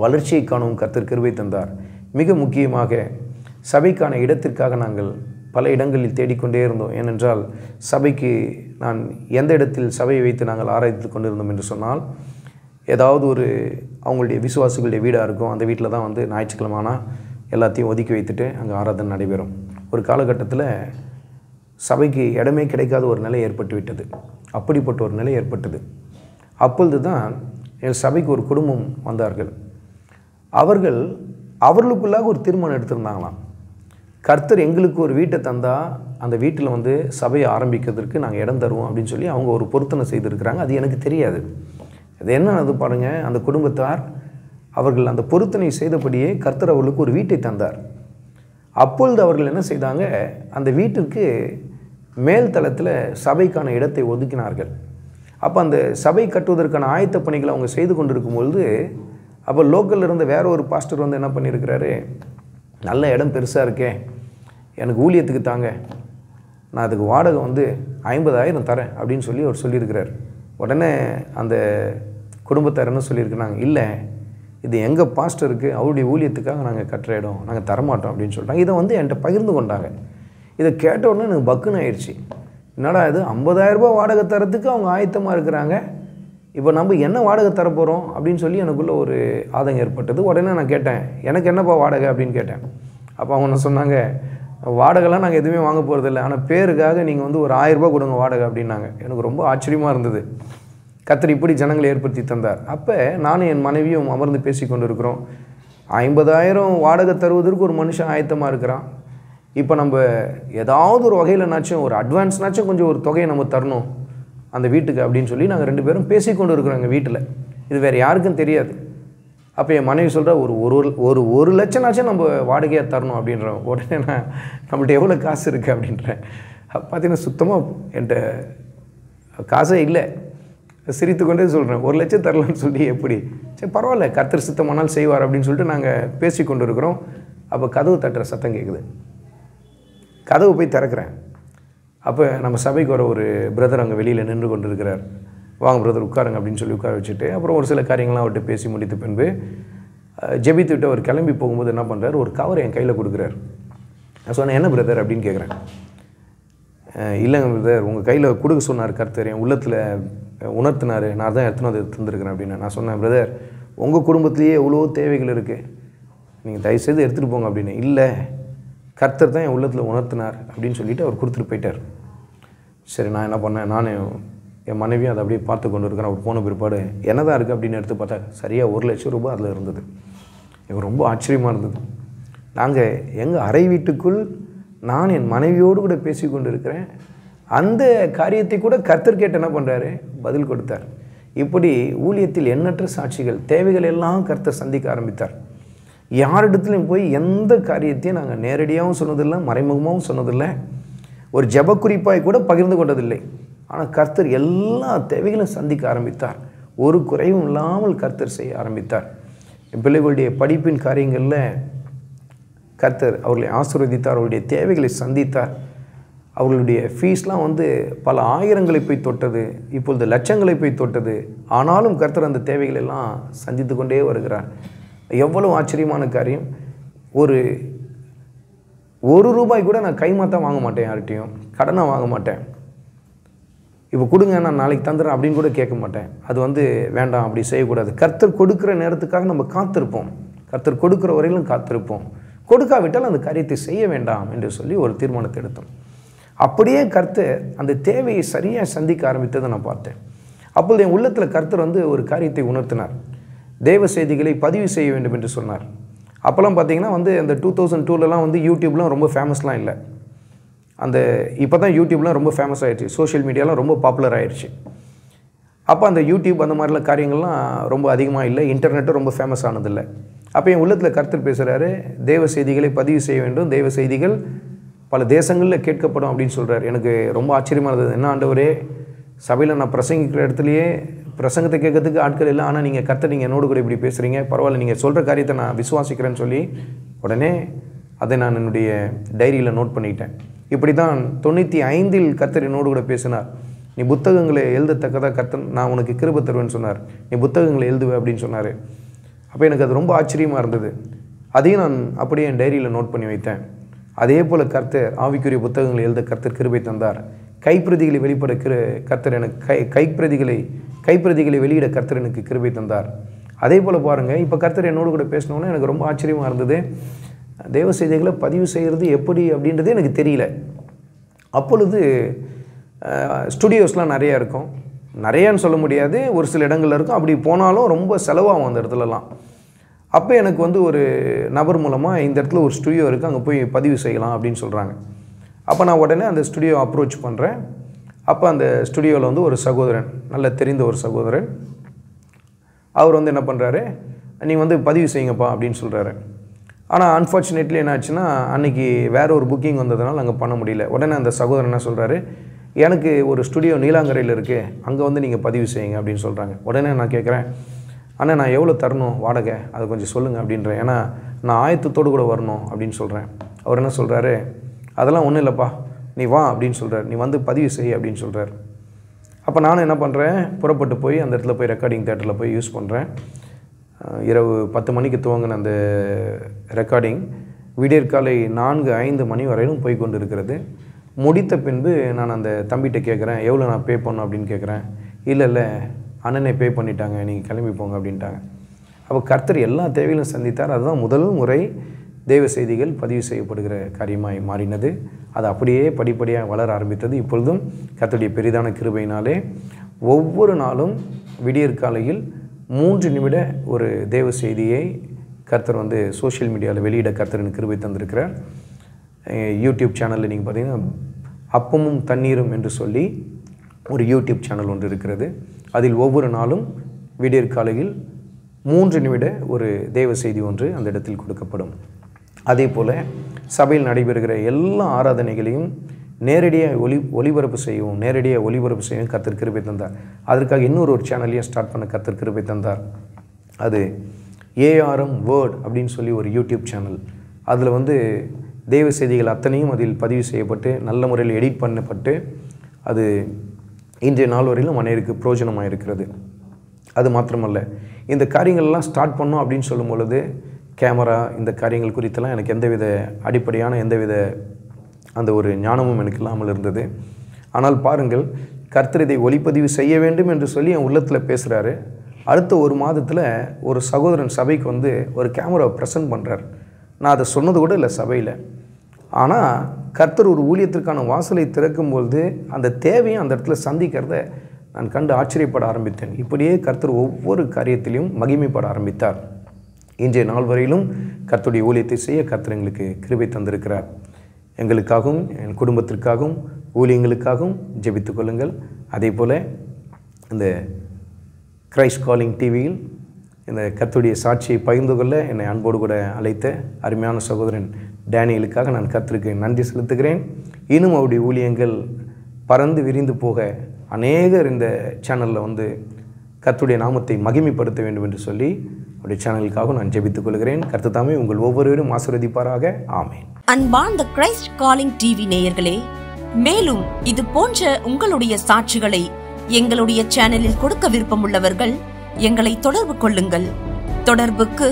A: வளர்ச்சியை காணவும் கர்த்தர் கிருபை தந்தார். மிக முக்கியமாக சபைக்கான இடத்திற்காக நாங்கள் பல இடங்களில் தேடிக்கொண்டே இருந்தோம். ஏனென்றால் சபைக்கு நான் எந்த இடத்தில் சபையை வைத்து நாங்கள் ஆராய்த்து கொண்டிருந்தோம் என்று சொன்னால், ஏதாவது ஒரு அவங்களுடைய விசுவாசிகளுடைய வீடாக இருக்கும். அந்த வீட்டில் தான் ஞாயிற்றுக்கிழமைனா எல்லாத்தையும் ஒதுக்கி வைத்துட்டு அங்கே ஆராதனை நடைபெறும். ஒரு காலகட்டத்தில் சபைக்கு இடமே கிடைக்காத ஒரு நிலை ஏற்பட்டு விட்டது. அப்படிப்பட்ட ஒரு நிலை ஏற்பட்டது. அப்பொழுது தான் என் சபைக்கு ஒரு குடும்பம் வந்தார்கள். அவர்களுக்குள்ளாக ஒரு தீர்மானம் எடுத்திருந்தாங்களாம். கர்த்தர் எங்களுக்கு ஒரு வீட்டை தந்தால் அந்த வீட்டில் சபையை ஆரம்பிக்கிறதுக்கு நாங்கள் இடம் தருவோம் அப்படின்னு சொல்லி அவங்க ஒரு பொருத்தனை செய்திருக்கிறாங்க. அது எனக்கு தெரியாது. அது என்னது பாருங்கள், அந்த குடும்பத்தார் அவர்கள் அந்த பொருத்தனை செய்தபடியே கர்த்தர் அவர்களுக்கு ஒரு வீட்டை தந்தார். அப்பொழுது அவர்கள் என்ன செய்தாங்க, அந்த வீட்டிற்கு மேல் தளத்தில் சபைக்கான இடத்தை ஒதுக்கினார்கள். அப்போ அந்த சபை கட்டுவதற்கான ஆயத்த பணிகளை அவங்க செய்து கொண்டிருக்கும் பொழுது, அப்போ லோக்கலில் இருந்த வேற ஒரு பாஸ்டர் என்ன பண்ணியிருக்கிறாரு, நல்ல இடம் பெருசாக இருக்கே, எனக்கு ஊழியத்துக்கு தாங்க, நான் அதுக்கு வாடகை 50,000 தரேன் அப்படின்னு சொல்லி அவர் சொல்லியிருக்கிறார். உடனே அந்த குடும்பத்தார் என்ன சொல்லியிருக்கிறாங்க, இல்லை இது எங்கள் பாஸ்டருக்கு அவருடைய ஊழியத்துக்காக நாங்கள் கட்டுற இடம், நாங்கள் தரமாட்டோம் அப்படின்னு சொல்லிட்டாங்க. இதை என்கிட்ட பகிர்ந்து கொண்டாங்க. இதை கேட்ட உடனே எனக்கு பக்குன்னு ஆயிடுச்சு. என்னடா இது 50,000 ரூபாய் வாடகை தரத்துக்கு அவங்க ஆயத்தமாக இருக்கிறாங்க, இப்போ நம்ம என்ன வாடகை தரப்போகிறோம் அப்படின்னு சொல்லி எனக்குள்ளே ஒரு ஆதங்கம் ஏற்பட்டது. உடனே நான் கேட்டேன், எனக்கு என்னப்பா வாடகை அப்படின்னு கேட்டேன். அப்போ அவங்க என்ன சொன்னாங்க, வாடகைலாம் நாங்கள் எதுவுமே வாங்க போகிறதில்ல, ஆனால் பேருக்காக நீங்கள் வந்து ஒரு 1000 ரூபாய் கொடுங்க வாடகை அப்படின்னாங்க. எனக்கு ரொம்ப ஆச்சரியமாக இருந்தது. கர்த்தர் இப்படி ஜனங்களை ஏற்படுத்தி தந்தார். அப்போ நானும் என் மனைவியும் அமர்ந்து பேசி கொண்டு இருக்கிறோம். 50,000 வாடகை தருவதற்கு ஒரு மனுஷன் ஆயத்தமாக இருக்கிறான். இப்போ நம்ம ஏதாவது ஒரு வகையில்னாச்சும் ஒரு அட்வான்ஸ்னாச்சும் கொஞ்சம் ஒரு தொகையை நம்ம தரணும் அந்த வீட்டுக்கு அப்படின்னு சொல்லி நாங்கள் 2 பேரும் பேசிக்கொண்டு இருக்கிறோம் எங்கள் வீட்டில். இது வேறு யாருக்கும் தெரியாது. அப்போ என் மனைவி சொல்கிற ஒரு லட்சம்னாச்சும் நம்ம வாடகையாக தரணும் அப்படின்றோம். உடனே நான் நம்மள்ட்ட எவ்வளோ காசு இருக்குது அப்படின்றேன். பார்த்தீங்கன்னா சுத்தமாக என்கிட்ட காசே இல்லை. சிரித்து கொண்டே சொல்கிறேன், 1 லட்சம் தரலான்னு சொல்லி எப்படி, சரி பரவாயில்ல கர்த்தர் சித்தமானால் செய்வார் அப்படின்னு சொல்லிட்டு நாங்கள் பேசி கொண்டு இருக்கிறோம். அப்போ கதவு தட்டுற சத்தம் கேட்குது. கதவு போய் திறக்கிறேன். அப்போ நம்ம சபைக்கு வர ஒரு பிரதர் அங்கே வெளியில் நின்று கொண்டு இருக்கிறார். வாங்க பிரதர் உட்காருங்க அப்படின்னு சொல்லி உட்கார வச்சுட்டு அப்புறம் ஒரு சில காரியங்கள்லாம் அவர்கிட்ட பேசி முடித்த பின்பு ஜெபித்து விட்டு அவர் கிளம்பி போகும்போது என்ன பண்ணுறாரு, ஒரு கவர் என் கையில் கொடுக்குறாரு. நான் சொன்னேன், என்ன பிரதர் அப்படின்னு கேட்குறேன். இல்லைங்க பிரதர், உங்கள் கையில் கொடுக்க சொன்னார் கர்த்தர், என் உள்ளத்தில் உணர்த்தினார், நான் தான் எடுத்துன்னு வந்து தந்துருக்கிறேன் அப்படின்னு. நான் சொன்னேன், பிரதர் உங்கள் குடும்பத்துலேயே எவ்வளோ தேவைகள் இருக்குது, நீங்கள் தயவுசெய்து எடுத்துகிட்டு போங்க அப்படின்னு. இல்லை கர்த்தர் தான் என் உள்ளத்தில் உணர்த்தினார் அப்படின்னு சொல்லிவிட்டு அவர் கொடுத்துட்டு போயிட்டார். சரி நான் என்ன பண்ணேன், நானும் என் மனைவியும் அதை அப்படியே பார்த்து கொண்டு இருக்கிறேன். அவர் போன பிற்பாடு என்ன தான் இருக்குது அப்படின்னு எடுத்து பார்த்தா சரியாக 1 லட்சம் ரூபாய் அதில் இருந்தது. எனக்கு ரொம்ப ஆச்சரியமாக இருந்தது. நாங்கள் எங்கள் அறை வீட்டுக்குள் நான் என் மனைவியோடு கூட பேசி கொண்டு இருக்கிறேன். அந்த காரியத்தை கூட கர்த்தர் கேட்டு என்ன பண்ணுறாரு, பதில் கொடுத்தார். இப்படி ஊழியத்தில் எண்ணற்ற சாட்சிகள், தேவைகள் எல்லாம் கர்த்தர் சந்திக்க ஆரம்பித்தார். யாரிடத்துலையும் போய் எந்த காரியத்தையும் நாங்கள் நேரடியாகவும் சொன்னதில்லை, மறைமுகமாகவும் சொன்னதில்லை, ஒரு ஜெப குறிப்பாய் கூட பகிர்ந்து கொண்டதில்லை. ஆனால் கர்த்தர் எல்லா தேவைகளும் சந்திக்க ஆரம்பித்தார். ஒரு குறைவும் இல்லாமல் கர்த்தர் செய்ய ஆரம்பித்தார். என் பிள்ளைகளுடைய படிப்பின் காரியங்களில் கர்த்தர் அவர்களை ஆசீர்வதித்தார், அவருடைய தேவைகளை சந்தித்தார். அவர்களுடைய ஃபீஸ்லாம் வந்து பல ஆயிரங்களை போய் தொட்டது, இப்பொழுது லட்சங்களை போய் தொட்டது. ஆனாலும் கர்த்தர் அந்த தேவைகள் எல்லாம் சந்தித்து கொண்டே வருகிறார். எவ்வளோ ஆச்சரியமான காரியம். ஒரு ரூபாய் கூட நான் கைமாத்தான் வாங்க மாட்டேன், யார்கிட்டையும் கடனாக வாங்க மாட்டேன். இப்போ கொடுங்க நான் நாளைக்கு தந்துடுறேன் அப்படின்னு கூட கேட்க மாட்டேன். அது வந்து வேண்டாம், அப்படி செய்யக்கூடாது. கர்த்தர் கொடுக்குற நேரத்துக்காக நம்ம காத்திருப்போம், கர்த்தர் கொடுக்குற வரையிலும் காத்திருப்போம். கொடுக்காவிட்டால் அந்த காரியத்தை செய்ய வேண்டாம் என்று சொல்லி ஒரு தீர்மானத்தை எடுத்தோம். அப்படியே கர்த்தர் அந்த தேவையை சரியாக சந்திக்க ஆரம்பித்ததை நான் பார்த்தேன். அப்பொழுது என் உள்ளத்தில் கர்த்தர் வந்து ஒரு காரியத்தை உணர்த்தினார். தேவ செய்திகளை பதிவு செய்ய வேண்டும் என்று சொன்னார். அப்போல்லாம் பார்த்தீங்கன்னா வந்து அந்த 2002லலாம் வந்து யூடியூப்லாம் ரொம்ப ஃபேமஸ்லாம் இல்லை. இப்போ தான் யூடியூப்லாம் ரொம்ப ஃபேமஸ் ஆகிடுச்சு, சோஷியல் மீடியாலாம் ரொம்ப பாப்புலர் ஆகிடுச்சு. அப்போ அந்த யூடியூப் அந்த மாதிரிலாம் காரியங்கள்லாம் ரொம்ப அதிகமாக இல்லை, இன்டர்நெட்டும் ரொம்ப ஃபேமஸ் ஆனதில்லை. அப்போ என் உள்ளத்தில் கர்த்தர் பேசுகிறாரு, தேவ செய்திகளை பதிவு செய்ய வேண்டும், தேவ செய்திகள் பல தேசங்களில் கேட்கப்படும் அப்படின்னு சொல்கிறார். எனக்கு ரொம்ப ஆச்சரியமாக இருந்தது. என்ன ஆண்டவரே, சபையில் நான் பிரசங்கிக்கிற இடத்துலையே பிரசங்கத்தை கேட்கறதுக்கு ஆட்கள் இல்லை, ஆனால் நீங்கள் கர்த்தர் நீங்கள் என்னோடு கூட இப்படி பேசுகிறீங்க, பரவாயில்ல நீங்கள் சொல்கிற காரியத்தை நான் விசுவாசிக்கிறேன்னு சொல்லி உடனே அதை நான் என்னுடைய டைரியில் நோட் பண்ணிக்கிட்டேன். இப்படி தான் 95 கர்த்தர் என்னோடு கூட பேசினார். நீ புத்தகங்களை எழுதத்தக்கதாக கர்த்தர் நான் உனக்கு கிருபை தருவேன்னு சொன்னார், நீ புத்தகங்களை எழுதுவே அப்படின்னு சொன்னார். அப்போ எனக்கு அது ரொம்ப ஆச்சரியமாக இருந்தது. அதையும் நான் அப்படியே என் டைரியில் நோட் பண்ணி வைத்தேன். அதே போல் கர்த்தர் ஆவிக்குரிய புத்தகங்களை எழுத கர்த்தர் கிருபை தந்தார். கைப்பிரதிகளை வெளிப்பட கர்த்தர் எனக்கு கைப்பிரதிகளை வெளியிட கர்த்தர் எனக்கு கிருபை தந்தார். அதே போல் பாருங்கள், இப்போ கர்த்தர் என்னோடு கூட பேசினோன்னே எனக்கு ரொம்ப ஆச்சரியமாக இருந்தது. தேவ செய்திகளை பதிவு செய்கிறது எப்படி அப்படின்றது எனக்கு தெரியல. அப்பொழுது ஸ்டுடியோஸ்லாம் நிறையா இருக்கும், நிறையான்னு சொல்ல முடியாது, ஒரு சில இடங்கள்ல இருக்கும். அப்படி போனாலும் ரொம்ப செலவாகும் அந்த இடத்துலலாம். அப்போ எனக்கு வந்து ஒரு நபர் மூலமாக இந்த இடத்துல ஒரு ஸ்டுடியோ இருக்குது, அங்கே போய் பதிவு செய்யலாம் அப்படின்னு சொல்கிறாங்க. அப்போ நான் உடனே அந்த ஸ்டுடியோ அப்ரோச் பண்ணுறேன். அப்போ அந்த ஸ்டுடியோவில் வந்து ஒரு சகோதரன், நல்ல தெரிந்த ஒரு சகோதரன், அவர் வந்து என்ன பண்ணுறாரு, நீ வந்து பதிவு செய்யுங்கப்பா அப்படின்னு சொல்கிறாரு. ஆனால் அன்ஃபார்ச்சுனேட்லி என்ன ஆச்சுன்னா, அன்றைக்கி வேறு ஒரு புக்கிங் வந்ததுனால அங்கே பண்ண முடியல. உடனே அந்த சகோதரன் என்ன சொல்கிறாரு, எனக்கு ஒரு ஸ்டுடியோ நீலாங்கரையில் இருக்குது, அங்கே வந்து நீங்கள் பதிவு செய்யுங்க அப்படின்னு சொல்கிறாங்க. உடனே நான் கேட்குறேன், அண்ணா நான் எவ்வளோ தரணும் வாடகை, அதை கொஞ்சம் சொல்லுங்கள் அப்படின்றேன். ஏன்னா நான் ஆயத்தத்தோடு கூட வரணும் அப்படின்னு சொல்கிறேன். அவர் என்ன சொல்கிறாரு, அதெல்லாம் ஒன்றும் இல்லைப்பா, நீ வா அப்படின்னு சொல்கிறார், நீ வந்து பதிவு செய் அப்படின்னு சொல்கிறார். அப்போ நானும் என்ன பண்ணுறேன், புறப்பட்டு போய் அந்த இடத்துல போய் ரெக்கார்டிங் தியேட்டரில் போய் யூஸ் பண்ணுறேன். இரவு 10 மணிக்கு துவங்கின அந்த ரெக்கார்டிங் விடியற்காலை 4-5 மணி வரையிலும் போய் கொண்டு இருக்கிறது. முடித்த பின்பு நான் அந்த தம்பிகிட்ட கேட்குறேன், எவ்வளோ நான் பே பண்ணணும் அப்படின்னு கேட்குறேன். இல்லை அண்ணனே பே பண்ணிட்டாங்க, நீங்கள் கிளம்பி போங்க அப்படின்ட்டாங்க. அப்போ கர்த்தர் எல்லா தேவையிலும் சந்தித்தார். அதுதான் முதல் முறை தேவ செய்திகள் பதிவு செய்யப்படுகிற காரியமாய் மாறினது. அது அப்படியே படிப்படியாக வளர ஆரம்பித்தது. இப்பொழுதும் கர்த்தருடைய பெரிதான கிருபையினாலே ஒவ்வொரு நாளும் விடியற்காலையில் 3 நிமிட ஒரு தேவ செய்தியை கர்த்தர் சோஷியல் மீடியாவில் வெளியிட கர்த்தரின் கிருபை தந்திருக்கிறார். யூடியூப் சேனலில் நீங்கள் பார்த்தீங்கன்னா அப்பமும் தண்ணீரும் என்று சொல்லி ஒரு யூடியூப் சேனல் ஒன்று இருக்கிறது. அதில் ஒவ்வொரு நாளும் விடியற்காலையில் 3 நிமிட ஒரு தேவ செய்தி ஒன்று அந்த இடத்தில் கொடுக்கப்படும். அதே போல் சபையில் நடைபெறுகிற எல்லா ஆராதனைகளையும் நேரடியாக ஒளிபரப்பு செய்யவும் கர்த்தர் கிருபை தந்தார். அதற்காக இன்னொரு சேனலையும் ஸ்டார்ட் பண்ண கர்த்தர் கிருபை தந்தார். அது ஏஆர்எம் வேர்ட் அப்படின்னு சொல்லி ஒரு யூடியூப் சேனல். அதில் தேவ செய்திகள் அத்தனையும் அதில் பதிவு செய்யப்பட்டு நல்ல முறையில் எடிட் பண்ணப்பட்டு அது இன்றைய நாள் வரையிலும் அனைவருக்கு பிரயோஜனமாக இருக்கிறது. அது மாத்திரமல்ல, இந்த காரியங்கள்லாம் ஸ்டார்ட் பண்ணோம் அப்படின்னு சொல்லும் பொழுது கேமரா இந்த காரியங்கள் குறித்தெல்லாம் எனக்கு எந்தவித அடிப்படையான எந்தவித அந்த ஒரு ஞானமும் எனக்கு இல்லாமல் இருந்தது. ஆனால் பாருங்கள், கர்த்தர் இதை ஒளிப்பதிவு செய்ய வேண்டும் என்று சொல்லி என் உள்ளத்தில் பேசுகிறாரு. அடுத்த 1 மாதத்தில் ஒரு சகோதரன் சபைக்கு ஒரு கேமராவை ப்ரெசன்ட் பண்ணுறார். நான் அதை சொன்னது கூட இல்லை சபையில். ஆனால் கர்த்தர் ஒரு ஊழியத்திற்கான வாசலை திறக்கும்பொழுது அந்த தேவையை அந்த இடத்துல சந்திக்கிறத நான் கண்டு ஆச்சரியப்பட ஆரம்பித்தேன். இப்படியே கர்த்தர் ஒவ்வொரு காரியத்திலையும் மகிமைப்பட ஆரம்பித்தார். இன்றைய நாள் வரையிலும் கர்த்தருடைய ஊழியத்தை செய்ய கர்த்தர் எங்களுக்கு கிருபை தந்திருக்கிறார். எங்களுக்காகவும் என் குடும்பத்திற்காகவும் ஊழியங்களுக்காகவும் ஜெபித்துக் கொள்ளுங்கள். அதே போல் இந்த கிரைஸ்ட் காலிங் டிவியில் இந்த கர்த்தருடைய சாட்சியை பகிர்ந்து கொள்ள என்னை அன்போடு கூட அழைத்த அருமையான சகோதரன் டேனியலுக்காக நான் கர்த்தருக்கு நன்றி செலுத்துகிறேன். இன்னும் அவருடைய ஊழியங்கள் பறந்து விரிந்து போக அநேகர் இந்த சேனலில் கர்த்தருடைய நாமத்தை மகிமைப்படுத்த வேண்டும் என்று சொல்லி அவருடைய சேனலுக்காக நான் ஜெபித்துக் கொள்கிறேன். கர்த்தர் தாமே உங்கள் ஒவ்வொருவரும் ஆசீர்வதிப்பாராக. ஆமென்.
B: அன்பார்ந்த கிரைஸ்ட் காலிங் டிவி நேயர்களே, மேலும் இது போன்ற உங்களுடைய சாட்சிகளை எங்களுடைய சேனலில் கொடுக்க விருப்பமுள்ளவர்கள் எங்களை தொடர்பு கொள்ளுங்கள். தொடர்புக்கு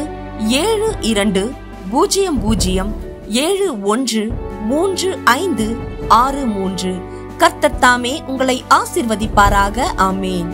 B: 7200713563. கர்த்தர் தாமே உங்களை ஆசீர்வதிப்பாராக. ஆமென்.